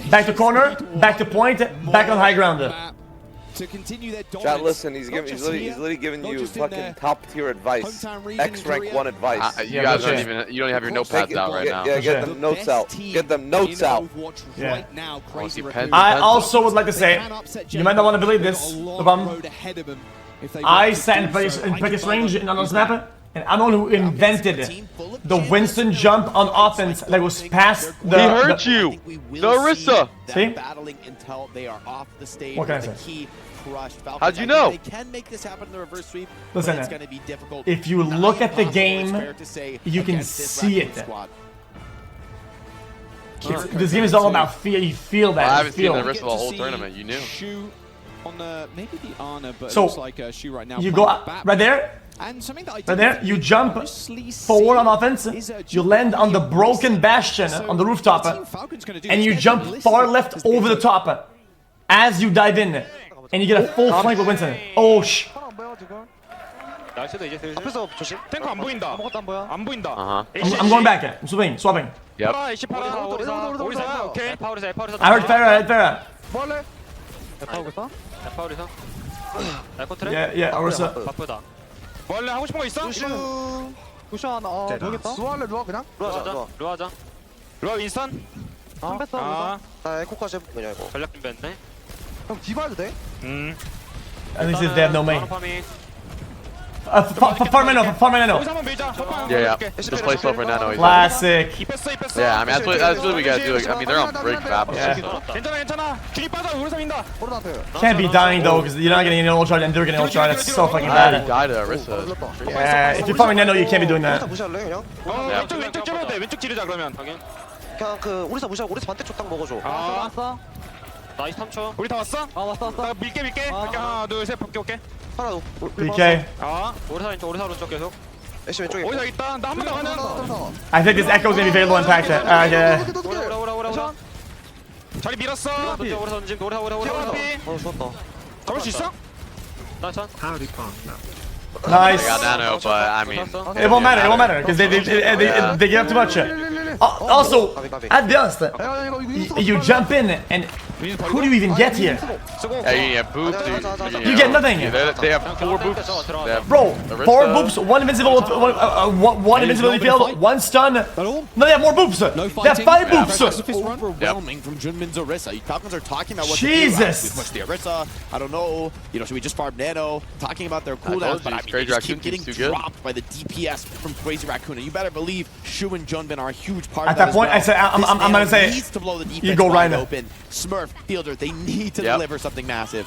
Back to corner, back to point, back on high ground. To continue their dominance. Chat, listen, he's literally giving you fucking top tier advice. X rank 1 advice. You guys don't even, you don't have your notepads out right now. Yeah, get them notes out. Get them notes out. Yeah. I also would like to say, you might not want to believe this, I sat in practice range in on this map, and I'm the one who invented the Winston jump on offense that was past the... He hurt you! Larissa! See? What can I say? How'd you know? They can make this happen in the reverse sweep. Listen, it's going to be difficult. If you look at the game, you can see it. This game is all about feel. You feel that. Well, I haven't feel. seen the rest of the whole tournament. You knew. Shoe on the maybe the Ana, but So, it looks like Shoe right now. You go right there. And something that I Right there, you jump forward on offense, you land on the broken bastion on the rooftop, and you jump far left over the top as you dive in, and you get a full flank with Winston. Oh, sh. 앞에서 조심. 탱커 안 보인다. 아무것도 안 보여. 안 보인다. I'm going back. I'm swapping. Yep. 오리사. 오케이. I heard Farah. 뭐 할래? Yeah, Orisa. 바쁘다. 뭐 할래? 하고 싶은 거 있어? 루시 하나. 모르겠다. 루아 할래? 루아 그냥? 루아 하자. 루아 윈스턴? 안 뺐어. 나 에코까지 해볼게 그냥 이거. 전략 준비했네. 형 디바 해도 돼? At least they have no main. Farm Nano. Yeah. Just play slow for Nano. Classic. Yeah, I mean that's what we gotta do. I mean they're on break fab. 괜찮아. 줄이 빠져. 우리 삼인다. Can't be dying though, because you're not getting an ultra and they're getting ultra. That's so fucking bad. Died to Orisa. Yeah, if you're farming Nano, you can't be doing that. 무시할래 그냥? 왼쪽 찌르면 돼. 왼쪽 찌르자 그러면. 그냥 그 오리사 무시하고 오리사 반대쪽 딱 먹어줘. 왔어. 나이스 3초. 우리 다 왔어? 왔어. 나 밀게. 하나 둘 셋 밖에 올게. 하나 BK. 오리사 오른쪽 계속. 애쉬 왼쪽에. 오리사 있다. 나 한 번 더 가는. I think this echo is gonna be very low impact. 오라. 자리 밀었어. 오리사 던짐. 오리사. 좋았다. 잡을 수 있어? 나 전. Nice. I got Nano, but I mean It won't matter, because they give up too much. Also, at the honest, you jump in, and who do you even get here? yeah, you get booped. You get nothing. They have 4 boops. Bro, 4 boops, 1 invincible, one invincibility field, 1 stun. No, they have more boops. They have 5 boops. Overwhelming from Junmin's Orisa. Falcons are talking about what Jesus. to do. Push the Orisa. I don't know. Should we just farm Nano? Talking about their cooldowns, but I mean, they just keep getting dropped by the DPS from Crazy Raccoon. And you better believe Shu and Junmin are a huge part of that. At that point, I said, I'm gonna say, needs to blow the defense you go right now. open. Smurf, Fielder, they need to deliver something massive.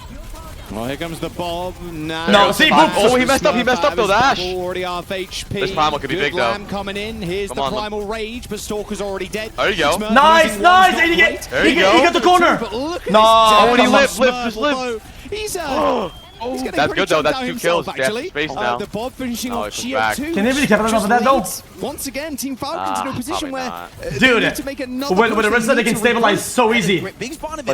Well, here comes the Bob. No, see, boop. Oh, he messed up though, the Ash. Already off HP. This Primal could be big though. Coming in. Here's the Primal Rage, but Stalker's already dead. There you go. Nice. There you go. He got the corner. No. Oh, and he lived. He's that's good though. That's 2 kills. They have space now. The Bob finishing off he's back. Geo 2. Can they really capitalize off of that though? Once again, Team Falcons in a position where dude, with Orisa they can stabilize so easy. But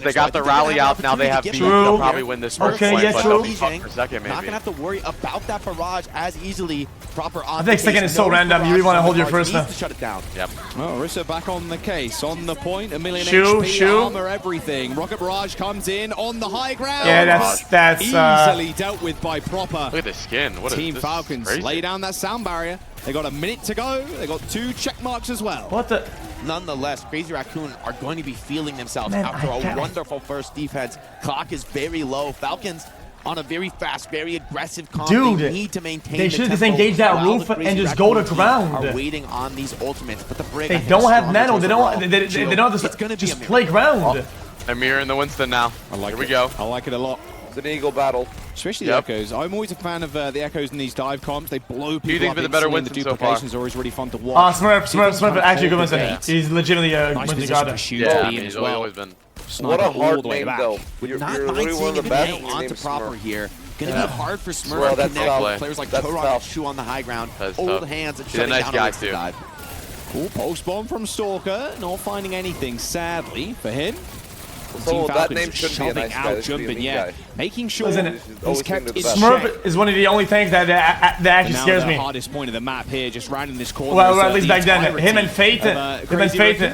they got the rally out. Now they have B. They'll probably win this first Okay, yeah, true. For second, maybe. Not gonna have to worry about that barrage as easily. Proper on. I think second is so random. You really want to hold your first. To shut it down. Yep. Well, Orisa back on the case, on the point, a million Shoe. HP, armor, everything. Rocket Barrage comes in on the high ground. Yeah, that's easily dealt with by Proper. Look at the skin. What Team Falcons lay down that sound barrier. They got a minute to go. They got 2 check marks as well. What the? Nonetheless, Crazy Raccoon are going to be feeling themselves after a wonderful first defense. Clock is very low. Falcons on a very fast, very aggressive comp. Dude, they need to maintain they should disengage that roof and just go to ground. Are waiting on these ultimates, but the break. They don't have Nano. They don't have to just play ground. Amir in the Winston now. Here we go. I like it a lot. It's an eagle battle. Especially the Echoes. I'm always a fan of the Echoes in these dive comps. They blow people Who you think's up been the better instantly. Winston The so far? duplications are always really fun to watch. Smurf, actually good Winston. He's legitimately a nice Winston position god. for Shoe Yeah, to be in as well. always been. What a hard way name back. though. Would not You're mind literally one seeing of the him best. hang on to Proper here. Gonna be hard for Smurf Well, to that's connect tough. with players like That's Torok and tough. Shu on the high ground. That's Old tough. hands and He's a shutting nice down guy a too. dive. Cool post bomb from Stalker. Not finding anything, sadly, for him. So that name should be a nice guy. This should be a mean guy. Making sure He's kept his Smurf is one of the only things that actually scares me. The hardest point of the map here, just rounding this corner. Well, at least back then, him and Fate,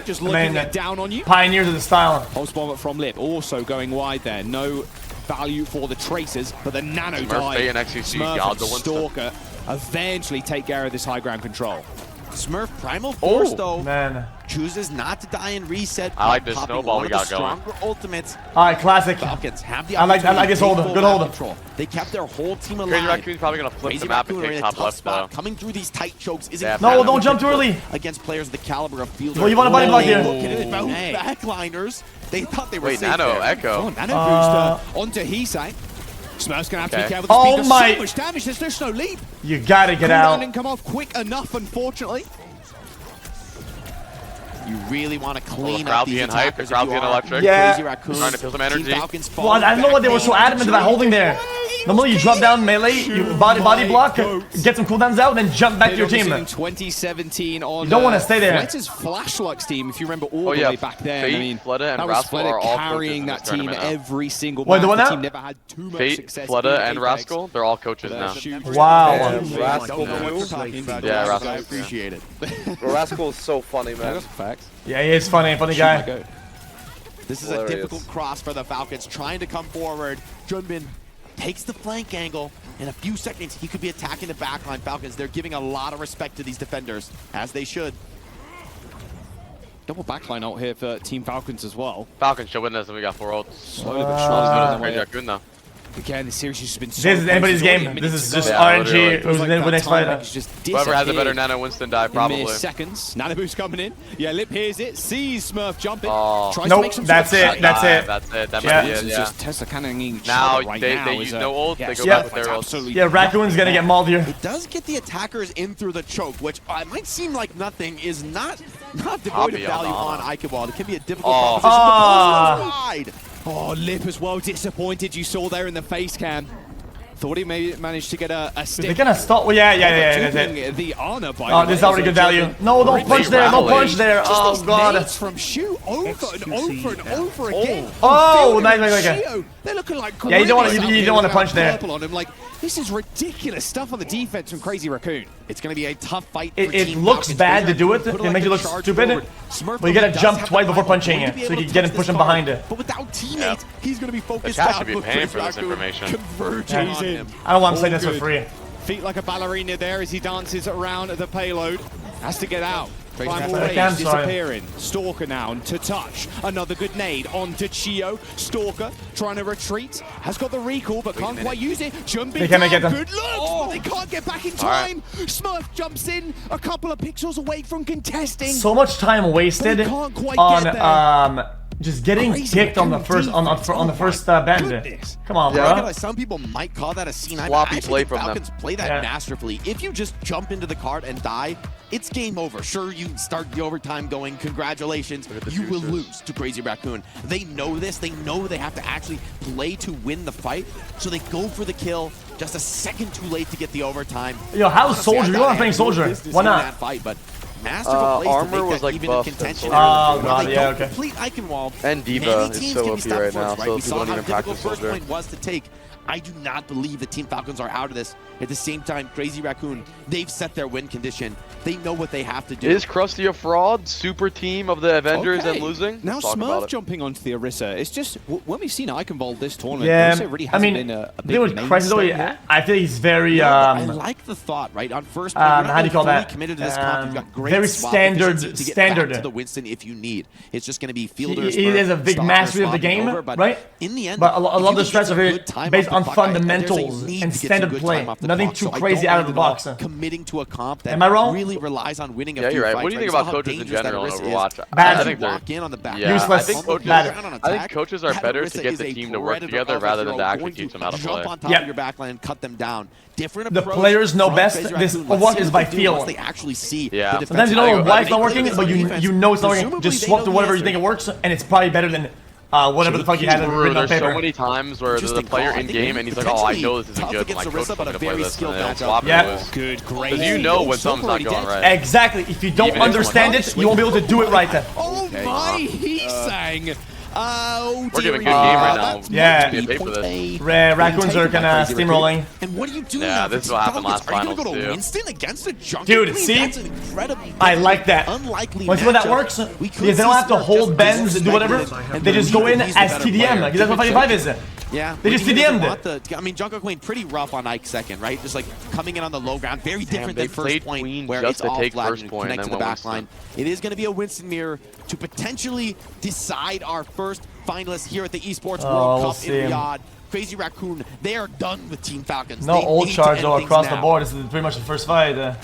just looking down on you. Pioneers of the style. Post bomb from Lip, also going wide there. No value for the tracers, but the nano Smurf dive. and xQc Smurf got and the Winston. Stalker eventually take care of this high ground control. Smurf Primal Force though man chooses not to die and reset. I like this snowball we got going. Stronger ultimates. All right, classic. Falcons have the I like this hold. Good hold. Control. They kept their whole team alive. Crazy Raccoon's probably gonna flip the map and take top left though. Coming through these tight chokes is no, don't jump too early against players of the caliber of Fielder. Well, you want a body block here. Backliners. They thought they were Wait, safe Nano, there. Echo. Nano booster onto Heesai. Smurf's gonna have to be careful. Oh Does my! so much damage. There's no leap. You gotta get Cooldown out. didn't come off quick enough, unfortunately. You really want to clean crowd up these being hype, the attackers. crowd being electric. Yeah. Crazy Raccoon, Trying to feel some energy. Team Falcons Well, I don't know what they were so adamant about holding there. Normally you drop down melee, you body block, get some cooldowns out, and then jump back to your team. In 2017 on you don't want to stay there. Fleta's Flashluck's team, if you remember all the way back then. Fate, I mean, Fleta, and that was Rascal Fleta are all carrying that team every single Wait, match. the one The now? team never had too much Fate, success. Fleta, and Rascal, they're all coaches now. Wow. Rascal Yeah, Rascal. I appreciate it. Rascal is so funny, man. Facts. Yeah, he is funny guy. This is a difficult cross for the Falcons, trying to come forward. Junbin takes the flank angle. In a few seconds, he could be attacking the backline. Falcons, they're giving a lot of respect to these defenders, as they should. Double backline out here for Team Falcons as well. Falcons should win this, and we got 4 ults. Slowly but surely. Crazy Raccoon, though. Again, the series has just been so This is anybody's game. This is just RNG. Who's the next fighter? Whoever has a better Nano Winston die, probably. Seconds. Nano boost coming in. Yeah, Lip hears it. Sees Smurf jumping. Oh. Tries Nope, to make some that's sort of it. That's it. That's it. That Yeah. might be it, yeah. Just Tesla cannoning Now, right they now use is no ult, they go Yeah. back with their ult. Yeah, Raccoon's gonna get mauled here. It does get the attackers in through the choke, which might seem like nothing, is not devoid of value on xQcOW. It can be a difficult proposition. Oh, Lip as well disappointed. You saw there in the face cam. Thought he may manage to get a stick. They're gonna stop. Well, yeah, that's it. The honor by Oh, this is already good value. No, don't punch there. No punch there. Oh, God. From Shu over and over and over again. Oh, nice. They're looking like yeah, you don't want to punch there. On him. Like, this is ridiculous stuff on the defense from Crazy Raccoon. It's going to be a tough fight. It looks bad to do it. It makes you look stupid. But you gotta jump twice before punching it, so you can get him pushing behind it. But without teammates, he's going to be focused The chat out. should be paying for this information. Converging on him. I don't want him saying this for free. Feet like a ballerina there as he dances around the payload. Has to get out. Primal Rage Rage disappearing. Stalker now to touch. Another good nade onto Chio. Stalker trying to retreat. Has got the recall but can't quite use it. Jumping down. Good look. They can't get back in time. Smurf jumps in a couple of pixels away from contesting. So much time wasted on just getting kicked on the first bend. Come on, bro. Some people might call that a C9. Sloppy play from Falcons them. play that masterfully. If you just jump into the cart and die, it's game over. Sure, you start the overtime going. Congratulations. You will lose to Crazy Raccoon. They know this. They know they have to actually play to win the fight. So they go for the kill. Just a second too late to get the overtime. Yo, how's Soldier? You want to play Soldier? Why not? That fight, but masterful place Armor to make was that like even buffed in contention. Oh, God, yeah, okay. Complete xQcOW. And Diva is so OP right now, so We people saw don't how even difficult practice first Soldier. point was to take. I do not believe the Team Falcons are out of this. At the same time, Crazy Raccoon, they've set their win condition. They know what they have to do. Is Krusty a fraud? Super team of the Avengers and losing? Now Talk about Smurf it. jumping onto the Orisa. It's just, when we've seen iConvolve this tournament, Yeah, Orisa really I hasn't mean, been a the thing with big Crazy though, mainstay. I feel he's very I like the thought, right? On first point, you're not how do you call fully that? committed to this comp. You've got great Very swap standard. efficiency to get back to the Winston if you need. It's just going to be fielders. He is a big mastery of the game, right? In the end, but a lot of the strats are very based on fundamentals and standard play. Nothing too crazy out of the box. Committing to a comp that Am I wrong? really relies on winning a Yeah, few you're right. fights. What do you think You saw about how coaches in dangerous general in that Orisa Overwatch? is. Bad. I think they're Walk in on the back. Yeah, Useless. I think coaches are better to get the team to work together rather than to actually teach them how to play. Jump on top of your backline and cut them down. Different The approach players know from best. Crazy This Raccoon. Overwatch Let's is see by what they do feel. once they actually see Yeah. the Sometimes you defensive don't know player. why it's not They working, play but this you defense. know it's not working. Presumably Just they swap know to the whatever you answer. think it works, and it's probably better than whatever the fuck you had written on There's so paper. many times where there's a Interesting player call. I in think game and he's like, oh, I know this isn't tough good, but my against coach Orisa, told but me a to play very this, and skilled they don't matchup. swap Yeah. and lose. Good, great. Because you know when something's not going right. Exactly. If you don't Even if understand it, you won't be able to do it right then. Oh my, he sang. Oh, We're giving a good dearie. game right now. Yeah. We get paid for this. Raccoons are kind of steamrolling. And what do you do Yeah, now? this is what happened last Are you going finals, to go too. Winston against a Junker Dude, Queen? see? That's an incredibly I like that. unlikely Want to see when that matchup. works? We could Because they don't see have to Smurf hold just bends and do whatever. disrespected They just go in and he's the as better TDM. player. Because that's what 55 is. Yeah, They just he doesn't TDM'd want I mean, Junker Queen pretty rough on Ike second, right? Just like coming in on the low ground, very different they than first played point, Queen where just it's to all take flat first and point connect and to then the went back line. It is going to be a Winston mirror to potentially decide our first finalists here at the Esports World Cup in Riyadh. Crazy Raccoon, they are done with Team Falcons. No They ult need charge to though end across things the now. board. This is pretty much the first fight.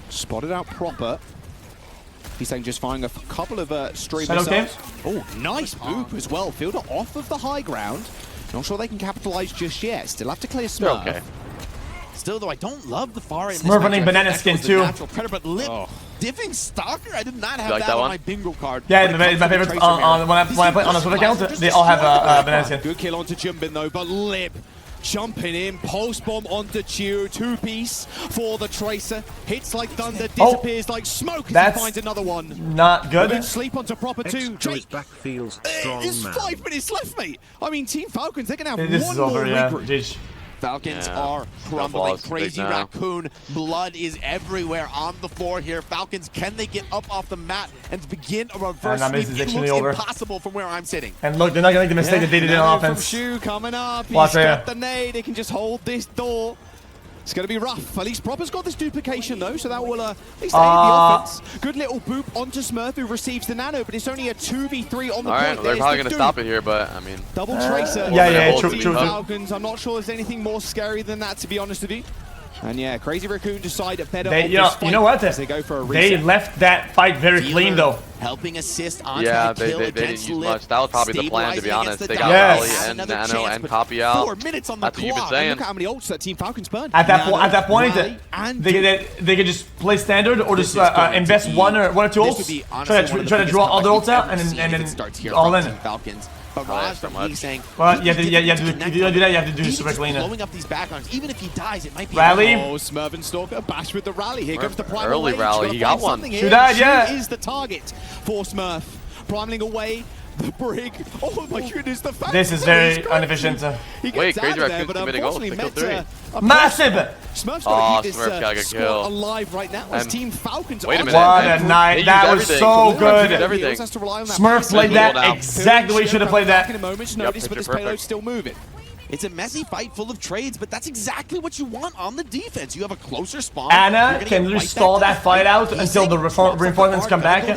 Spotted out proper. He's saying just firing a couple of stray Shadow missiles. Oh, nice boop as well. Fielder off of the high ground. Not sure they can capitalize just yet. Still have to clear They're Smurf. okay. Still, though, I don't love the far end. Smurf running banana skin too. Predator, but Lip Diffing Stalker? I did not have like that that on one? my bingo card. Yeah, my favorite when I play on a Swift account, they all have banana skin. Good kill onto Jumbin though, but Lip jumping in, pulse bomb onto Chiu, 2-piece for the Tracer. Hits like thunder, disappears like smoke as he finds another one. Not good. Sleep onto proper 2. Drake. Back feels strong, There's man. 5 minutes left, mate. I mean, Team Falcons, they're going to have This one is more over, yeah. regroup. Falcons are crumbling. Crazy Raccoon. Blood is everywhere on the floor here. Falcons, can they get up off the mat and begin a reverse sweep? It looks impossible from where I'm sitting. And look, they're not going to make the mistake that they did in offense. Shu coming up. Watch He's got the nade. They can just hold this door. It's going to be rough. At least Proper's got this duplication, though, so that will at least aid the offense. Good little boop onto Smurf, who receives the nano, but it's only a 2v3 on the point. Alright, they're probably going to stop it here, but, I mean... Double Tracer. True. Falcons. I'm not sure there's anything more scary than that, to be honest with you. And yeah, Crazy Raccoon decide better on this fight. You know what? They go for a reset. They left that fight very clean, though. Helping assist on yeah, the kill they didn't use much. That was probably the plan, to be honest. They got Rally and Nano and Copy out. 4 minutes on the That's what you've been saying. Look at how many ults that Team Falcons burned. At that point, they could just play standard or just invest one or 2 ults, try to draw all the ults out, and then all in. Falcons. Barrage from Lee saying, well, you have to do that, you have to do super clean. Blowing up these backgrounds, even if he dies, it might be Rally. Oh, Smurf and Stalker bash with the rally. Here comes the primal early rage. rally, he got one. Shoot that, yeah. Is the target for Smurf. Primaling away. The brig. Oh my goodness, the fact this is very inefficient. Wait, Crazy Raccoon's committing goals. They killed 3. Massive! Smurf's got to keep Smurf got a this kill. alive right now as Team Falcons. Wait a minute. What a night. That was so good. Smurf played that exactly the way he should have played that. In a moment's notice, but this payload's still moving. It's a messy fight full of trades, but that's exactly what you want on the defense. You have a closer spawn. Anna can stall that fight out until the reinforcements come back.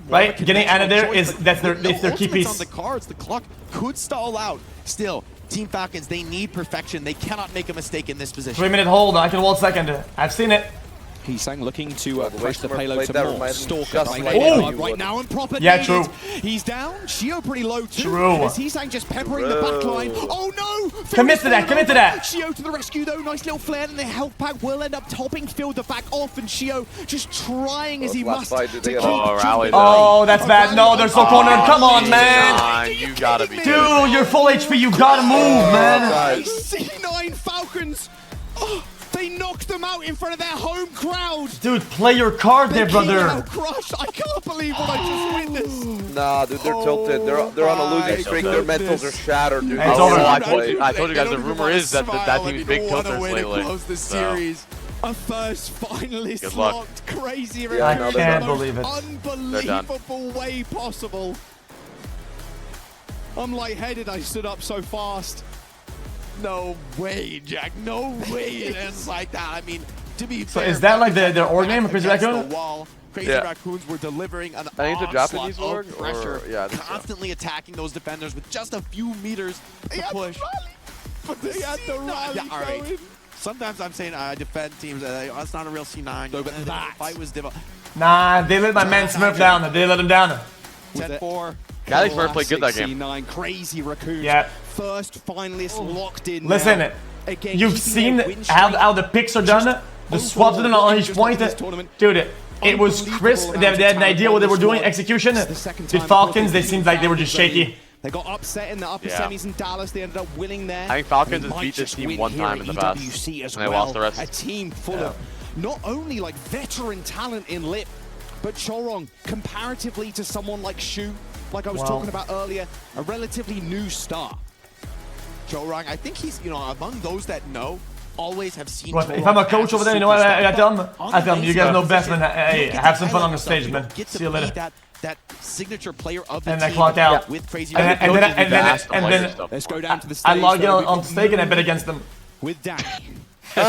Right? Getting Anna there that's their key piece. On the cards, the clock could stall out. Still, Team Falcons, they need perfection. They cannot make a mistake in this position. 3-minute hold. I can hold second. I've seen it. Heesang looking to push the payload to more. Stalker right now and proper. Yeah, true. He's down. Shio pretty low too. True. As Heesang just peppering the back line. Oh no! Commit to that. Shio to the rescue though. Nice little flare, and the health pack will end up topping Phil the back off, and Shio just trying as he must to keep. Oh, that's bad. No, they're so cornered. Come on, man. You gotta be. Dude, you're full HP. You gotta move, man. C9 Falcons. Oh. They knocked them out in front of their home crowd. Dude, play your card there, brother. Crushed. I can't believe what I just witnessed. Nah, dude, they're tilted. They're on a losing streak. Their mentals are shattered, dude. It's over. I told you guys the rumor is that team's big tilters lately. A first finalist locked. Crazy. I can't believe it. Unbelievable way possible. I'm lightheaded. I stood up so fast. No way, Jack. No way it ends like that. I mean, to be fair, is that like their org name, Crazy Raccoon? Crazy Raccoons were delivering an Japanese org org pressure, or, constantly attacking those defenders with just a few meters to push. But they had the rally all right. Sometimes I'm saying I defend teams. That's not a real C9. No, but that fight was difficult. Nah, they let my man Smurf down. They let him down. 10-4. Galaxy Smurf played good that game. C9 Crazy Raccoon. Yeah. First finalist locked in. Listen, you've seen how the picks are done. The swaps are done on each point. Dude, it was crisp. They had an idea what they were doing. Execution. With Falcons, they seemed like they were just shaky. They got upset in the upper semis in Dallas. They ended up winning there. I think Falcons has beat this team one time in the past, and they lost the rest. A team full of not only like veteran talent in Lip, but Chorong, comparatively to someone like Shu, like I was talking about earlier, a relatively new star. Chorong, I think he's, among those that know, always have seen. If I'm a coach over there, you know what I tell them? I tell them, you guys know best, man. Hey, have some fun on the stage, man. See you later. That signature player of the team. And I clock out. With Crazy and then let's go down to the stage. I log in on stake and I bet against them. With Danny. We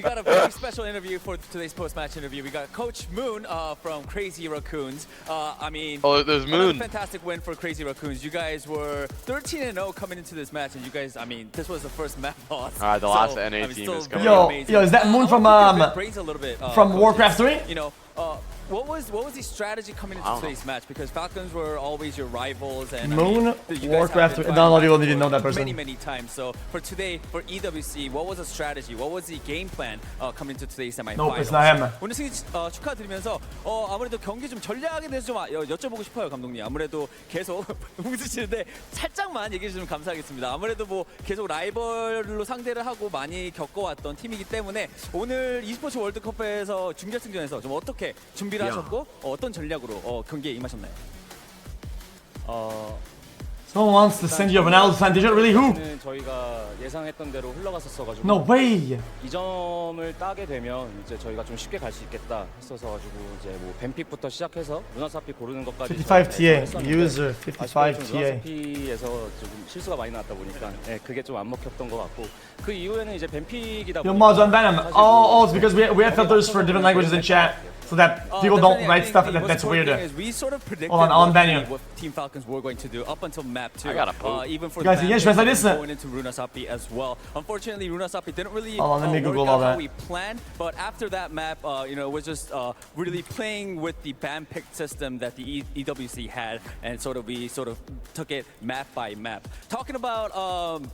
got a very special interview for today's post-match interview. We got Coach Moon from Crazy Raccoons. There's Moon. Fantastic win for Crazy Raccoons. You guys were 13-0 coming into this match, and you guys, this was the first map loss. All right, the last NA team is coming. Yo, is that Moon from Warcraft 3? what was the strategy coming into today's match? Because Falcons were always your rivals, and Moon, Warcraft. Not a lot of people even know that person. Many times. So for today, for EWC, what was the strategy? What was the game plan coming into today's semi-finals? Nope, it's not him. 오늘 승리 축하드리면서 아무래도 경기 좀 전략에 대해서 좀 여쭤보고 싶어요, 감독님. 아무래도 계속 웃으시는데 살짝만 얘기해 주시면 감사하겠습니다. 아무래도 뭐 계속 라이벌로 상대를 하고 많이 겪어왔던 팀이기 때문에 오늘 e스포츠 월드컵에서 준결승전에서 좀 어떻게 준비를 하셨고 어떤 전략으로 경기에 임하셨나요? Someone wants to send you a Ronaldo fan. Did you really? Who? 저희가 예상했던 대로 흘러갔었어가지고. No way. 이 점을 따게 되면 이제 저희가 좀 쉽게 갈 수 있겠다 했어서 가지고 이제 뭐 뱀픽부터 시작해서 루나사피 고르는 것까지. 55TA user 55TA. 루나사피에서 좀 실수가 많이 나왔다 보니까 그게 좀 안 먹혔던 것 같고 그 이후에는 이제 뱀픽이다. Yo, mods on Venom. Oh, it's because we have filters for different languages in chat. So that people don't write stuff that's weird. We sort of predicted what Team Falcons were going to do up until map 2. I got a poop. Even for guys, yes, translate this. Going into Runasapi as well. Unfortunately, Runasapi didn't really let me Google work all out that. how we planned. But after that map, you know, it was just really playing with the ban pick system that the EWC had, and we sort of took it map by map. Talking about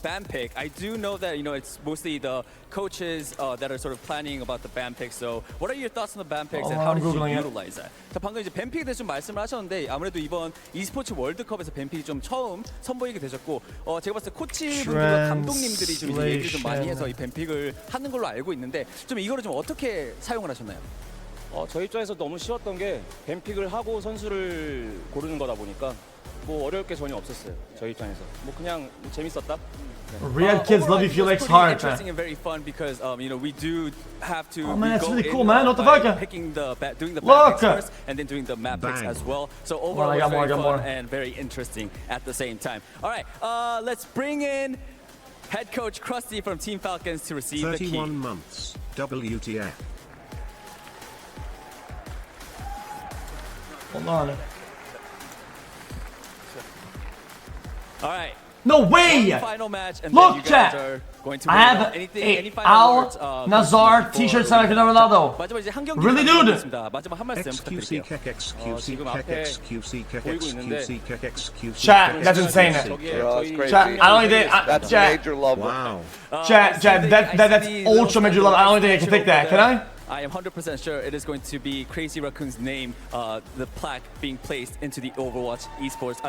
ban pick, I do know that it's mostly the coaches that are sort of planning about the ban picks. So, what are your thoughts on the ban picks and how did you utilize that? 자, 방금 이제 밴픽에 대해서 좀 말씀을 하셨는데 아무래도 이번 e스포츠 월드컵에서 밴픽이 좀 처음 선보이게 되셨고 제가 봤을 때 코치분들과 감독님들이 좀 이제 얘기를 좀 많이 해서 이 밴픽을 하는 걸로 알고 있는데 좀 이거를 좀 어떻게 사용을 하셨나요? 저희 입장에서 너무 쉬웠던 게 뱀픽을 하고 선수를 고르는 거다 보니까 뭐 어려울 게 전혀 없었어요. 저희 입장에서 뭐 그냥 재밌었다. Real kids love you feel like hard. Interesting and very fun because we do have to. Oh man, that's really cool, man. What the fuck? Picking doing the map picks first and then doing the map picks as well. So overall, it's very fun and very interesting at the same time. All right, let's bring in head coach Krusty from Team Falcons to receive the key. 31 months. WTF. Hold on. All right. No way! Final match, and look, chat! I have a Al Nazar t-shirt signed by Ronaldo. Really, dude? Chat, that's insane. Chat, I don't think that's major love. Wow. Chat, that's ultra major love. I don't think I can take that. Can I? I am 100% sure it is going to be Crazy Raccoon's name, the plaque being placed into the Overwatch Esports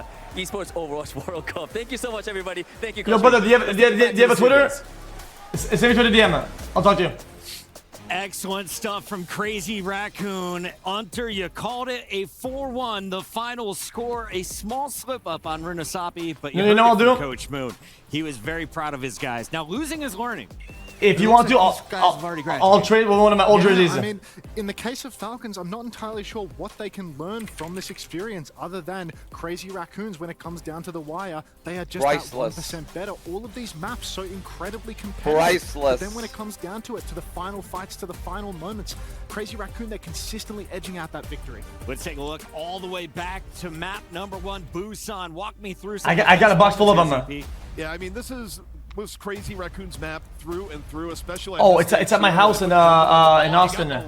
Overwatch World Cup. Thank you so much, everybody. Thank you. Yo, brother, do you have a Twitter? Send me Twitter DM. I'll talk to you. Excellent stuff from Crazy Raccoon. Hunter, you called it a 4-1. The final score, a small slip up on Runasapi, but you know what I'll do? Coach Moon. He was very proud of his guys. Now, losing is learning. If you want to, I'll trade with one of my old jerseys. I mean, in the case of Falcons, I'm not entirely sure what they can learn from this experience other than Crazy Raccoons when it comes down to the wire. They are just that 1% better. All of these maps so incredibly competitive. Priceless. But then when it comes down to it, to the final fights, to the final moments, Crazy Raccoon, they're consistently edging out that victory. Let's take a look all the way back to map number 1, Busan. Walk me through some I got a box full of them. Yeah, I mean, this was Crazy Raccoon's map through and through, especially. Oh, it's at my house in Austin. I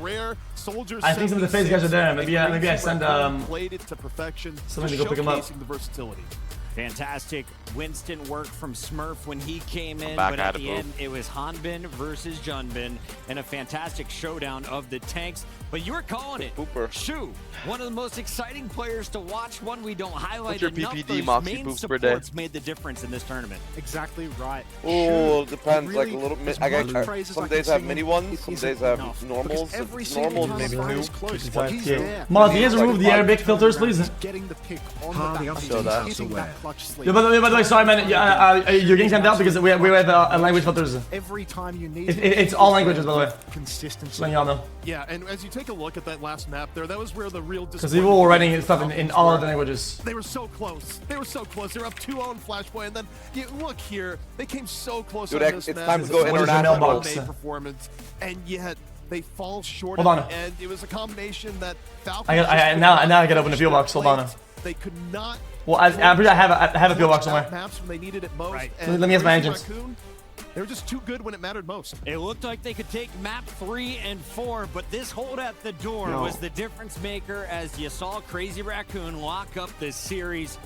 think some of the face guys are there. Maybe I send played it to perfection, somebody to go pick him up. The versatility. Fantastic Winston work from Smurf when he came in, but at the end it was Hanbin versus Junbin in a fantastic showdown of the tanks. But you were calling it. Shu, one of the most exciting players to watch, one we don't highlight enough. Those main supports made the difference in this tournament. Exactly right. Oh, depends. Really, like a little bit. Some days I have mini ones, some days I have normals. Normals maybe 2. Mod, can you guys remove the Arabic filters, please? Show that. Yeah, by the way, sorry man, you're getting timed out because we have language filters. Every time you need it's all languages, by the way. Consistency. Letting y'all know. Yeah, and as you take a look at that last map there, that was where the real because people were writing stuff in all of the languages. They were so close. They were so close. They were up 2-0 in Flashpoint, and then look here, they came so close on this it's map. time to go international. Performance, and yet they fall short. Hold on. And it was a combination that Falcons. Now I gotta open the fuel box. Hold on. They could not. Well, I'm pretty sure I have a fuel box somewhere. Maps when they needed it most. Right. Let me get my engines. They were just too good when it mattered most. It looked like they could take map 3 and 4, but this hold at the door was the difference maker as you saw Crazy Raccoon lock up this series.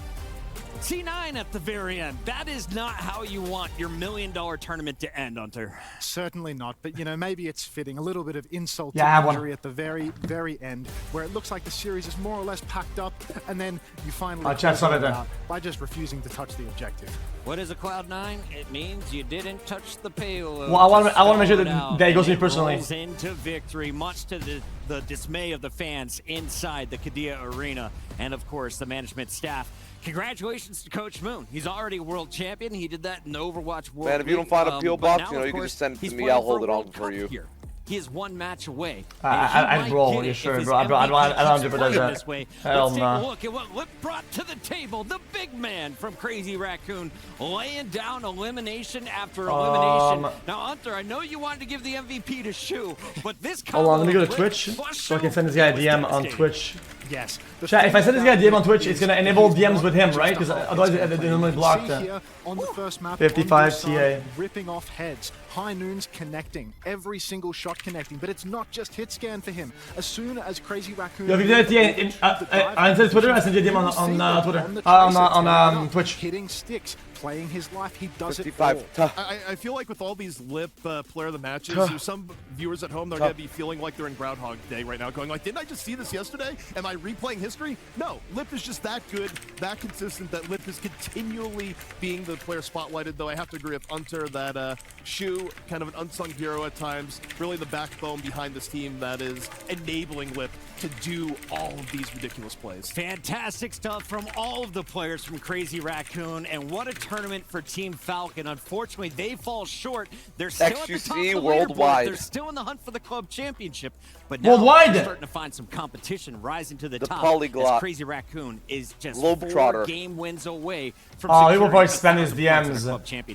C9 at the very end. That is not how you want your $1 million tournament to end, Hunter. Certainly not, but you know, maybe it's fitting. A little bit of insult to injury at the very, very end, where it looks like the series is more or less packed up, and then you finally close it out by just refusing to touch the objective. What is a Cloud9? It means you didn't touch the payload. Well, I want to make sure that it goes to me personally. Rolls into victory, much to the dismay of the fans inside the Kadia Arena, and of course the management staff. Congratulations to Coach Moon. He's already a world champion. He did that in the Overwatch World Man, if you don't find a peel box, you know, you can just send it to me. I'll hold it on for you. Here. He is one match away. I'd roll, you sure, bro. I don't jeopardize that. Hell Let's take no. a look at what Lip brought to the table. The big man from Crazy Raccoon laying down elimination after elimination. Now, Hunter, I know you wanted to give the MVP to Shu, but this hold on, let me go to Twitch so I can send this guy a DM on Twitch. Yes. Chat, if I send this guy a DM on Twitch, it's gonna enable DMs with him, right? Because otherwise they normally block that. On the first map, 55 TA. Ripping off heads. High Noon's connecting. Every single shot connecting. But it's not just hit scan for him. As soon as Crazy Raccoon... Yo, if you did it I sent Twitter, I sent you a DM on Twitter. On Twitch. Hitting sticks. Playing his life, he does it 55. I feel like with all these Lip player of the matches, there's some viewers at home, they're going to be feeling like they're in Groundhog Day right now, going like, didn't I just see this yesterday? Am I replaying history? No, Lip is just that good, that consistent, that Lip is continually being the player spotlighted, though I have to agree with Hunter that Shu, kind of an unsung hero at times, really the backbone behind this team that is enabling Lip to do all of these ridiculous plays. Fantastic stuff from all of the players from Crazy Raccoon, and what a tournament for Team Falcon. Unfortunately, they fall short. They're still at the top of the worldwide. They're still in the hunt for the club championship, but now they're starting to find some competition rising to the top. Polyglot. As Crazy Raccoon is just Globetrotter. 4 game wins away from he will probably spend his DMs.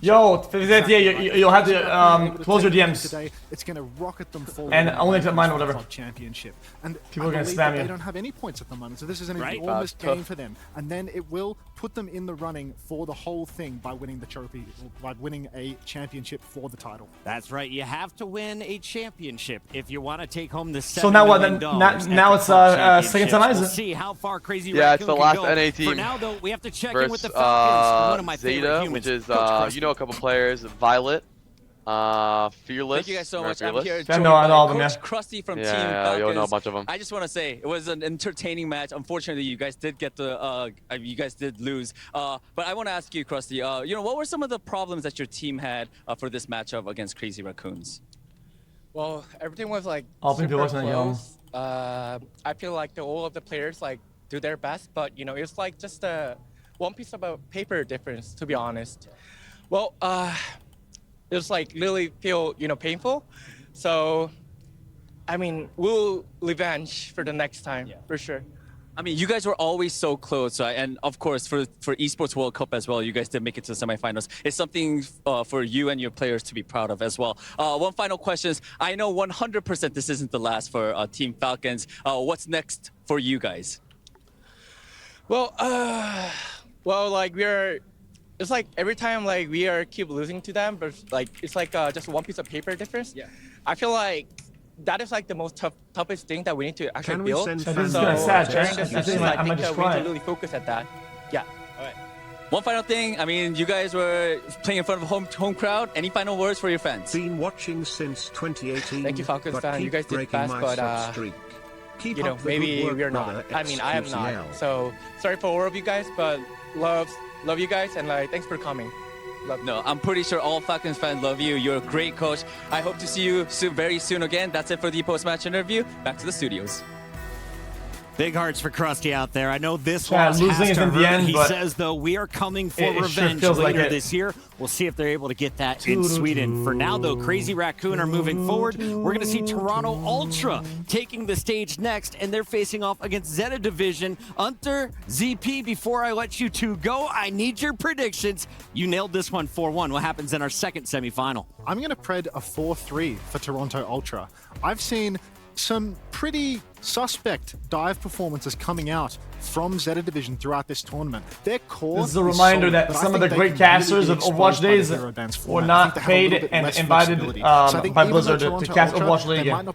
Yo, you'll have to close your DMs. Today, it's going to rocket them forward. And only accept mine or whatever. Championship. And people are going to spam you. They don't have any points at the moment, so this is an enormous gain for them. And then it will put them in the running for the whole thing by winning the trophy, by winning a championship for the title. That's right. You have to win a championship if you want to take home the $7 So now what? million Now it's second time. We'll see how far Crazy Raccoon it's the last can go. NA team. For now, though, we have to check in with the Falcons. One of my favorite humans, which is you know a couple players, Violet. Fearless. Thank you guys so much. I'm here joined by Coach Krusty from Team Falcons. You'll know a bunch of them. I just want to say it was an entertaining match. Unfortunately, you guys did get the you guys did lose. But I want to ask you, Krusty. You know, what were some of the problems that your team had for this matchup against Crazy Raccoons? Well, everything was like super close. I feel like all of the players like do their best, but you know, it's like just one piece of a paper difference, to be honest. Well, it was like really feel, you know, painful. So, I mean, we'll revenge for the next time, for sure. I mean, you guys were always so close, right? And of course, for Esports World Cup as well, you guys did make it to the semifinals. It's something for you and your players to be proud of as well. One final question is, I know 100% this isn't the last for Team Falcons. What's next for you guys? Well, like it's like every time like we keep losing to them, but like it's like just one piece of paper difference. Yeah. I feel like that is like the most toughest thing that we need to actually build. This is kind of sad, during this session, I think we need cry. to really focus at that. Yeah. All right. One final thing. I mean, you guys were playing in front of a home crowd. Any final words for your fans? Been watching since 2018. Thank you, Falcons fan. You guys did best, but you know, maybe we're not. I mean, I am not. So sorry for all of you guys, but love you guys, and like thanks for coming. No, I'm pretty sure all Falcons fans love you. You're a great coach. I hope to see you very soon again. That's it for the post-match interview. Back to the studios. Big hearts for Krusty out there. I know this loss losing has is to in hurt. the end, He but says, though, we are coming for revenge sure later like this year. We'll see if they're able to get that in Sweden. For now, though, Crazy Raccoon are moving forward. We're going to see Toronto Ultra taking the stage next, and they're facing off against Zeta Division. Hunter, ZP, before I let you two go, I need your predictions. You nailed this one 4-1. What happens in our second semifinal? I'm going to pred a 4-3 for Toronto Ultra. I've seen some pretty suspect dive performances coming out from Zeta Division throughout this tournament. Their core This is a reminder that some of the great casters of Overwatch days were not paid and invited by Blizzard to cast Overwatch League and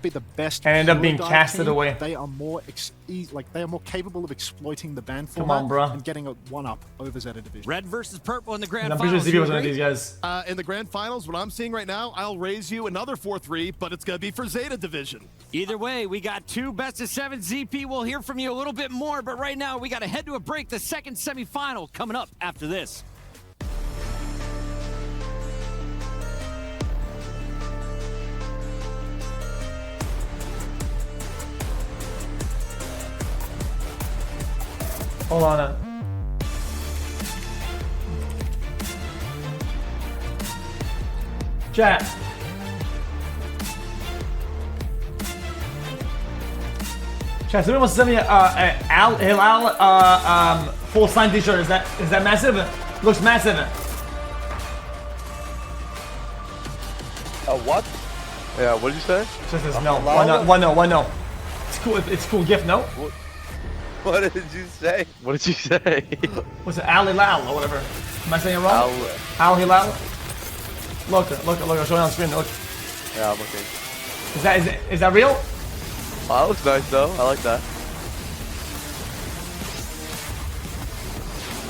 end up being casted away. They are more capable of exploiting the ban Come format on, bro. and getting a one-up over Zeta Division. Red versus purple in the grand I'm pretty finals. sure ZB was one of these guys. In the grand finals, what I'm seeing right now, I'll raise you another 4-3, but it's going to be for Zeta Division. Either way, we got 2 best of 7. ZP, we'll hear from you a little bit more, but right now we got to head to a break. The second semi-final coming up after this. Hold on. Chat. Chat, somebody wants to send me Al Hilal full sign t-shirt. Is that massive? Looks massive. What? Yeah, what did you say? Just says no. Why no? It's cool. It's a cool gift, no? What did you say? What did you say? What's it? Al Hilal or whatever. Am I saying it wrong? Al Hilal. Look! I'll show you on screen. Look. Yeah, I'm looking. Is that real? Oh, that looks nice though. I like that.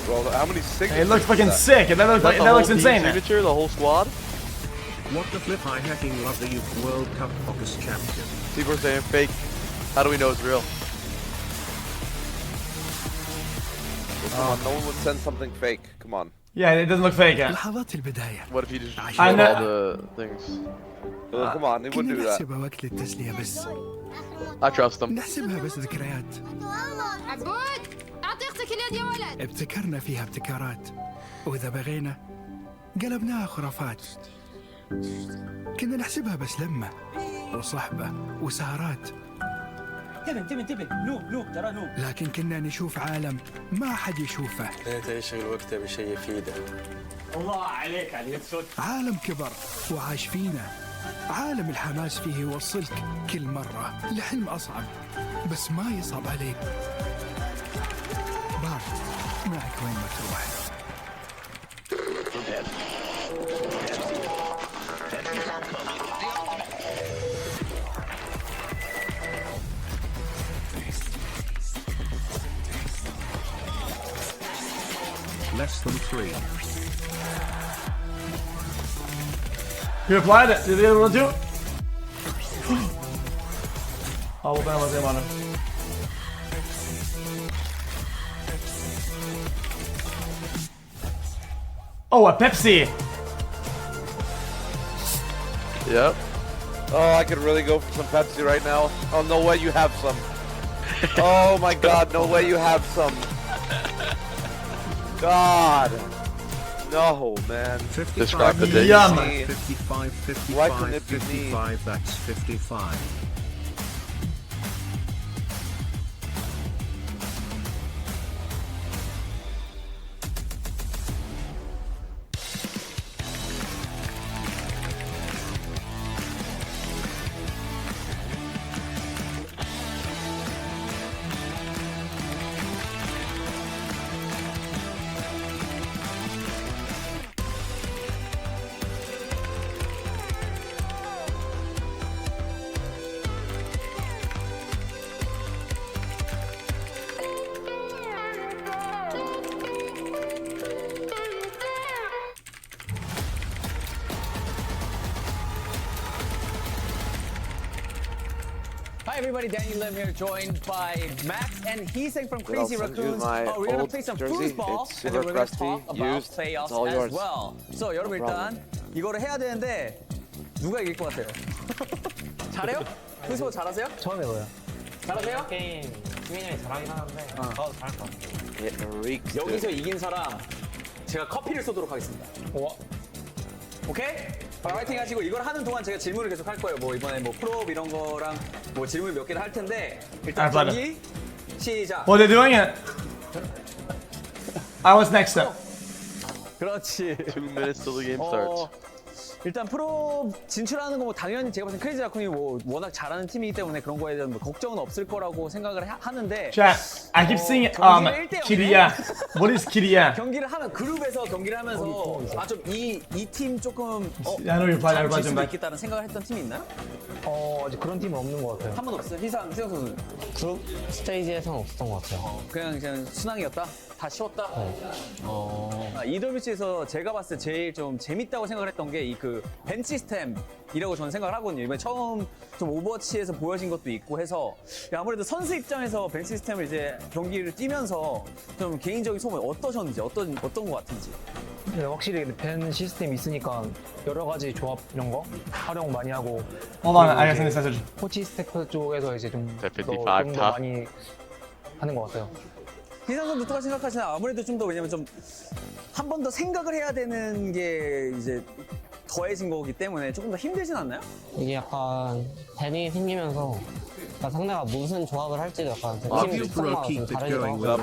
Well, how many signatures? It looks fucking sick. That looks insane. Signature, the whole squad. What the flip? I hacking love the Youth World Cup Focus Champion. People are saying fake. How do we know it's real? Come on, no one would send something fake. Come on. Yeah, it doesn't look fake. What if you just show all the things? Come on, it wouldn't do that. I trust them. نحسبها بس ذكريات. عبود أعطي أختك اليد يا ولد. ابتكرنا فيها ابتكارات وإذا بغينا قلبناها خرافات. كنا نحسبها بس لمة وصحبة وسهرات. انتبه نوب ترى نوب. لكن كنا نشوف عالم ما حد يشوفه. لا يشغل وقته بشيء يفيده. الله عليك على الصوت. عالم كبر وعاش فينا. عالم الحماس فيه يوصلك كل مرة لحلم أصعب بس ما يصعب عليك. بارت معك وين ما تروح. Less than 3. You replied it. Did the other one too? Oh, we'll ban my name on him. Oh, a Pepsi. Yep. Oh, I could really go for some Pepsi right now. Oh, no way you have some. Oh my God, no way you have some. God. No, man. Describe the day. 55, 55, Why couldn't it be 55, that's 55. Hi everybody, Danny Lim here, joined by Max and Heesing from Crazy Raccoons. We're gonna play some foosball, and then we're gonna talk about playoffs as well. So 여러분 일단 이거를 해야 되는데 누가 이길 것 같아요? 잘해요? foosball 잘하세요? 처음 해봐요. 잘하세요? 게임 수민이 형이 잘하긴 하는데 저도 잘할 것 같아요. 여기서 이긴 사람 제가 커피를 쏘도록 하겠습니다. 오케이? 파이팅 하시고 이걸 하는 동안 제가 질문을 계속 할 거예요. 뭐 이번에 뭐 프로업 이런 거랑 뭐 질문 몇 개를 할 텐데 일단 경기 시작. Well, they're doing it. I was next up. 그렇지. 2 minutes till the game starts. 일단 프로 진출하는 거 뭐 당연히 제가 봤을 때 크레이지 라쿤이 뭐 워낙 잘하는 팀이기 때문에 그런 거에 대한 뭐 걱정은 없을 거라고 생각을 하는데. Chat, I keep seeing Kiria. What is Kiria? 경기를 하면 그룹에서 경기를 하면서 아 좀 이 팀 조금 I know you're playing. 질 수도 있겠다는 생각을 했던 팀이 있나요? 아직 그런 팀은 없는 것 같아요. 한 번도 없어요. 희상 선수. 그룹 스테이지에서는 없었던 것 같아요. 그냥 순항이었다. 다 쉬웠다. EWC에서 제가 봤을 때 제일 좀 재밌다고 생각을 했던 게 이 그 벤 시스템이라고 저는 생각을 하거든요. 이번에 처음 좀 오버워치에서 보여진 것도 있고 해서 아무래도 선수 입장에서 벤 시스템을 이제 경기를 뛰면서 좀 개인적인 소문 어떠셨는지 어떤 것 같은지. 네, 확실히 벤 시스템 있으니까 여러 가지 조합 이런 거 활용 많이 하고. Hold on, I got this message. 코치 스태프 쪽에서 이제 좀 더 많이 하는 것 같아요. 희상 선수 누가 생각하시나? 아무래도 좀 더 왜냐면 좀 한 번 더 생각을 해야 되는 게 이제 더해진 거기 때문에 조금 더 힘들진 않나요? 이게 약간 벤이 생기면서 상대가 무슨 조합을 할지도 약간 팀 특성마다 좀 다르기도 하고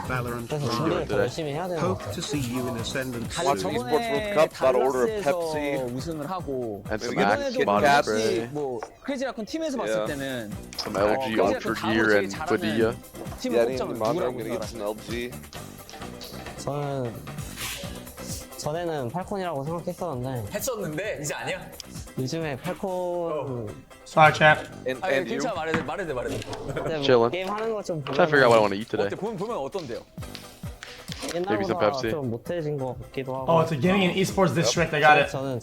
그래서 준비를 더 열심히 해야 되는 것 같아요. 저번에 달라스에서 우승을 하고 이번에도 뭐 크레이지 라쿤 팀에서 봤을 때는 Some LG Ultra Gear and Padilla. 팀을 꼽자면 누구라고 생각하세요? 저는 전에는 팔콘이라고 생각했었는데 이제 아니야? 요즘에 팔콘 Sorry, chat. 괜찮아 말해도 Chillin'. 게임 하는 거 좀 Trying to figure out what I want to eat today. 보면 어떤데요? Maybe some Pepsi. 좀 못해진 것 같기도 하고. Oh, it's a gaming and esports district. I got it. 저는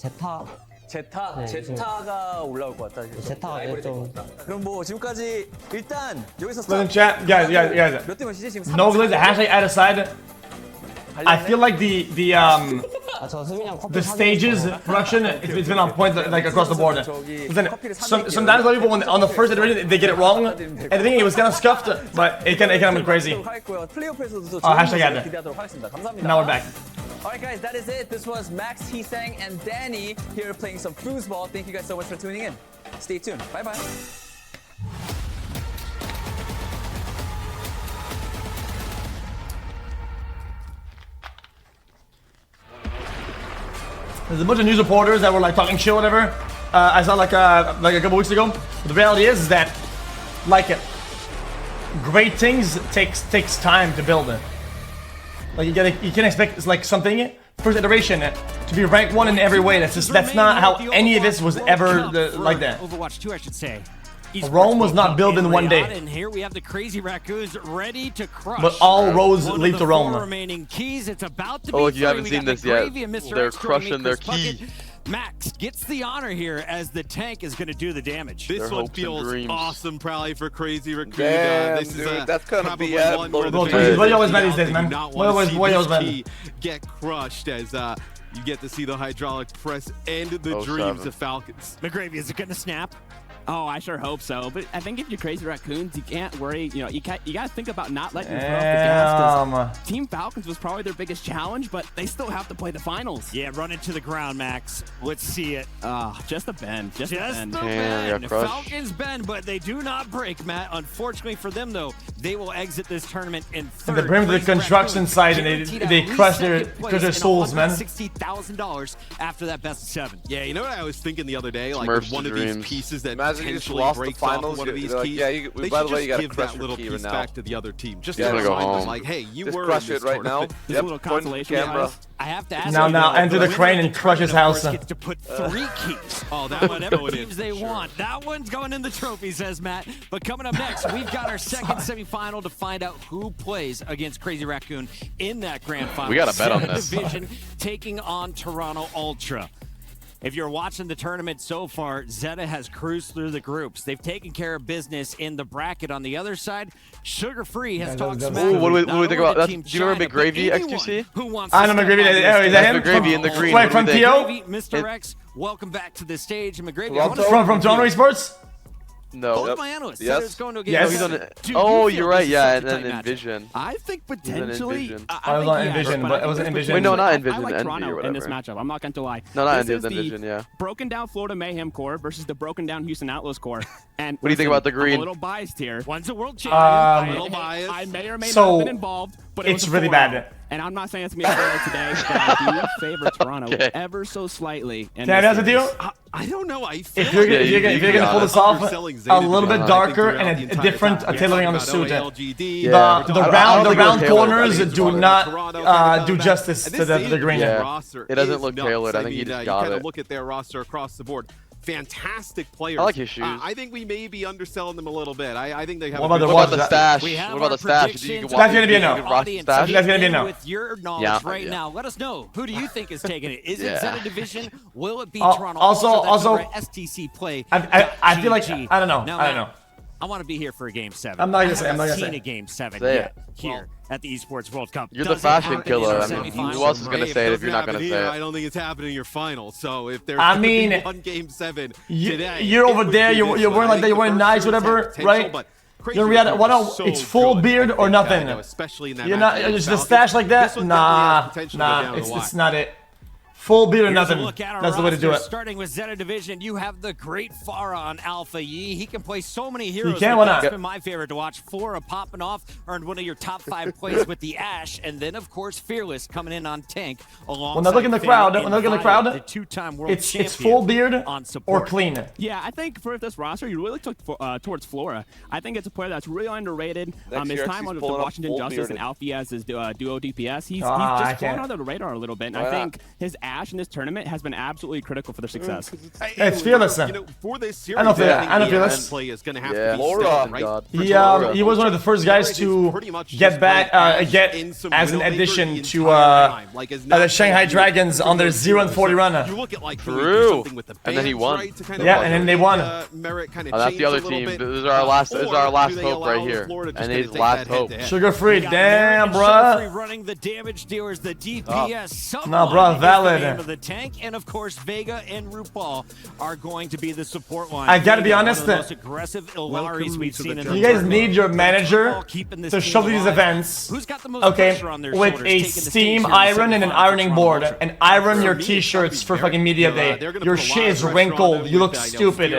제타가 올라올 것 같다. 제타가 좀. 그럼 뭐 지금까지 일단 여기서 Listen, chat, guys. 몇 대 몇이지 지금? No glitch. Hashtag add aside. I feel like the stages production it's been on point like across the board. Listen, sometimes people on the first iteration they get it wrong, and I think it was kind of scuffed, but it can be crazy. Hashtag add. Now we're back. Alright guys, that is it. This was Max, Hisang, and Danny here playing some foosball. Thank you guys so much for tuning in. Stay tuned. Bye bye. There's a bunch of news reporters that were like talking shit, whatever. I saw like a couple weeks ago. But the reality is that like great things takes time to build it. Like you can expect like something first iteration to be ranked 1 in every way. That's not how any of this was ever like that. Overwatch 2, I should say. Rome was not built in one day. And here we have the Crazy Raccoons ready to crush. But all roads lead to Rome. Remaining keys. It's about to be look, you haven't seen this yet. They're crushing their key. Max gets the honor here as the tank is going to do do the damage. This one feels awesome, probably for Crazy Raccoon. Damn, this dude, is that's gonna be one where the what you always been these days, man? What always been? Get crushed as you get to see the hydraulic press end the dreams of Falcons. McGravy, is it going to snap? Oh, I sure hope so. But I think if you're Crazy Raccoons, you can't worry. You know, you got to think about not letting them throw off the gas. 'Cause Team Falcons was probably their biggest challenge, but they still have to play the finals. Yeah, run into the ground, Max. Let's see it. Just a bend. Just a bend. Bend. Falcons bend, but they do not break, Matt. Unfortunately for them, though, they will exit this tournament in third. They bring the construction site and they crush their souls, man. $60,000 after that best of 7. Yeah, you know what I was thinking the other day? Like Smurfs one of dreams. these pieces that Imagine you just potentially lost the breaks off finals, one of these like, keys. yeah, they by the way, should you gotta give crush that your little key piece now. back to the other team. Just Yeah, to go remind them, home. like, hey, you Just were crush in this it right now. tournament. Yep, little point consolation camera. prize. I have to ask now enter the crane and crush his house. Gets to put 3 keys. Oh, that one going in. teams they want. That one's going in the trophy, says Matt. But coming up next, we've got our second semifinal to find out who plays against Crazy Raccoon in that grand final. We got to bet on this. Division taking on Toronto Ultra. If you're watching the tournament so far, Zeta has cruised through the groups. They've taken care of business in the bracket. On the other side, Sugar Free has talked smack. Ooh, what do we think about that? Do you remember Big Gravy, xQc? I know McGravy. Is that him? McGravy in the green. Right, from TO? Mr. X, welcome back to the stage. And McGravy, from Toronto Esports? No. Both my analysts said it's going to get yes. He's on Dude, oh, you you're right. Yeah, and then then Envision. I think potentially. I was on Envision, but it wasn't Envision. Wait, no, not Envision. I like Envy Toronto or whatever. in this matchup. I'm not going to lie. No, not this Envy, is Envision, yeah. Broken down Florida Mayhem core versus the broken down Houston Outlaws core. And what do you think about the green? I'm a little biased here. One's a world champion. I may or may not have been involved, but it's really bad. And I'm not saying it's going to be a favorite today, but I do favor Toronto ever so slightly. Can I be honest with you? I don't know. I feel If you're going to pull this off, a little bit darker and a different tailoring on the suit. The round corners do not do justice to the green. It doesn't look tailored. I think he just got it. Look at their roster across the board. Fantastic players. I like his shoes. I think we may be underselling them a little bit. I think they have. What about the stash? What about the stash? That's gonna be a no. That's gonna be a no. With your knowledge right now, let us know. Who do you think is taking it? Is it Zeta Division? Will it be Toronto? Also, STC play. I feel like I don't know. I don't know. I want to be here for a Game 7. I'm not gonna say. I haven't seen a Game 7 yet here at the Esports World Cup. You're the fashion killer. I mean, who else is going to say it if you're not going to say it? I don't think it's happening in your final. So if there's one Game 7 today, you're over there. You're wearing like that. You're wearing nice, whatever, right? It's full beard or nothing. Especially in that. You're not just a stash like that. Nah. It's not it. Full beard or nothing. That's the way to do it. Starting with Zeta Division, you have the great Farah on Alpha Yi. He can play so many heroes. He can, why not? That's been my favorite to watch. Flora popping off, earned one of your top 5 plays with the Ashe, and then of course Fearless coming in on tank. When they look in the crowd, the two-time world champion. It's full beard or clean. Yeah, I think for this roster, you really took towards Flora. I think it's a player that's really underrated. His time on the Washington Justice and Alfie as his duo DPS, he's just flown under the radar a little bit. And I think his Ashe in this tournament has been absolutely critical for their success. It's Fearless. For this series, I know Fearless. play is going to have to be he was one of the first guys to get back, get as an addition to the Shanghai Dragons on their 0-40 run. You look at like True. And then he won. Yeah, and then they won. That's the other team. This is our last hope right here. And his last hope. Sugar free, damn, bruh. Running the damage dealers, the DPS. No, bruh, valid. The tank, and of course Vega and RuPaul are going to be the support line. I gotta be honest, the most aggressive Ilaris we've seen in the you guys need your manager to show these events. Who's got the most pressure on their with a steam iron and an ironing board, and iron your t-shirts for fucking media day. Your shit is wrinkled. You look stupid.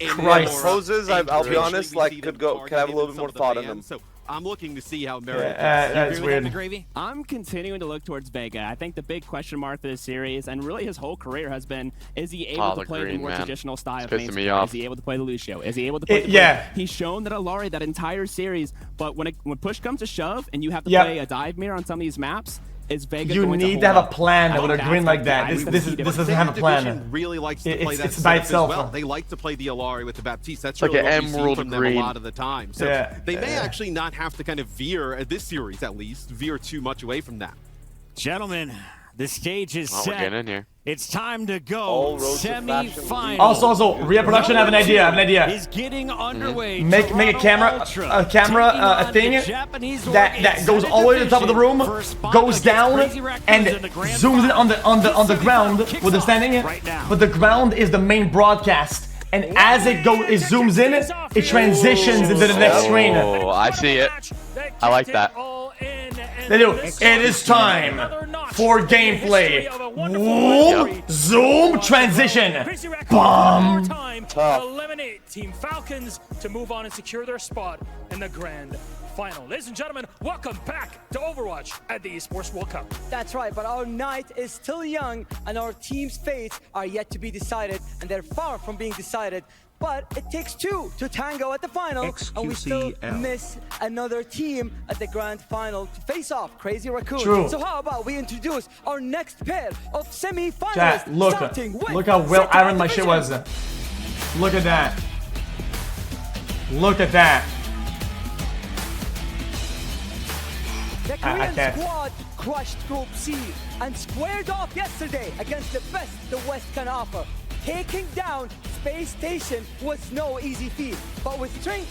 Christ. Poses, I'll be honest, like could have a little bit more thought in them. I'm looking to see how Merritt that's weird. I'm continuing to look towards Vega. I think the big question mark for this series, and really his whole career, has been: is he able to play the more traditional style of main support? Is he able to play the Lucio? Is he able to play He's shown that Alari that entire series, but when push comes to shove and you have to play a dive mirror on some of these maps, is Vega you need to have a plan with a green like that. This doesn't have a plan. Really likes to play that it's by itself. Well. They like to play the Alari with the Baptiste. That's like really an what emerald from green them a lot of the time. So they may actually not have to kind of veer at this series, at least veer too much away from that. Gentlemen, the stage is set. We're getting in here. It's time to go semi-final. Also, Ria Production, I have an idea. Is getting underway. Make a camera thing that goes all the way to the top of the room, goes down, and zooms in on the ground with the standing. But the ground is the main broadcast, and as it zooms in, it transitions into the next screen. Oh, I see it. I like that. They do. It is time for gameplay. Whoop, zoom, transition. Bomb. Eliminate Team Falcons to move on and secure their spot in the grand final. Ladies and gentlemen, welcome back to Overwatch at the Esports World Cup. That's right, but our night is still young and our team's fates are yet to be decided, and they're far from being decided. But it takes two to tango at the final, and we still miss another team at the grand final to face off Crazy Raccoon. True. So how about we introduce our next pair of semi-finalists? Look how well ironed my shit was. Look at that. Look at that. The Korean squad crushed Group C and squared off yesterday against the best the West can offer. Taking down Space Station was no easy feat, but with strength,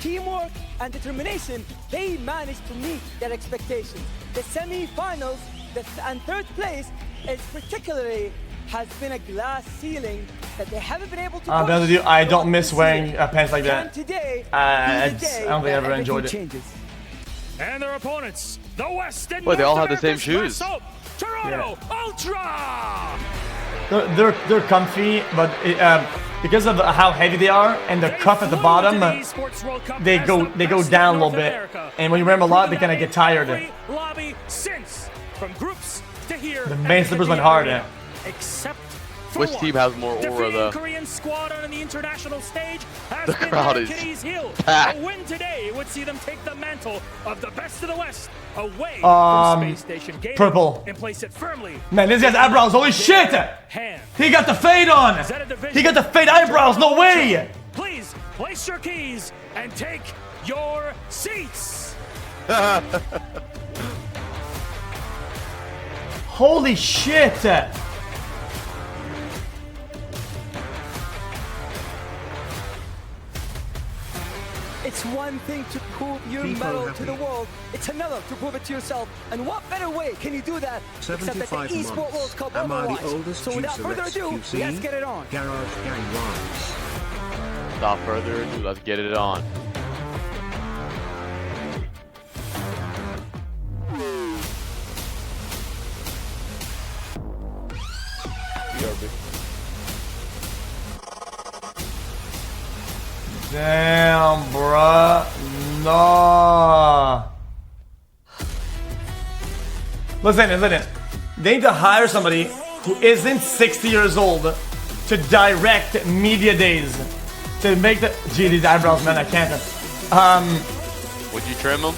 teamwork, and determination, they managed to meet their expectations. The semi-finals and third place has been a glass ceiling that they haven't been able to push. I don't miss wearing pants like that. Today, I don't think I ever enjoyed it. And their opponents, the West and they all have the same shoes. Toronto Ultra! They're comfy, but because of how heavy they are and the cuff at the bottom, they go down a little bit. And when you ram a lot, they kind of get tired. The main slippers went hard. Which team has more aura though? The crowd is packed. A win today would see them take the mantle of the best of the West away from Space Station Gaming purple. and place it firmly. Man, this guy's eyebrows. Holy shit! He got the fade on. He got the fade eyebrows. No way! Please place your keys and take your seats. Holy shit! It's one thing to prove your medal to the world. It's another to prove it to yourself. And what better way can you do that except at the Esports World Cup Overwatch? So without further ado, let's get it on. Garage Gang Wise. Without further ado, let's get it on. Damn, bruh. No. Listen. They need to hire somebody who isn't 60 years old to direct media days. To make the... Gee, these eyebrows, man, I can't. Would you trim them?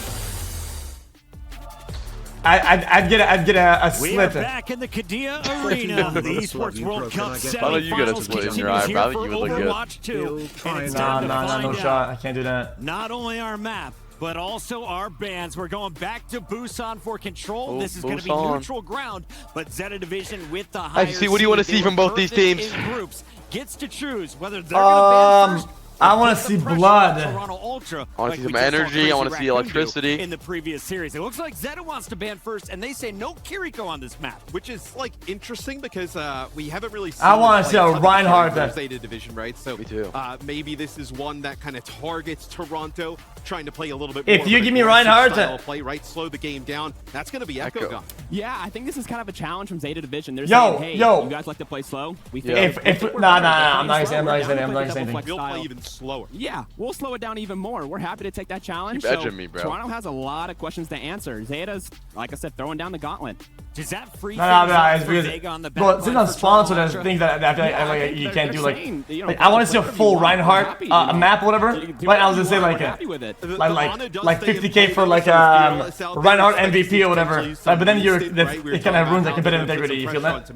I'd get a slit. We are back in the Kadia Arena. The Esports World Cup semi-finals continues here for Overwatch 2. No shot. I can't do that. Not only our map, but also our bans. We're going back to Busan for control. This is going to be neutral ground, but Zeta Division with the higher I see. What do you want to see from both these teams? Groups gets to choose whether they're going to ban first. I want to see blood. I want to see some energy. I want to see electricity. In the previous series, it looks like Zeta wants to ban first, and they say no Kiriko on this map, which is like interesting because we haven't really seen. I want to see a Reinhardt. Zeta Division, right? So me too. Maybe this is one that kind of targets Toronto, trying to play a little bit. If more you give me Reinhardt, play right, slow the game down. That's going to be Echo Gun. Yeah, I think this is kind of a challenge from Zeta Division. They're saying, hey, you guys like to play slow? I'm not saying anything. We'll play even slower. Yeah. We'll slow it down even more. We're happy to take that challenge. Keep edging me, bro. Toronto has a lot of questions to answer. Zeta's, like I said, throwing down the gauntlet. Does that free? It's because it's not sponsored as things that like, you can't do. Like I want to see a full Reinhardt map or whatever. Right, I was gonna say like 50K for like Reinhardt MVP or whatever. But then it kind of ruins the competitive integrity. You feel that?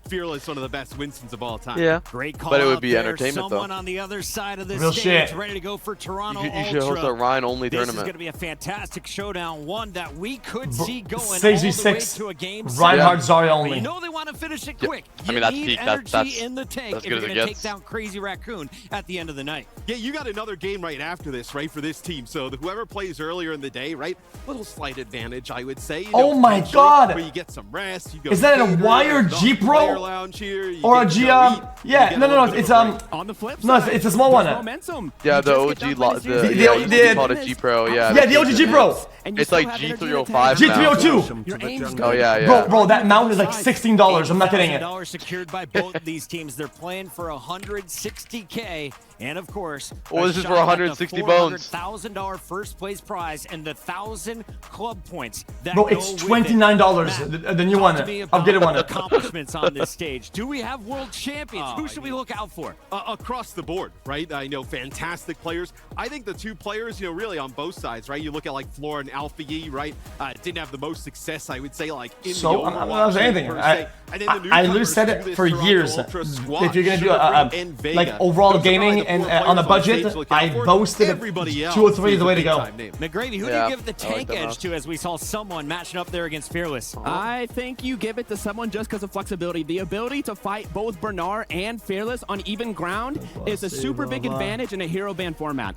Fearless, one of the best Winstons of all time. Yeah, great call. But it would be there. entertainment Someone though. On the other side of this real stage, shit. Ready to go for Toronto. You should host a Ryan only this tournament. This is going to be a fantastic showdown, one that we could see going all the way to a game. Reinhardt Zarya only. But you know they want to finish it quick. I mean that's peak. That's in the tank if good you're as it going to gets. take down Crazy Raccoon at the end of the night. Yeah, you got another game right after this, right, for this team. So whoever plays earlier in the day, right, little slight advantage, I would say. Oh my God! Where you get some rest. You go is that a wired G Pro or a G? Yeah, no, it's on the flip side. No, it's a small one. Momentum. Yeah, the OG, they called it G Pro. Yeah, the OG G Pro. It's like G305. G302. Oh yeah. Bro, that mount is like $16. I'm not kidding it. $1,000 secured by both of these teams. They're playing for 160K, and of course, this is for 160 bones. $400,000 first place prize and the 1,000 club points. Bro, it's $29. The new one. I'll get it one. Accomplishments on this stage. Do we have world champions? Who should we look out for? Across the board, right? I know fantastic players. I think the two players, really on both sides, right? You look at like Floor and Alpha Yi, right? Didn't have the most success, I would say, like in the Overwatch. I'm not saying anything. I literally said it for years. If you're gonna do like overall gaming and on a budget, I boasted 2 or 3 is the way to go. McGravy, who do you give the tank edge to as we saw someone matching up there against Fearless? I think you give it to someone just because of flexibility. The ability to fight both Bernard and Fearless on even ground is a super big advantage in a hero ban format.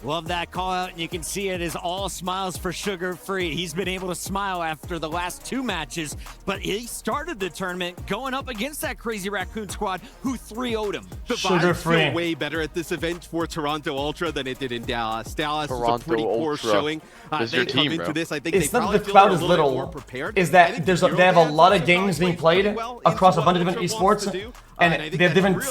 Love that call out, and you can see it is all smiles for Sugar Free. He's been able to smile after the last 2 matches, but he started the tournament going up against that Crazy Raccoon squad who 3-0'd him. The vibes feel way better at this event for Toronto Ultra than it did in Dallas. Dallas is a pretty poor showing. This is your team, bro. This, I think it's not that the crowd is little. Is that they have a lot of games being played across a bunch of different esports. and they have different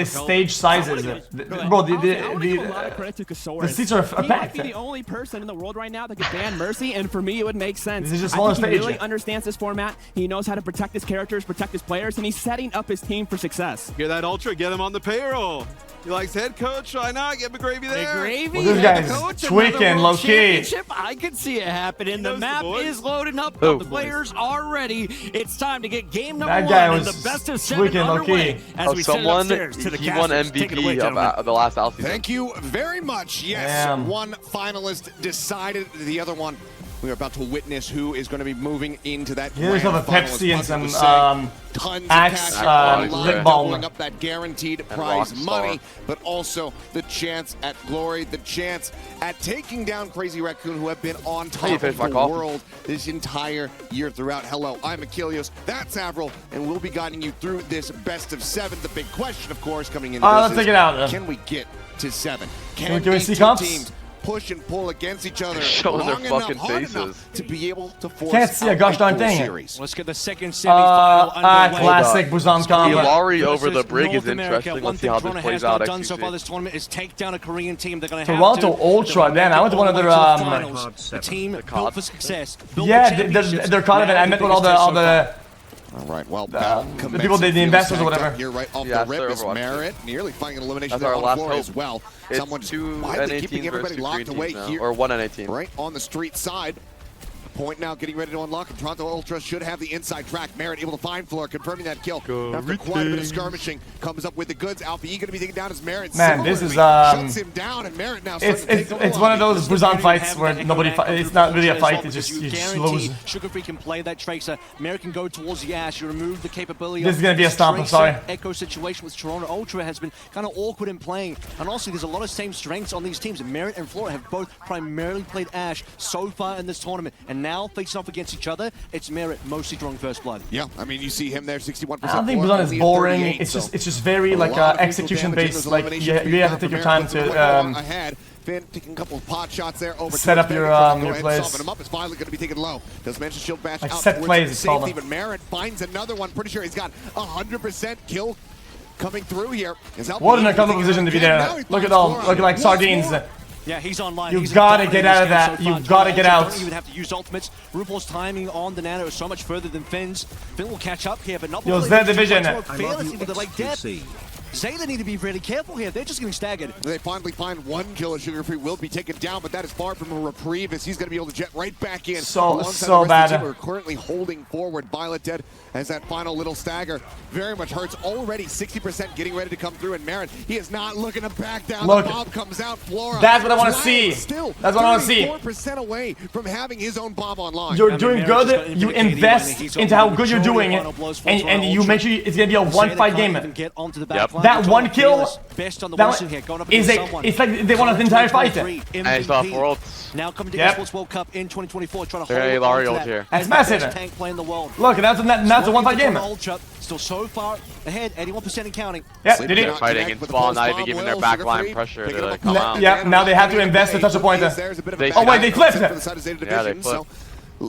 stage sizes. Bro, the seats are He might packed. be the only person in the world right now that could ban Mercy, and for me, it would make sense. This is a smaller I think stage. He really understands this format. He knows how to protect his characters, protect his players, and he's setting up his team for success. Hear that, Ultra? Get him on the payroll. He likes head coach. Why not? Get McGravy there. McGravy, Well, this guy's tweaking low-key. I could see it happening. The map is loading up. Oh. The players are ready. It's time to get game number That guy one in was the best of 7 tweaking underway. low-key. As we send it upstairs to the he won casters. Take it away, MVP of the last Al season. Thank you very much. Yes, Damn. one finalist decided. The other one, we are about to witness who is going to be moving into that. Give yourself a Pepsi and some tons Axe of cash, lip doubling balm. up that guaranteed prize money, but also the chance at glory, the chance at taking down Crazy Raccoon, who have been on top of the world this entire year throughout. Hello, I'm Achilles, that's Avril, and we'll be guiding you through this best of 7. The big question, of course, coming into this let's is, take it out. can we get to 7? Can we these see two comps? teams push and pull against each other Showing their long enough, fucking hard faces. enough to be able to force Can't see a out gosh darn full thing. series. Let's get the second semi-final underway. Classic Busan combo. Ilari over the brig is North America. interesting. One Let's see thing how Toronto this plays has out. not done so xQc. far this tournament is take down a Korean team. They're going to have Toronto to. Ultra, man. I went to one of their A team built for success. Yeah, they're kind of. I met with all the All right, well, the people, the investors or whatever. Here right off Yeah, the rip is Overwatch. Merritt, nearly finding an elimination That's there our on last floor hope. as well. It's Someone just 2 quietly N18s keeping everybody versus locked green away teams now, here. or 1 N18. Right on the street side. Point now getting ready to unlock, and Toronto Ultra should have the inside track. Merritt able to find Floor, confirming that kill. After quite a bit of skirmishing, comes up with the goods. Alpha E going to be taken down as Merritt. Man, this is shuts him down, and Merritt now it's one of those Busan fights where nobody. It's not really a fight. It's just you just lose. Sugar Free can play that Tracer. Merritt can go towards the Ash. You remove the capability. This is gonna be a stomp. I'm sorry. Echo situation with Toronto Ultra has been kind of awkward in playing, and also there's a lot of same strengths on these teams. Merritt and Flora have both primarily played Ash so far in this tournament, and now facing off against each other, it's Merritt mostly drawing first blood. Yeah, I mean, you see him there, 61%. I don't think Busan is boring. It's just very like execution based. Like you have to take your time to ahead. Finn taking a couple of pot shots there over set up your plays. Soften him up. It's finally going to be taken low. Does mention shield bash Like out set towards plays, it's safety, called. but Merritt finds another one. Pretty sure he's got 100% kill coming through here. What an uncomfortable position to be there. Look at all, looking like sardines. Yeah, he's online. You've got to get out of that. You've got to get out. Don't even have to use ultimates. RuPaul's timing on the Nano is so much further than Finn's. Finn will catch up here, but not. Yo, Zed Division. Fearless with the like death. Zayla need to be really careful here. They're just getting staggered. They finally find one kill as Sugar Free will be taken down, but that is far from a reprieve as he's going to be able to jet right back in. So bad. We're currently holding forward. Violet dead as that final little stagger very much hurts. Already 60% getting ready to come through, and Merritt, he is not looking to back down. Look, the bomb comes out. Flora. That's what I want to see. Still, that's what I want to see. 4% away from having his own bomb online. You're doing good. You invest into how good you're doing, and you make sure it's gonna be a 1-5 game. That one kill. Best on the that Western here, going up against someone. it's like they won the entire fight. Now coming to Esports World Cup in 2024, trying to hold on to that. Here. That's massive. Tank play in the world. Look, that's a 1-5 game. Ultra, still so far ahead, 81% and counting. Yeah, did it? Fighting and Spawn not even giving their backline pressure to come out. Yeah, now they have to invest to touch a point. Oh wait, they flipped. Yeah, they flipped.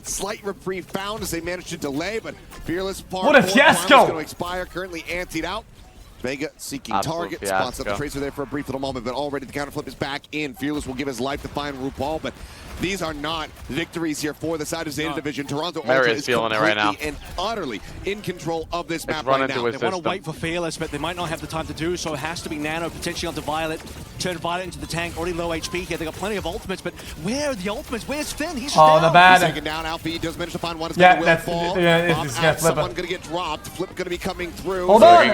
Slight reprieve found as they managed to delay, but Fearless part what a fiasco! Going to expire, currently antied out. Vega seeking target, spots up the Tracer there for a brief little moment, but already the counterflip is back in. Fearless will give his life to find RuPaul, but these are not victories here for the side of Zeta Division. Toronto Ultra is feeling it right now. and utterly in control of this map right now. They want to wait for Fearless, but they might not have the time to do so. It has to be Nano, potentially onto Violet. Turn Violet into the tank, already low HP here. They got plenty of ultimates, but where are the ultimates? Where's Finn? He's down. The bad. He's taken down. Alpha E does manage to find one. Yeah, that's it's someone going to get dropped. Flip going to be coming through. Hold on.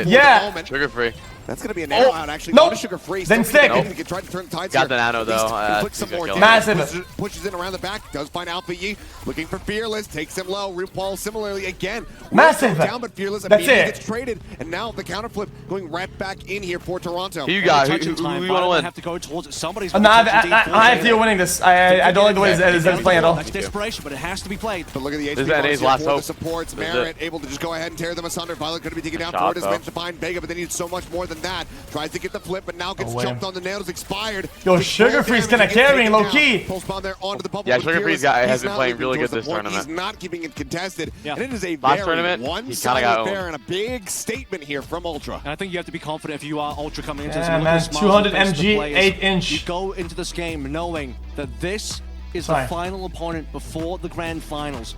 Yeah. Sugar Free. That's going to be a nano out, actually. Nope. Sugar Free. Then stick. Try to turn the tides got the nano, though. Some more massive. Pushes in around the back. Does find Alpha E. Looking for Fearless. Takes him low. RuPaul similarly again. Massive. Down, but Fearless That's it. gets traded. And now the counterflip going right back in here for Toronto. Who you got? Who you want to win? Have to go towards it. Somebody's I feel winning this. I don't like the way Zed's playing at all. That's desperation, but it has to be played. But look at the HP this is last hope. supports. Merritt able to just go ahead and tear them asunder. Violet going to be taken down. Florida's managed to find Vega, but they need so much more than than that. Tries to get the flip, but now gets jumped on the nails, expired. Yo, Sugarfree's kind of carrying low-key. Pulse bomb there onto the bubble. Yeah, Sugarfree's has been playing really good this tournament. He's not keeping it contested. Yeah. And it is a Last very tournament, one-sided affair and a big statement here from Ultra. And I think you have to be confident if you are Ultra coming into this. Yeah, man, 200 MG, 8-inch. You go into this game knowing that this is the final opponent before the grand finals.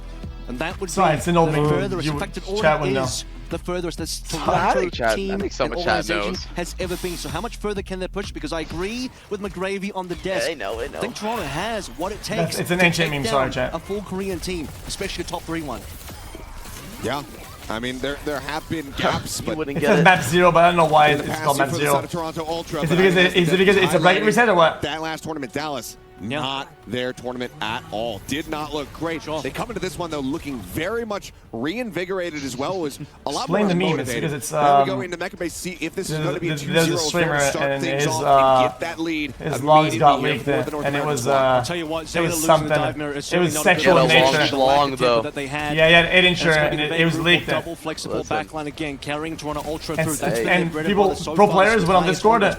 And that would be it's an old the furthest. In fact, it already is the furthest this Toronto team and organization has ever been. So how much further can they push? Because I agree with McGravy on the desk. I know. I think Toronto has what it takes it's an to ancient take meme, down sorry, chat. a full Korean team, especially a top 3 one. Yeah. I mean, there have been gaps, but it says map 0, but I don't know why it's called map 0. Toronto Ultra, Is it because it's a bracket reset or what? That last tournament, Dallas, not their tournament at all. Did not look great. They come into this one, though, looking very much reinvigorated as well. Was a lot more Explain the meme. It's motivated. because it's Now we go into Mecha Base, see if this is going to be a 2-0. There's a streamer and his get that lead. His logs got leaked, and it was something. It was sexual in nature. Long though. Yeah, 8-incher, and it was leaked. Double flexible backline again, carrying Toronto Ultra through. And people, pro players went on Discord, and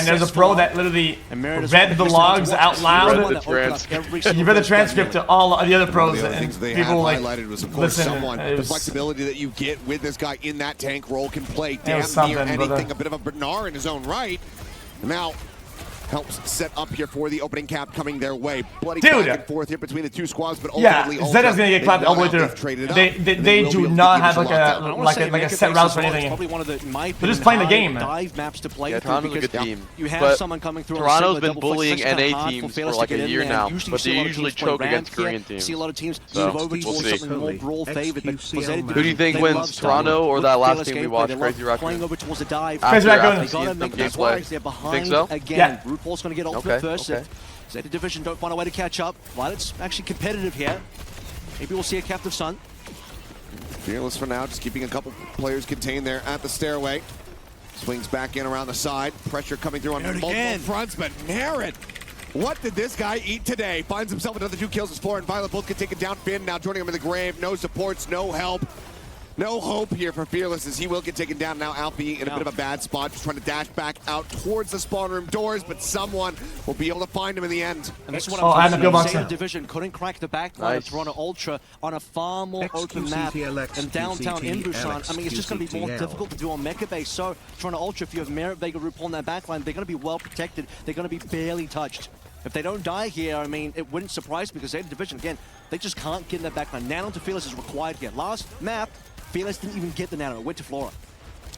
there's a pro that literally read the logs out loud. You read the transcript to all the other pros, and people like highlighted was, of course, the flexibility that you get with this guy in that tank role can play damn near anything. A bit of a Bernard in his own right. Now helps set up here for the opening cap coming their way. Bloody back and forth here between the two squads, but ultimately Zeta's gonna get clapped all the way through. They do not have like a set route for anything. They're just playing the game. Dive maps to play Toronto's a good team. You have someone coming through. Toronto's been bullying NA teams for like a year now, but they usually choke against Korean teams. See a lot of teams So move over towards something more brawl favored. Who do you think wins, Toronto or that last team we watched, Crazy Raccoon? Playing over towards the dive. Crazy Raccoon. They gotta make that twice. They're behind again. RuPaul's gonna get ultimate first. Zeta Division don't find a way to catch up. Violet's actually competitive here. Maybe we'll see a Captive Sun. Fearless for now, just keeping a couple players contained there at the stairway. Swings back in around the side. Pressure coming through on multiple fronts, but Merritt, what did this guy eat today? Finds himself another 2 kills as Flora and Violet both get taken down. Finn now joining him in the grave. No supports, no help. No hope here for Fearless as he will get taken down. Now Alfie in a bit of a bad spot, just trying to dash back out towards the spawn room doors, but someone will be able to find him in the end. And this is what I'm talking about. Zeta Division couldn't crack the backline of Toronto Ultra on a far more open map than downtown in Busan. I mean, it's just going to be more difficult to do on Mecha Base. So Toronto Ultra, if you have Merit, Vega, RuPaul on that backline, they're going to be well protected. They're going to be barely touched. If they don't die here, I mean, it wouldn't surprise me because Zeta Division, again, they just can't get in that backline. Nano to Fearless is required here. Last map, Fearless didn't even get the Nano. It went to Flora.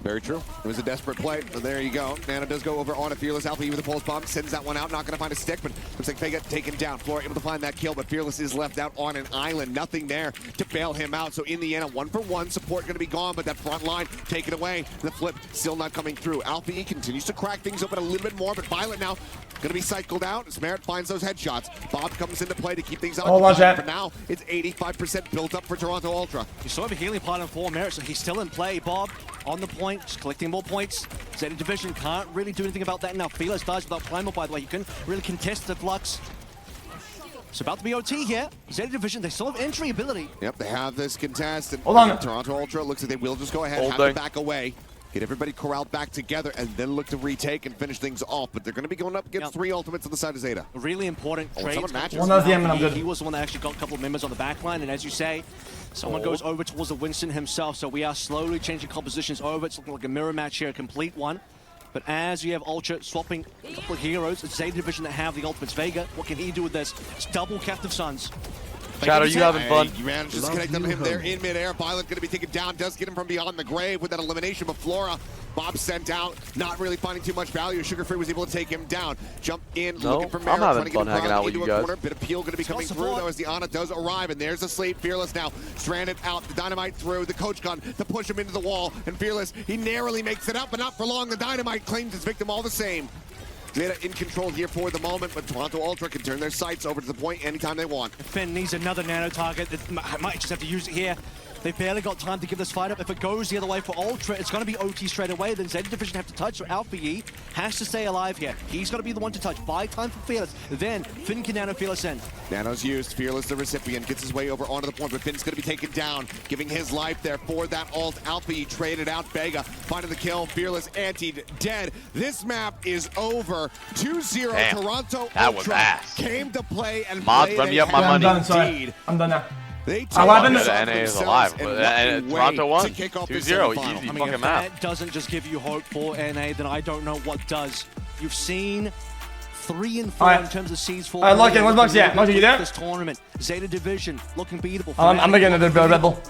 Very true. It was a desperate play, but there you go. Nano does go over on a Fearless. Alpha with the pulse bomb, sends that one out. Not going to find a stick, but looks like Vega taken down. Flora able to find that kill, but Fearless is left out on an island. Nothing there to bail him out. So in the end, a 1-for-1 support going to be gone, but that front line taken away. The flip still not coming through. Alpha continues to crack things open a little bit more, but Violet now going to be cycled out as Merritt finds those headshots. Bob comes into play to keep things on. For now, it's 85% built up for Toronto Ultra. You saw the healing part on 4 Merritt, so he's still in play. Bob on the point, just collecting more points. Zeta Division can't really do anything about that now. Fearless dies without Primal, by the way. You can really contest the Flux. It's about to be OT here. Zeta Division, they still have entry ability. Yep, they have this contest. And hold on. Toronto Ultra looks like they will just go ahead, have to back away. Get everybody corralled back together and then look to retake and finish things off. But they're going to be going up against 3 ultimates on the side of Zeta. Really important trade. He was the one that actually got a couple of members on the back line. And as you say, someone goes over towards the Winston himself. So we are slowly changing compositions over. It's looking like a mirror match here, a complete one. But as you have Ultra swapping a couple of heroes, it's Zeta Division that have the ultimates. Vega, what can he do with this? It's double Captive Suns. Chad, are you having fun? You managed to disconnect him there in midair. Violet going to be taken down. Does get him from beyond the grave with that elimination. But Flora, Bob sent out, not really finding too much value. Sugarfree was able to take him down. Jump in, looking for Merritt. I'm having fun hanging out with you guys. Bit of peel going to be coming through though as the Ana does arrive. And there's a Slate. Fearless now stranded out. The Dynamite through. The Coach Gun to push him into the wall. And Fearless, he narrowly makes it out, but not for long. The Dynamite claims his victim all the same. Zeta in control here for the moment, but Toronto Ultra can turn their sights over to the point anytime they want. Finn needs another nano target. Might just have to use it here. They barely got time to give this fight up. If it goes the other way for Ultra, it's going to be OT straight away. Then Zeta Division have to touch, so Alpha Yi has to stay alive here. He's got to be the one to touch. Buy time for Fearless. Then Finn can Nano Fearless in. Nano's used. Fearless the recipient. Gets his way over onto the point, but Finn's going to be taken down. Giving his life there for that ult. Alpha Yi traded out. Vega finding the kill. Fearless antied, dead. This map is over. 2-0. Toronto Ultra came to play and Mods, run me up my money. I'm done now. They NA is alive, and Toronto won 2-0. Easy fucking If map. that doesn't just give you hope for NA, then I don't know what does. You've seen 3 and 4 in terms of seeds for. Alright, Lock-in, what's Mox? Yeah, Mox, you there? This tournament, Zeta Division looking beatable. I'm gonna get another Red Bull.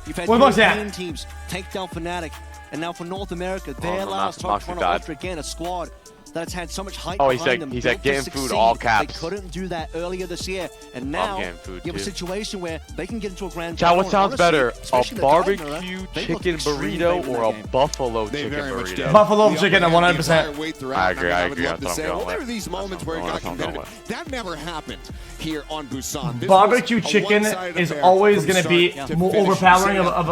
You've had What's Mox? Yeah. European teams take down Fnatic, and now for North America, their last Toronto Ultra again, a squad that's had so much hype behind them. He said getting food, all caps. They couldn't do that earlier this year, and now you have a situation where they can get into a grand Chad, what final. sounds better, Honestly, a barbecue chicken burrito or a buffalo chicken burrito? Buffalo chicken at 100%. I agree. That's what I'm going Well, there are with. these moments where it got competitive. That never happened here on Busan. This Barbecue was a chicken one-sided is affair always from going to be start to more finish. overpowering of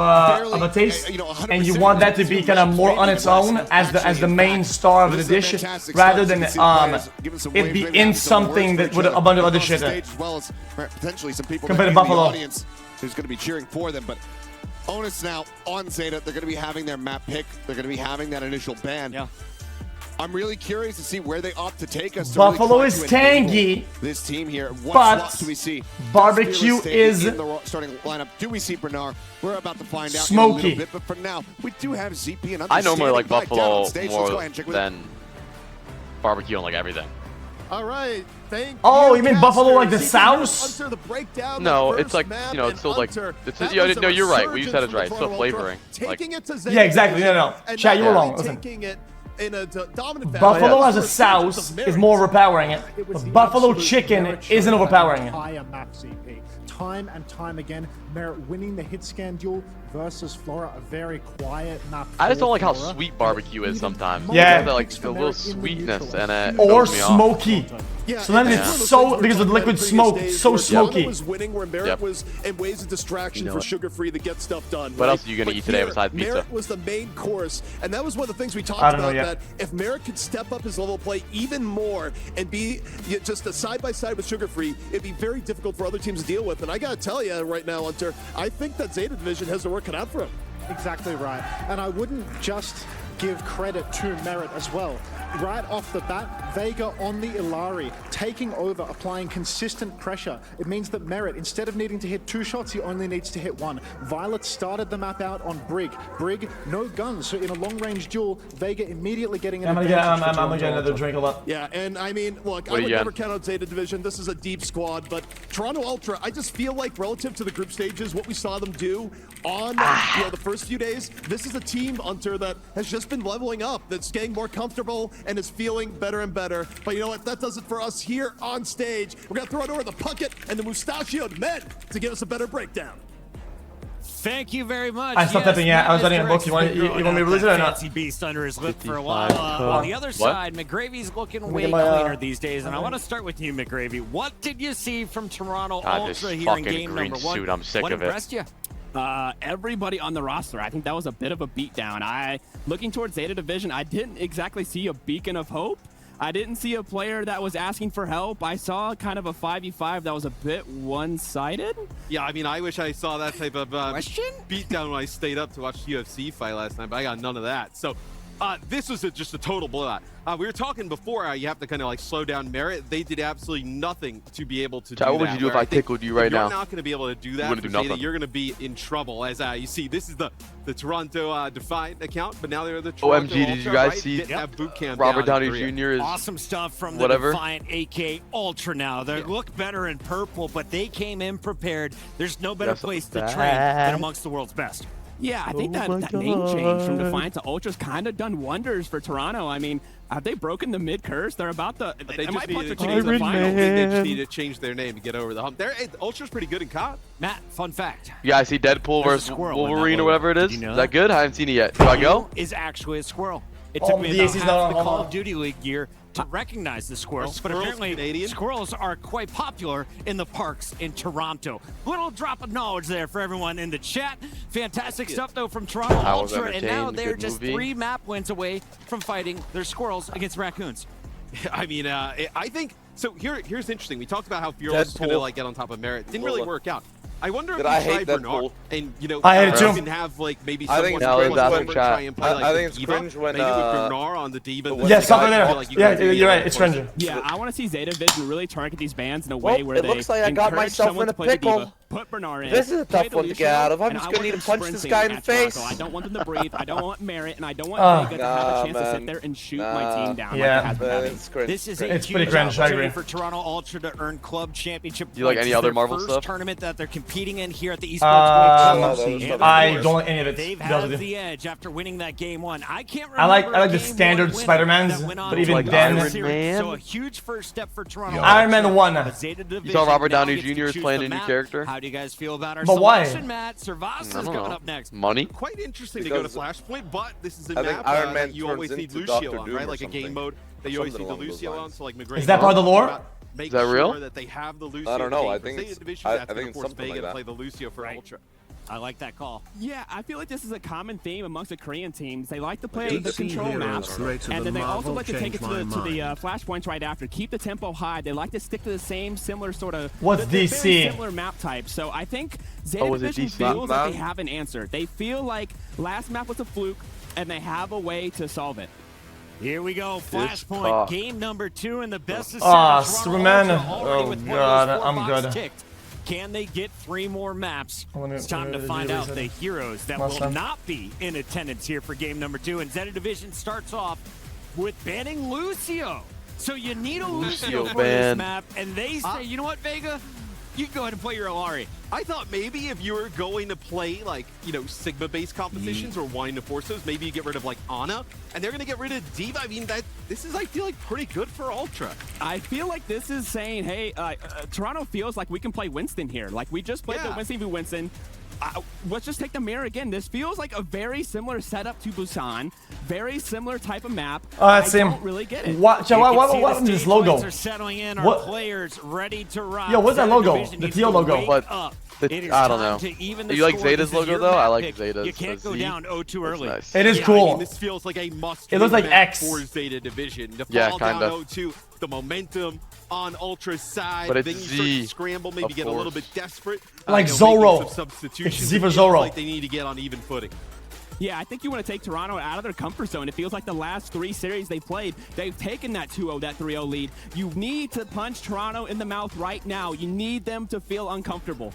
a taste, and you want that to be kind of more on its own as the main star of the dish, rather than it be in something that with a bunch of other shit in it. As well as potentially some people compared to in the Buffalo. audience who's going to be cheering for them. But Onus now on Zeta, they're going to be having their map pick. They're going to be having that initial ban. Yeah. I'm really curious to see where they opt to take us. Buffalo is tangy. This team here. What but slots do we see? barbecue is in the starting lineup. Do we see Bernard? We're about to find out smoky. in a little bit. But for now, we do have ZP and I normally like Buffalo more than than barbecue on like everything. All right, you mean Buffalo like the South? No, it's like, you know, it's still like, no, you're right. What you said is right. It's still flavoring. Like, yeah, exactly. No. Chat, you were wrong. Listen. Buffalo as a South is more overpowering. But Buffalo chicken isn't overpowering. Higher map CP. Time and time again, Merit winning the hit scan duel versus Flora, a very quiet map. I just don't like how sweet barbecue is sometimes. Yeah. Like a little sweetness in it. Or smoky. Sometimes it's so, because of the liquid smoke, it's so smoky. was winning where Merit was in ways of distraction for Sugar Free to get stuff done. What else are you going to eat today besides pizza? Merit was the main course, and that was one of the things we talked about, that if Merit could step up his level of play even more and be just a side-by-side with Sugar Free, it'd be very difficult for other teams to deal with. And I got to tell you right now, Hunter, I think that Zeta Division has the work cut out for him. Exactly right. And I wouldn't just give credit to Merit as well. Right off the bat, Vega on the Illari, taking over, applying consistent pressure. It means that Merit, instead of needing to hit 2 shots, he only needs to hit 1. Violet started the map out on Brig. Brig, no guns, so in a long-range duel, Vega immediately getting an advantage. I'm gonna get another drink a lot. Yeah, and I mean, look, I would never count out Zeta Division. This is a deep squad, but Toronto Ultra, I just feel like relative to the group stages, what we saw them do on the first few days, this is a team, Hunter, that has just been leveling up, that's getting more comfortable and is feeling better and better. But you know what? That does it for us here on stage. We're going to throw it over the Puckett and the Mustachioed men to give us a better breakdown. Thank you very much. I stopped typing, yeah. I was writing a book. You want me to release it or not? Fancy beast under his lip for a while. On the other side, McGravy's looking way cleaner these days. And I want to start with you, McGravy. What did you see from Toronto Ultra here in game number 1? Suit, I'm sick what of it. Impressed you? Everybody on the roster. I think that was a bit of a beatdown. Looking towards Zeta Division, I didn't exactly see a beacon of hope. I didn't see a player that was asking for help. I saw kind of a 5v5 that was a bit one-sided. Yeah, I mean, I wish I saw that type of beatdown when I stayed up to watch UFC fight last night, but I got none of that. So this was just a total blowout. We were talking before, you have to kind of like slow down Merit. They did absolutely nothing to be able to do that. What would you do if I tickled you right now? You're not going to be able to do that. You're going to be in trouble. As you see, this is the Toronto Defiant account, but now they're the Toronto OMG, did you guys see boot camp Robert Downey Jr. is awesome stuff from the Defiant AK Ultra now. They look better in purple, but they came in prepared. There's no better place to train than amongst the world's best. Yeah, I think that name change from Defiant to Ultra's kind of done wonders for Toronto. I mean, have they broken the mid curse? They're about to. They might put the change the final. They just need to change their name to get over the hump. Ultra's pretty good in COD. Matt, fun fact. Yeah, I see Deadpool versus Wolverine or whatever it is. Is that good? I haven't seen it yet. Do I go? Is actually a squirrel. It took me about half the Call of Duty League year to recognize the squirrels, but apparently squirrels are quite popular in the parks in Toronto. Little drop of knowledge there for everyone in the chat. Fantastic stuff, though, from Toronto Ultra, and now they're just 3 map wins away from fighting their squirrels against raccoons. I mean, I think, so here's interesting. We talked about how Fearless is going to like get on top of Merit. Didn't really work out. I wonder if we try Bernard and, you know, can have like maybe someone try and play like I think it's cringe when maybe with Bernard on the diva. Yeah, something there. Yeah, you're right. It's cringe. Yeah, I want to see Zeta Vision really target these bans in a way where it looks like I got myself in a pickle. Put Bernard in. This is a tough one to get out of. I'm just gonna need to punch this guy in the face. I don't want them to breathe. I don't want Merit, and I don't want Vega to have a chance to sit there and shoot my team down. Yeah, this is a pretty cringe. I agree. For Toronto Ultra to earn club championship. Do you like any other Marvel stuff? Tournament that they're competing in here at the Esports. I don't like any of it. They've had the edge after winning that game 1. I can't remember. I like the standard Spider-Mans, but even then, so a huge first step for Toronto. Iron Man 1. You saw Robert Downey Jr. is playing a new character. How do you guys feel about our But why? selection, Matt? Servasa's coming up next. Money? Quite interesting to go to Flashpoint, but this is a map that you always need Lucio on, right? Like a game mode that you always need the Lucio on. So like McGregor. Is that part of the lore? Is that real? That they have the Lucio. I don't know. I think it's something like that. play the Lucio for Ultra. I like that call. Yeah, I feel like this is a common theme amongst the Korean teams. They like to play the control maps, and then they also like to take it to the flashpoints right after. Keep the tempo high. They like to stick to the same similar sort of similar map type. So I think Zeta Division feels like they have an answer. They feel like last map was a fluke, and they have a way to solve it. Here we go, Flashpoint, game number 2 in the best of 7. Superman. Oh god, I'm good. Ticked. Can they get 3 more maps? It's time to find out the heroes that will not be in attendance here for game number 2. And Zeta Division starts off with banning Lucio. So you need a Lucio for this map. And they say, you know what, Vega? You can go ahead and play your Alari. I thought maybe if you were going to play like, you know, Sigma-based compositions or wanting to force those, maybe you get rid of like Ana, and they're going to get rid of Diva. I mean, this is, I feel like, pretty good for Ultra. I feel like this is saying, hey, Toronto feels like we can play Winston here. Like, we just played the Winston v. Winston. Let's just take the mirror again. This feels like a very similar setup to Busan. Very similar type of map. I don't really get it. What is this logo? What? Players ready to ride. Yo, what's that logo? The teal logo. But I don't know. Do you like Zeta's logo though? I like Zeta's. You can't go down 0-2 early. Nice. It is cool. I mean, this feels like a must. It looks like X for Zeta Division. To fall down 0-2, the momentum on Ultra's side. But it's then you start to scramble, maybe get a little bit desperate. Like Zorro. It's Z for Zorro. Like they need to get on even footing. Yeah, I think you want to take Toronto out of their comfort zone. It feels like the last 3 series they played, they've taken that 2-0, that 3-0 lead. You need to punch Toronto in the mouth right now. You need them to feel uncomfortable.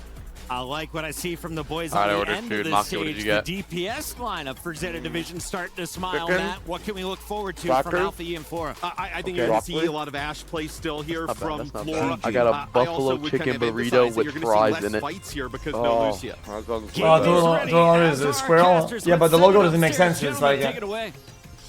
I like what I see from the boys on the end of this stage. The DPS lineup for Zeta Division starting to smile, Matt. What can we look forward to from Alpha E and Flora? I think you're going to see a lot of Ash play still here from Flora. I got a buffalo chicken burrito with fries in it. Fights here because no Lucia. Is a squirrel? Yeah, but the logo doesn't make sense. It's like.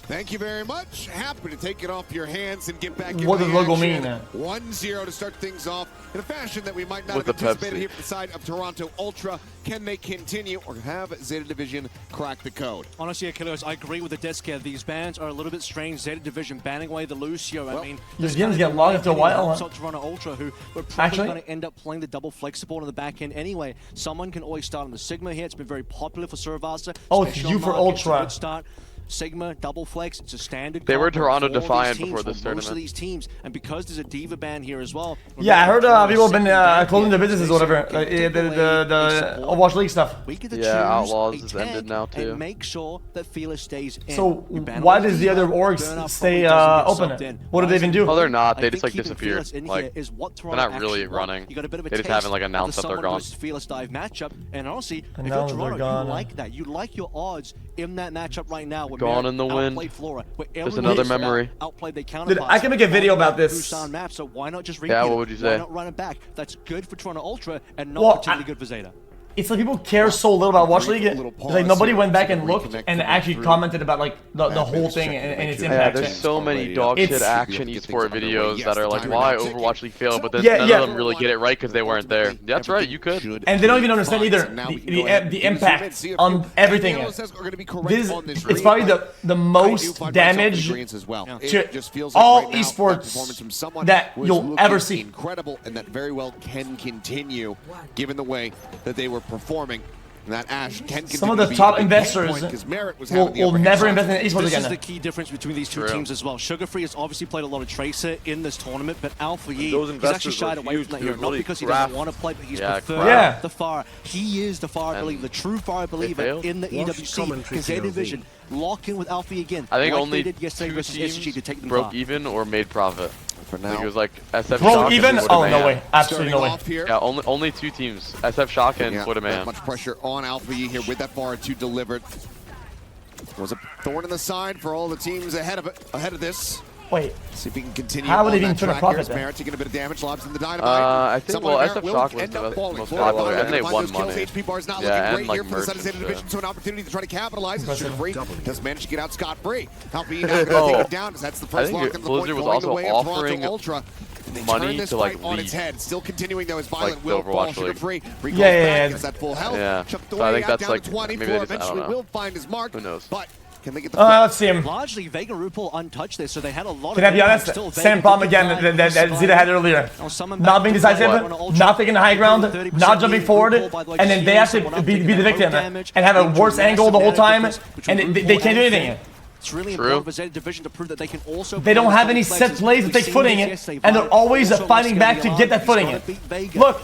Thank you very much. Happy to take it off your hands and get back into What does the logo action. mean? 1-0 to start things off in a fashion that we might not have anticipated here from the side of Toronto Ultra. Can they continue or have Zeta Division crack the code? Honestly, Achilles, I agree with the disc here. These bans are a little bit strange. Zeta Division banning away the Lucio. Well, I mean, these games get long after a while. Toronto Ultra, who we're probably going to end up playing the double flex support on the back end anyway. Someone can always start on the Sigma here. It's been very popular for Servasa. Oh, it's you for Ultra. Good start. Sigma, double flex, it's a standard. They were Toronto Defiant before this tournament. Most of these teams, and because there's a Diva ban here as well. Yeah, I heard people have been closing their businesses or whatever. The Overwatch League stuff. Yeah, Outlaws is ended now too. And make sure that Fearless stays in. So why does the other orgs stay open? What do they even do? Oh, they're not. They just like disappear. Like they're not really running. They just haven't like announced that they're gone. Fearless dive matchup, and honestly, if you're Toronto, you like that. You like your odds in that matchup right now. Gone in the wind. Just another memory. Dude, I can make a video about this. Map, so why not just repeat what would you say? Why not run it back? That's good for Toronto Ultra and not particularly good for Zeta. it's like people care so little about Watch League. It's like nobody went back and looked and actually commented about like the whole thing and its impact. Yeah, there's so many dog shit action esport videos that are like why Overwatch League failed, but then none of them really get it right because they weren't there. That's right, you could. And they don't even understand either the impact on everything. It's probably the most damage to all esports that you'll ever see. Incredible, and that very well can continue, given the way that they were performing. And that Ash can some of the top investors will never invest in esports again. This is the key difference between these two teams as well. Sugar Free has obviously played a lot of Tracer in this tournament, but Alpha Yi, he's actually shied away from that here. Not because he doesn't want to play, but he's preferred the Fire. He is the Fire believer, the true Fire believer in the EWC. Conceded Vision, lock in with Alpha Yi again. I think only two teams broke even or made profit. For now. I think it was like SF Shock even? Oh, no way. Absolutely no way. Yeah, only two teams. SF Shock and Florida. Much pressure on Alpha E here with that Far 2 delivered. Was a thorn in the side for all the teams ahead of this. Wait. See if he can continue. How would he even turn a profit then? Merritt taking a bit of damage, lobs in the dynamite. I think SF Shock was the most popular, and they won money. Yeah, and like merch and shit. So an opportunity to try to capitalize. Sugar Free does manage to get out scot-free. Alpha E now going to take it down. That's the first lock in the point. Blizzard was also offering money to like on its head. Still continuing though, as Violent will fall Sugar Free. Yeah. That full health. Yeah. So I think that's like maybe they just, I don't know. Will find his mark. Who knows? But can they get the let's see him. Largely, Vega RuPaul untouched there, so they had a lot Can I be honest? Same problem again that Zeta had earlier. Not being decisive, not taking the high ground, not jumping forward, and then they have to be the victim and have a worse angle the whole time, and they can't do anything. It's really important for Zeta Division to prove that they can also. They don't have any set plays to take footing, and they're always fighting back to get that footing. Look,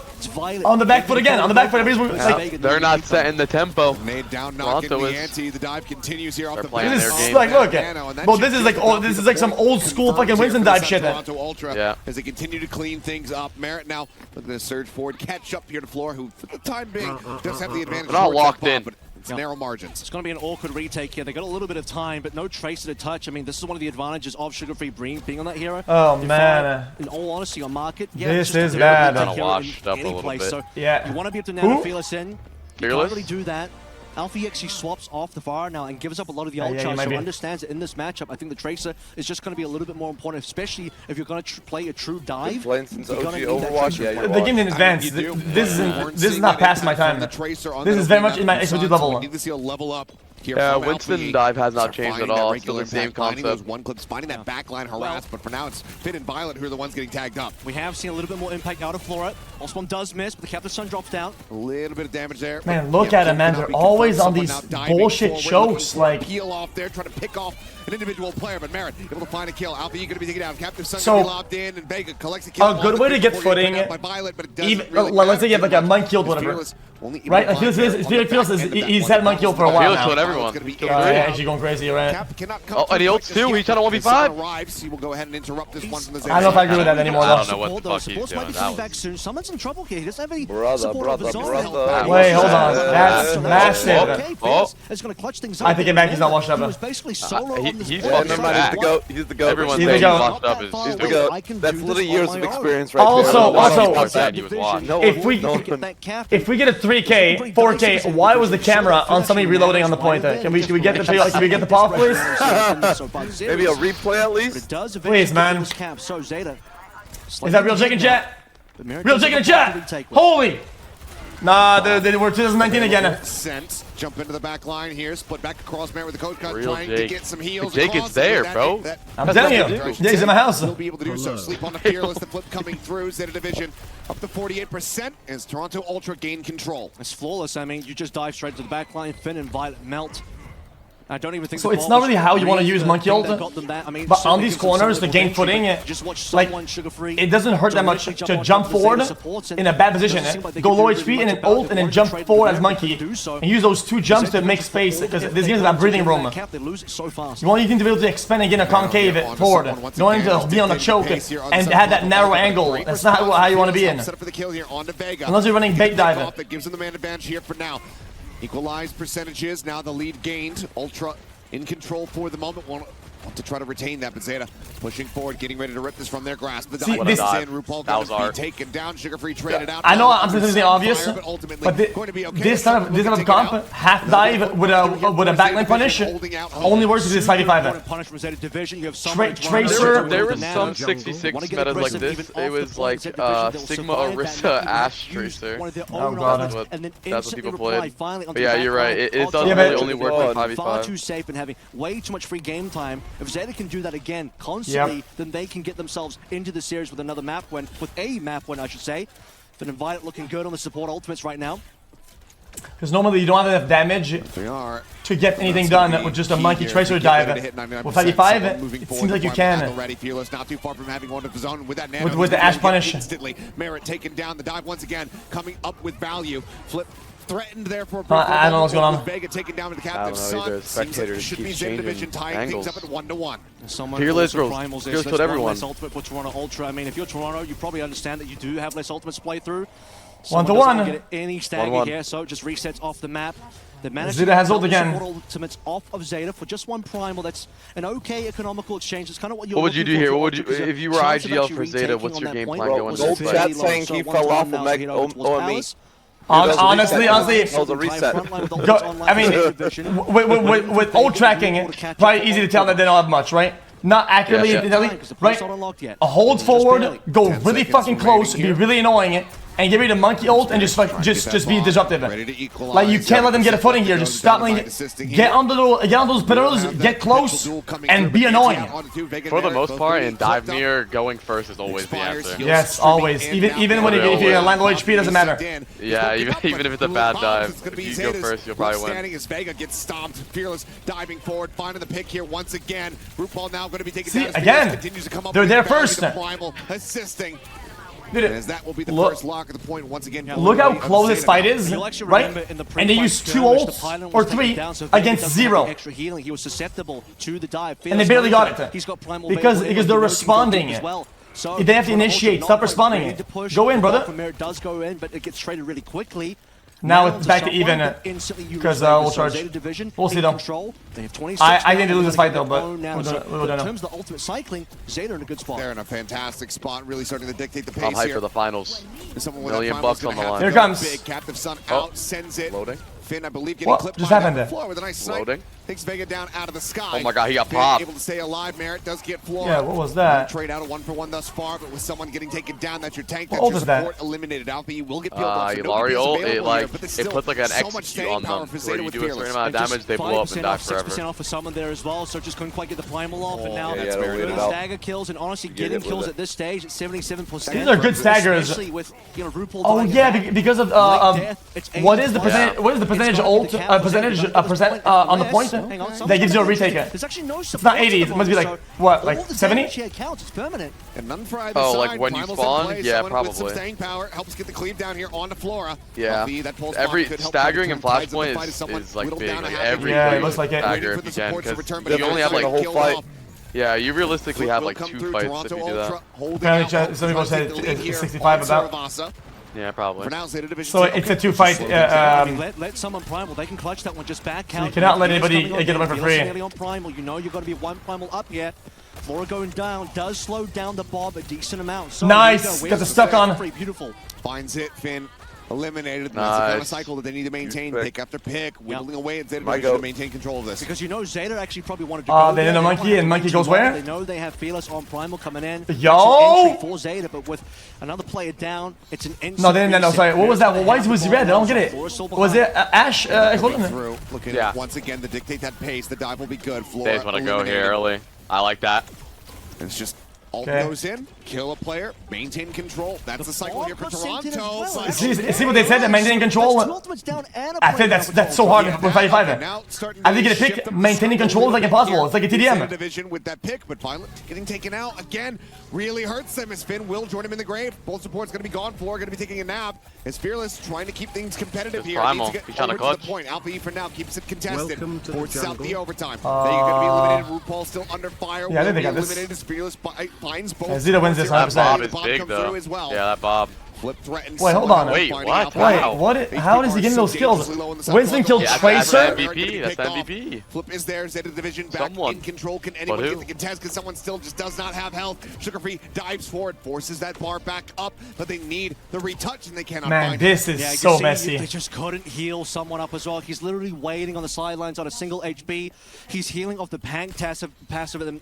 on the back foot again, on the back foot. Like, they're not setting the tempo. Made down, knocking the ante. The dive continues here off the playing their game. Like, look, well, this is like some old school fucking Winston dive shit. Yeah. As they continue to clean things up, Merritt now looking to surge forward, catch up here to Floor, who for the time being does have the advantage. They're not locked in. It's narrow margins. It's going to be an awkward retake here. They got a little bit of time, but no Tracer to touch. I mean, this is one of the advantages of Sugar Free being on that hero. Oh, man. In all honesty, on market, this is bad. Kind of washed up a little bit. So you want to be able to nano Fearless in. You can't really do that. Alpha actually swaps off the Fire now and gives up a lot of the ult charge, so understands that in this matchup, I think the Tracer is just going to be a little bit more important, especially if you're going to play a true dive. Since OG Overwatch, the game in advance. This is not past my time. This is very much in my expertise level. Need to see a level up. Yeah, Winston dive has not changed at all. It's still the same concept. One clips, finding that backline harass, but for now it's Finn and Violet who are the ones getting tagged up. We have seen a little bit more impact out of Flora. Osmond does miss, but the Captain Sun drops down. A little bit of damage there. Man, look at him, man. They're always on these bullshit chokes. Like, peel off there, trying to pick off an individual player, but Merritt able to find a kill. Alpha E going to be taken down. Captain Sun going to be locked in, and Vega collects a kill. A good way to get footing, let's say you have like a monk killed, whatever. Right? Like, Felix he's had monk kill for a while now. Felix everyone. Yeah, actually going crazy, right? Oh, and he ults too. He's trying to 1v5. He will go ahead and interrupt this one from the I don't know if I agree with that anymore, though. I don't know what the fuck he's doing. Back soon. Someone's in trouble here. He doesn't have any brother. Wait, hold on. That's massive. It's going to clutch things up. I think he's not washed up. He was basically solo on this he's the GOAT. He's the GOAT. Everyone's saying he's washed up. He's the GOAT. That's literally years of experience right there. If we get a 3K, 4K, why was the camera on somebody reloading on the point there? Can we get the pop, please? Maybe a replay at least? Please, man. Is that real chicken chat? Real chicken chat! Holy! Nah, they were 2019 again. Sent. Jump into the back line here. Split back across Merritt with the code cut, trying to get some heals. Jake is there, bro. I'm telling you. Jake's in my house. He'll be able to do so. Sleep on the Fearless. The flip coming through. Zeta Division up to 48% as Toronto Ultra gain control. It's flawless. I mean, you just dive straight to the back line. Finn and Violet melt. I don't even think so. It's not really how you want to use monkey ult, but on these corners to gain footing, like it doesn't hurt that much to jump forward in a bad position. Go low HP and then ult and then jump forward as monkey, and use those two jumps to make space because this game is about breathing room. You want anything to be able to expand and get a concave forward. You want him to be on the choke and have that narrow angle. That's not how you want to be in. Unless you're running bait dive. That gives him the man advantage here for now. Equalized percentages, now the lead gained. Ultra in control for the moment. to try to retain that, but Zeta pushing forward, getting ready to rip this from their grasp. The See, dive this, is in. RuPaul going to be taken down. Sugar-free traded out. I know I'm presenting the obvious, but this type of comp, half dive with a backline punish only works if it's 5v5. Tracer. There was some 66 metas like this. It was like Sigma Orisa Ash Tracer. Oh god. That's what people played. But yeah, you're right. It doesn't really only work like 5v5. Far too safe and having way too much free game time. If Zeta can do that again constantly, then they can get themselves into the series with another map win, with a map win, I should say. But Invited looking good on the support ultimates right now. Because normally you don't have enough damage to get anything done with just a monkey tracer dive. With 55, it seems like you can. With the Ash punish. Merit taken down, the dive once again, coming up with value. Flip threatened there for I don't know what's going on. Vega taken down with the captain's son. Spectators Should be changing division tying things up at 1-1. Fearless bro. Fearless killed everyone. Ultimate for Toronto Ultra. I mean, if you're Toronto, you probably understand that you do have less ultimates to play through. 1-1. Get any stagger here, so it just resets off the map. They managed Zeta has ult again. Ultimates off of Zeta for just one primal. That's an okay economical exchange. It's kind of what you're. What would you do here? What would you, if you were IGL for Zeta? What's your game plan going into this? Chat saying he fell off will make OME. Honestly, that was a reset. I mean, with ult tracking, probably easy to tell that they don't have much, right? Not accurately, right? A hold forward, go really fucking close, be really annoying, and get ready to monkey ult and just be disruptive. Like you can't let them get a footing here. Just stop letting it. Get on those pillars, get close, and be annoying. For the most part, in dive near, going first is always the answer. Yes, always. Even when if you're land low HP, it doesn't matter. Yeah, even if it's a bad dive, if you go first, you'll probably win. As Vega gets stomped, Fearless diving forward, finding the pick here once again. RuPaul now going to be taken down. Again, they're there first. Assisting. Dude, as that will be the first lock of the point once again. Look how close this fight is, right? And they use 2 ults or 3 against 0. He was susceptible to the dive. And they barely got it because they're responding. So they have to initiate. Stop responding. Go in, brother. Does go in, but it gets traded really quickly. Now it's back to even because we'll charge. We'll see though. I think they lose this fight though, but we don't know. In terms of the ultimate cycling, Zeta in a good spot. They're in a fantastic spot, really starting to dictate the pace I'm hyped here. for the finals. $1 million bucks on the line. Here comes. Big captive son out, sends it. Loading. Finn, I believe, getting clipped just by happened that floor with a nice sight. Loading. Takes Vega down out of the sky. Oh my god, he got Finn popped. able to stay alive. Merit does get floored. Yeah, what was that? Trade out a 1-for-1 thus far, but with someone getting taken down, that's your tank. What That's your is that? support eliminated. Alpha, you will get peeled off. So Ilari ult, it puts like an execute on them. Where you do a certain amount of damage, they blow up and die forever. 6% off for someone there as well, so just couldn't quite get the primal off, and now that's very good stagger kills, and honestly getting kills at this stage at 77%. These are good staggers. With, RuPaul oh yeah, because of what is the percentage? What is the percentage ult percent on the point? That gives you a retake. It's not 80. It must be like what, like 70? It's permanent. And none for either side. Like when you spawn? Yeah, probably. With some staying power helps get the cleave down here onto Flora. Yeah. Every staggering and flashpoint is like big. Like every it looks like stagger if you can, because you only have like a whole fight. Yeah, you realistically have like 2 fights if you do that. Apparently, some people said it's 65 about. Yeah, probably. So it's a 2-fight. Let someone primal. They can clutch that one just back. So you cannot let anybody get away for free. On primal, you know you've got to be 1 primal up here. Flora going down does slow down the Bob a decent amount. So nice, got the stuck on. Beautiful. Finds it, Finn. Eliminated. That's the kind of cycle that they need to maintain. Pick after pick, whittling away at Zeta to maintain control of this. Because you know Zeta actually probably wanted to go they did a monkey, and monkey goes where? They know they have Fearless on primal coming in. Yo! For Zeta, but with another player down, it's an instant. No, sorry. What was that? Well, why was he red? I don't get it. Was it Ash? Looking once again to dictate that pace. The dive will be good. They just want to go here early. I like that. It's just ult goes in, kill a player, maintain control. That's the cycle here for Toronto. See what they said? Maintain control. I think that's so hard with 55. I think get a pick. Maintaining control is like impossible. It's like a TDM. Division with that pick, but Violet getting taken out again really hurts them as Finn will join him in the grave. Both support's going to be gone. Floor going to be taking a nap. As Fearless trying to keep things competitive here. Primal. He's trying to clutch. Alpha E for now keeps it contested. Forces out the overtime. They're going to be eliminated. RuPaul still under fire. Yeah, I think they got this. Eliminated as Fearless finds both. Zeta wins this 100%. That Bob is big though. Yeah, that Bob. Flip threatens. Wait, hold on. Wait, what? Wait, what? How does he get those kills? Winston killed Tracer? That's MVP. That's MVP. Flip is there. Zeta Division back in control. Can anyone get the contest? Because someone still just does not have health. Sugar Free dives forward, forces that bar back up, but they need the retouch and they cannot find it. Man, this is so messy. They just couldn't heal someone up as well. He's literally waiting on the sidelines on a single HP. He's healing off the Pank passive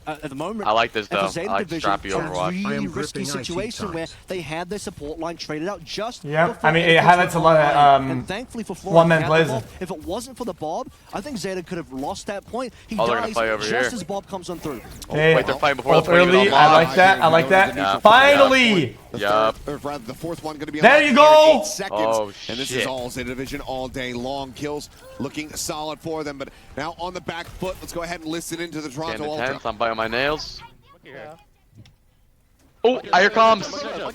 at the moment. I like this though. I like Strappy Overwatch. A really risky situation where they had their support line traded out just yeah, I mean, it highlights a lot of and thankfully for one-man plays. If it wasn't for the Bob, I think Zeta could have lost that point. He they're gonna dies play over just here. as Bob comes on through. Hey, wait, they're fighting before the early. I like that. I like that. Yeah. Finally! Yup. The fourth one going to be there you go! 8 seconds. Oh, and this is all Zeta Division all day long. Kills looking solid for them, but now on the back foot, let's go ahead and listen into the Toronto Ultra. I'm biting my nails. Oh, I hear comms.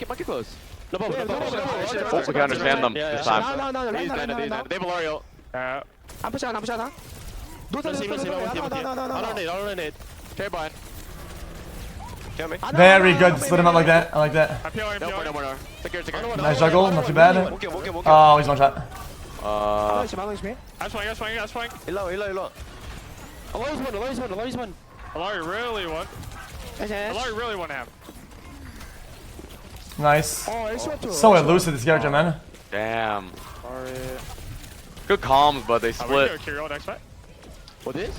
Monkey close. Oh, we can understand them this time. No. They have L'Oreal. I'm pushing on. I don't need. Okay, bye. Kill me. Very good. Split him up like that. I like that. No more. Nice juggle. Not too bad. Oh, he's one shot. I'm swing. Hello. Alari's one. Alari really won. Alari really won him. Nice. So elusive, this character, man. Damn. Good comms, but they split. What is?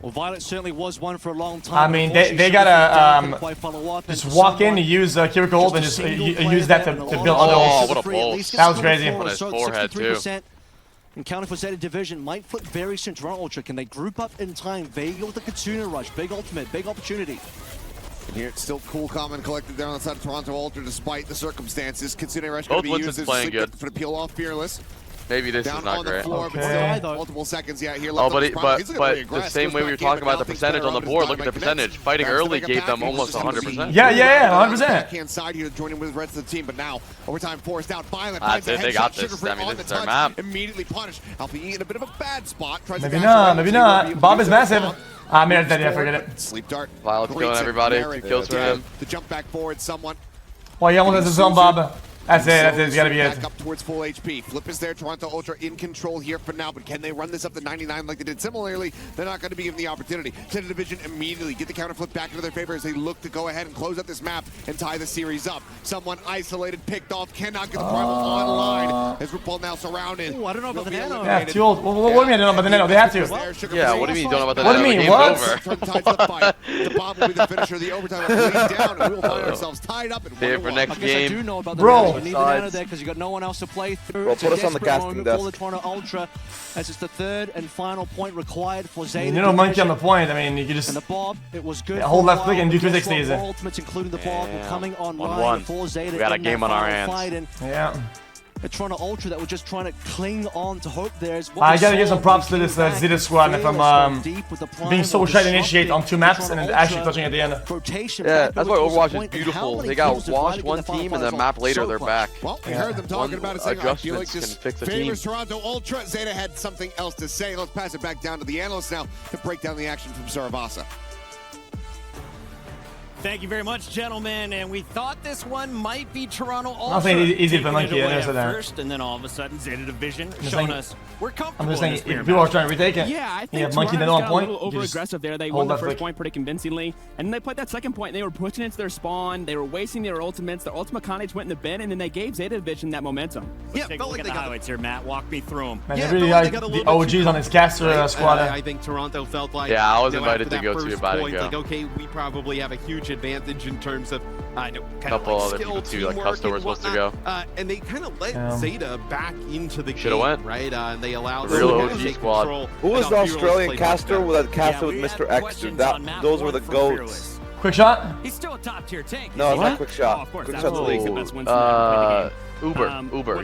Well, Violet certainly was one for a long time. I mean, they gotta just walk in, use Kiriko ult, and just use that to build other ults. What a bolt. That was crazy. On his forehead, too. And counting for Zeta Division might flip very soon. Toronto Ultra, can they group up in time? Vega with the Katsuna rush. Big ultimate, big opportunity. And here it's still cool, calm, and collected down on the side of Toronto Ultra despite the circumstances. Katsuna rush going to be used as for the peel off Fearless. Maybe this is not great. Floor, okay. but multiple seconds here left but the same way we were talking about the percentage on the board, look at the percentage. Fighting early gave them almost 100%. Yeah, 100%. Backhand side here joining with the rest of the team, but now overtime forced out. Violent that's it, they got this. I mean, this is their map. Immediately punished. Alpha E in a bit of a bad spot. Maybe not. Bob is massive. I mean, I forget it. Sleep dart. Violet's killing everybody. 2 kills for him. The jump back forward somewhat. Well, he almost has his own Bob. That's it, it's gotta be it. Back up towards full HP. Flip is there, Toronto Ultra in control here for now, but can they run this up to 99 like they did similarly? They're not going to be given the opportunity. Zeta Division immediately get the counter flip back into their favor as they look to go ahead and close out this map and tie the series up. Someone isolated, picked off, cannot get the primal online as RuPaul now surrounded. Ooh, I don't know about the nano. Yeah, too old. What do you mean I don't know about the nano? They have to. Yeah, what do you mean you don't know about the nano? What do you mean, what? The Bob will be the finisher, the overtime will lead down, and we will find ourselves tied up at 1-1. For next game. I do know about the bro. nano. You need the nano there because you got no one else to play through. Bro, put us on the casting desk. For the Toronto Ultra, as it's the third and final point required for Zeta. You know, monkey on the point. I mean, you can just. And the Bob, it was good. Hold left click and do 360s. Ultimates, including the Bob, coming online 1-1. for Zeta. We got a game on our hands. Yeah. The Toronto Ultra that were just trying to cling on to hope there's. I gotta give some props to this Zeta squad from being so shy to initiate on 2 maps and then actually touching at the end. Yeah, that's why Overwatch is beautiful. They got washed one team and then a map later they're back. Well, we heard them talking about it saying, I feel like this this can fix the team. favors Toronto Ultra. Zeta had something else to say. Let's pass it back down to the analysts now to break down the action from Saravasa. Thank you very much, gentlemen. And we thought this one might be Toronto Ultra. I'll say easy for Monkey. I never said that. First, and then all of a sudden, Zeta Division showing us we're comfortable. I'm just saying, if people are trying to retake it. Yeah, I think Monkey Toronto's on got point. a little over-aggressive there. They won the first point pretty convincingly, and then they played that second point, and they were pushing into their spawn. They were wasting their ultimates. Their ultimate connects went in the bin, and then they gave Zeta Division that momentum. Let's take a look at the highlights here, Matt. Walk me through them. Man, they really like the OGs on his caster squad. I think Toronto felt like. Yeah, I was invited to go to about it. Like, okay, we probably have a huge advantage in terms of a couple other people too, like customers supposed to go. And they kind of let Zeta back into the game, went. Right? And they allowed the real OG squad. Who was the Australian caster that casted with Mr. X? Dude, those were the goats. Quick shot? He's still a top tier tank. No, it's not quick shot. Oh, of course, quick shot's league. Uber.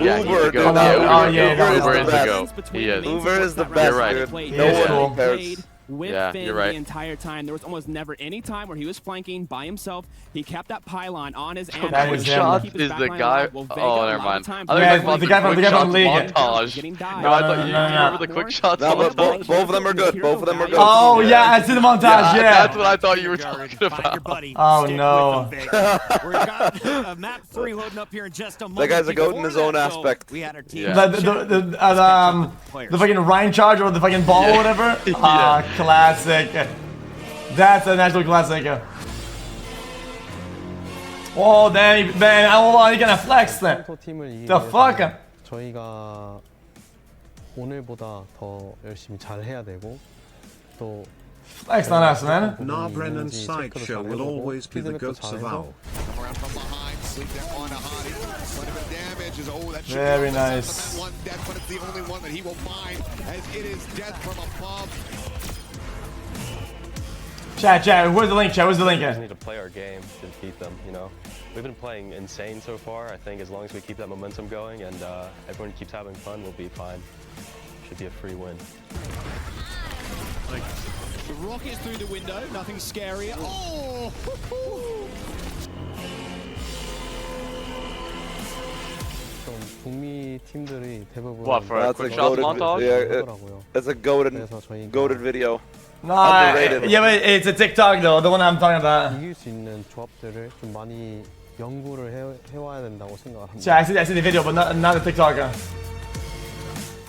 Yeah, Uber is the GOAT. He is. Uber is the best, You're right. dude. No one compares. with Finn the entire time. There was almost never any time where he was flanking by himself. He kept that pylon on his ammo. That was shot is the guy. Oh, never mind. Yeah, the guy from the league. Montage. No, I thought you remember the quick shots. No, but both of them are good. Both of them are good. Oh yeah, I see the montage. Yeah. That's what I thought you were talking about. Oh no. We've got map 3 loading up here in just a moment. That guy's a goat in his own aspect. We had our team. The fucking Rhine charge or the fucking ball or whatever. Classic. That's a national classic. Oh, damn, man, hold on, you're gonna flex then. The fuck? 저희가 오늘보다 더 열심히 잘해야 되고 또 Flex on us, man. Narbrennan's sideshow will always be the goats of OWL. Come around from behind, sleep there on a hottie. Plenty of damage is that should very be nice. One death, but it's the only one that he will find as it is death from above. Chat, where's the link, chat? Where's the link? We just need to play our game to defeat them, you know. We've been playing insane so far. I think as long as we keep that momentum going and everyone keeps having fun, we'll be fine. Should be a free win. The rockets through the window, nothing scarier. Oh! 북미 팀들이 대부분 What, for a quick shot montage? Yeah, it's a goated video. Nah, yeah, but it's a TikTok though, the one I'm talking about. 이길 수 있는 조합들을 좀 많이 연구를 해와야 된다고 생각을 합니다. Yeah, I see the video, but not the TikTok.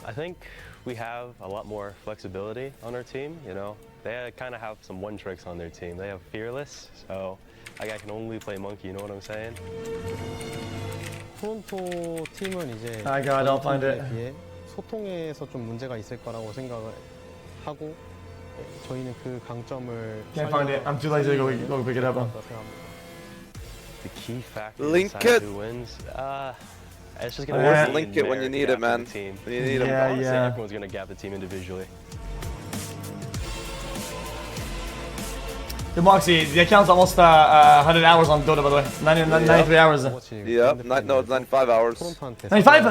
I think we have a lot more flexibility on our team, you know. They kind of have some one tricks on their team. They have Fearless, so I can only play Monkey, you know what I'm saying? 토론토 팀은 이제 I don't find it. 비해 소통에서 좀 문제가 있을 거라고 생각을 하고 저희는 그 강점을 Can't find it. I'm too lazy to go pick it up. The key factor Link inside it. who wins. It's just gonna link it when you need it, man. When you need them. Yeah. Everyone's gonna gap the team individually. The Moxie, the account's almost 100 hours on Dota, by the way. 93 hours. Yeah, no, it's 95 hours. 95?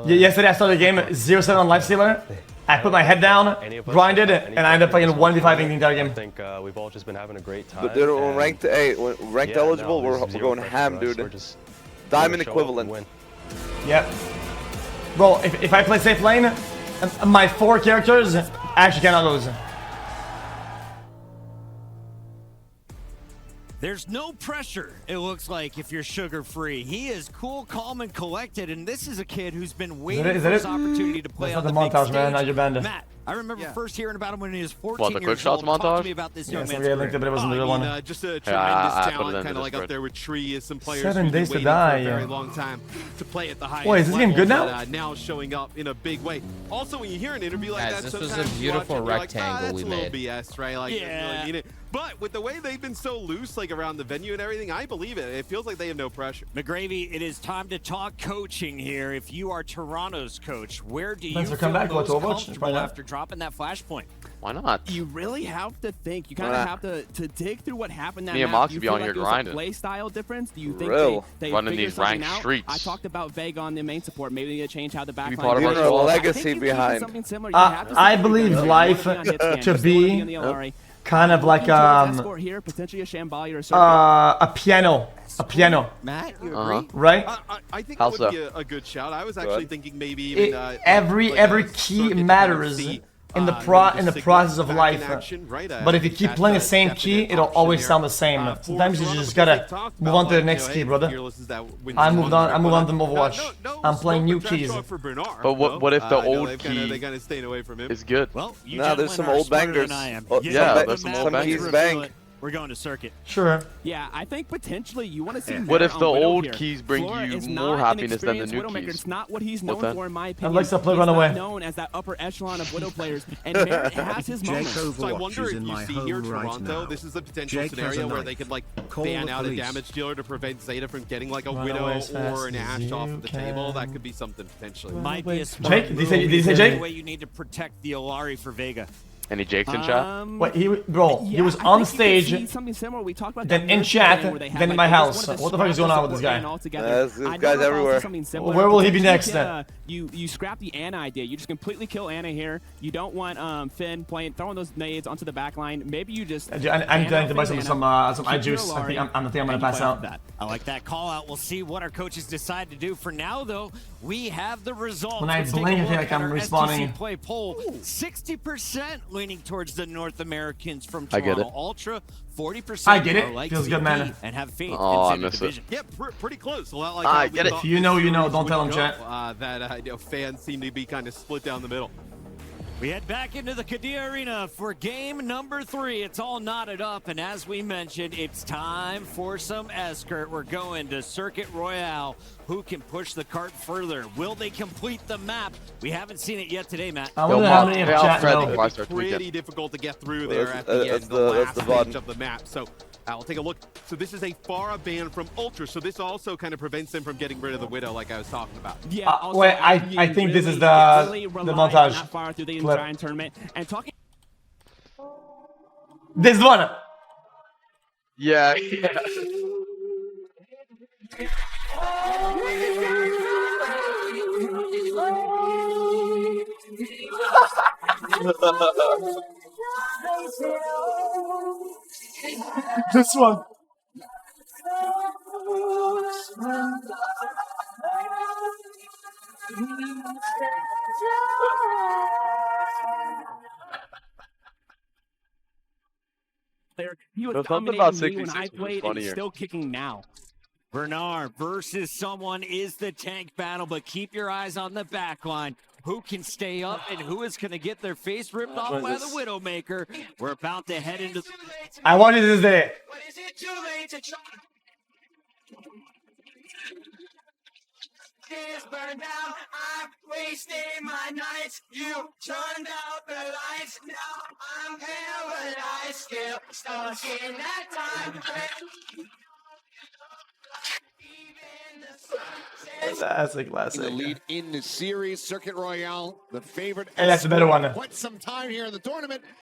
Yesterday I started the game 0-7 on Lifestealer. I put my head down, grinded, and I ended up playing 1v5ing the entire game. I think we've all just been having a great time. But dude, when ranked eligible, we're going ham, dude. Diamond equivalent. Yep. Bro, if I play safe lane, my 4 characters actually cannot lose. There's no pressure, it looks like, if you're sugar-free. He is cool, calm, and collected, and this is a kid who's been waiting for his opportunity to play on the big stage. Man, not your band. Matt, I remember first hearing about him when he was 14 What, the quick years shots old. montage? Talk to me about this young man's I linked it, but it wasn't the real one. Just a tremendous talent, kind of like up there with Tree, as some players 7 who've been days to waiting die. for a very long time to play at the highest Wait, is this game good now? But, now showing up in a big way. Also, when you hear an interview like that, this sometimes was a beautiful rectangle we made. That's a little BS, right? Like, you really mean it. But with the way they've been so loose, like around the venue and everything, I believe it. It feels like they have no pressure. McGravy, it is time to talk coaching here. If you are Toronto's coach, where do you feel come back, most Overwatch? comfortable after dropping that flashpoint? Why not? You really have to think. You kind of have to dig through what happened that Me and map. Moxie Do you be feel on like here it was grinding. a play style difference? Do you think they running figured these something ranked out? streets? I talked about Vega on the main support. Maybe they change how the back part of line our works. legacy I think behind. something similar. You have to I see believe Vega. life You're working on hit to scan. be You're still on the LRA. kind of like Escort here, potentially a Shambali or a circuit. a piano. Matt, you agree? Right? I think How it so? would be a good shout. I was actually thinking maybe even Every key matters in the process of life. But if you keep playing the same key, it'll always sound the same. Sometimes you just gotta move on to the next key, brother. I moved on to Overwatch. I'm playing new keys. But what if the old key is good? Well, you Nah, there's some gentlemen are old smarter bangers. than I am. Oh, yeah, there's some old keys bangers. bang. We're going to circuit. Sure. Yeah, I think potentially you want to see. What if the old here. keys bring Flora you is more not happiness than the new Widowmaker. keys? It's not what he's known then? for, in my opinion. Alexa, play He's Runaway. not known as that upper echelon of Widow players, and Merritt has his moments. So I wonder if you see here Toronto, this is a potential scenario where they could like ban out a damage dealer to prevent Zeta from getting like a Widow or an Ashe off of the table. That could be something potentially. Might be a Jake, did you say Jake? way you need to protect the Olari for Vega. Any Jakes in chat? Wait, he was on stage, something similar. We talked about then in chat, then in my house. What the fuck is going on with this guy? This guy's everywhere. Where will he be next then? You scrap the Ana idea. You just completely kill Ana here. You don't want Finn throwing those nades onto the back line. Maybe you just. I'm going to buy some iJuice. I think I'm gonna pass out. I like that call out. We'll see what our coaches decide to do. For now, though, we have the results. When I blink, I feel like I'm respawning. Play poll 60% leaning towards the North Americans from Toronto Ultra. 40% I get it. Feels good, man. And have faith I in the division. Yeah, pretty close. A lot like I get it. If you know, you know. Don't tell them, chat. Fans seem to be kind of split down the middle. We head back into the Kadia Arena for game number 3. It's all knotted up, and as we mentioned, it's time for some escort. We're going to Circuit Royale. Who can push the cart further? Will they complete the map? We haven't seen it yet today, Matt. I wonder how many chat know. It's pretty difficult to get through there at the end, the last stage of the map. So we'll take a look. So this is a Pharah ban from Ultra, so this also kind of prevents them from getting rid of the Widow like I was talking about. Yeah, wait, I think this is the montage through the clip. entire tournament. And talking. This one. Yeah. This one. He was There's something about dominating me when I 66 was played, and funnier. he's still kicking now. Bernard versus someone is the tank battle, but keep your eyes on the back line. Who can stay up and who is going to get their face ripped off by the Widowmaker? We're about to head into... I wanted this day. Burned out, I'm wasting my nights. You turned out the lights. Now I'm paralyzed, still stuck in that time. Classic. In the lead in the series, Circuit Royale, the favorite. And that's a better one. Quite some time here in the tournament.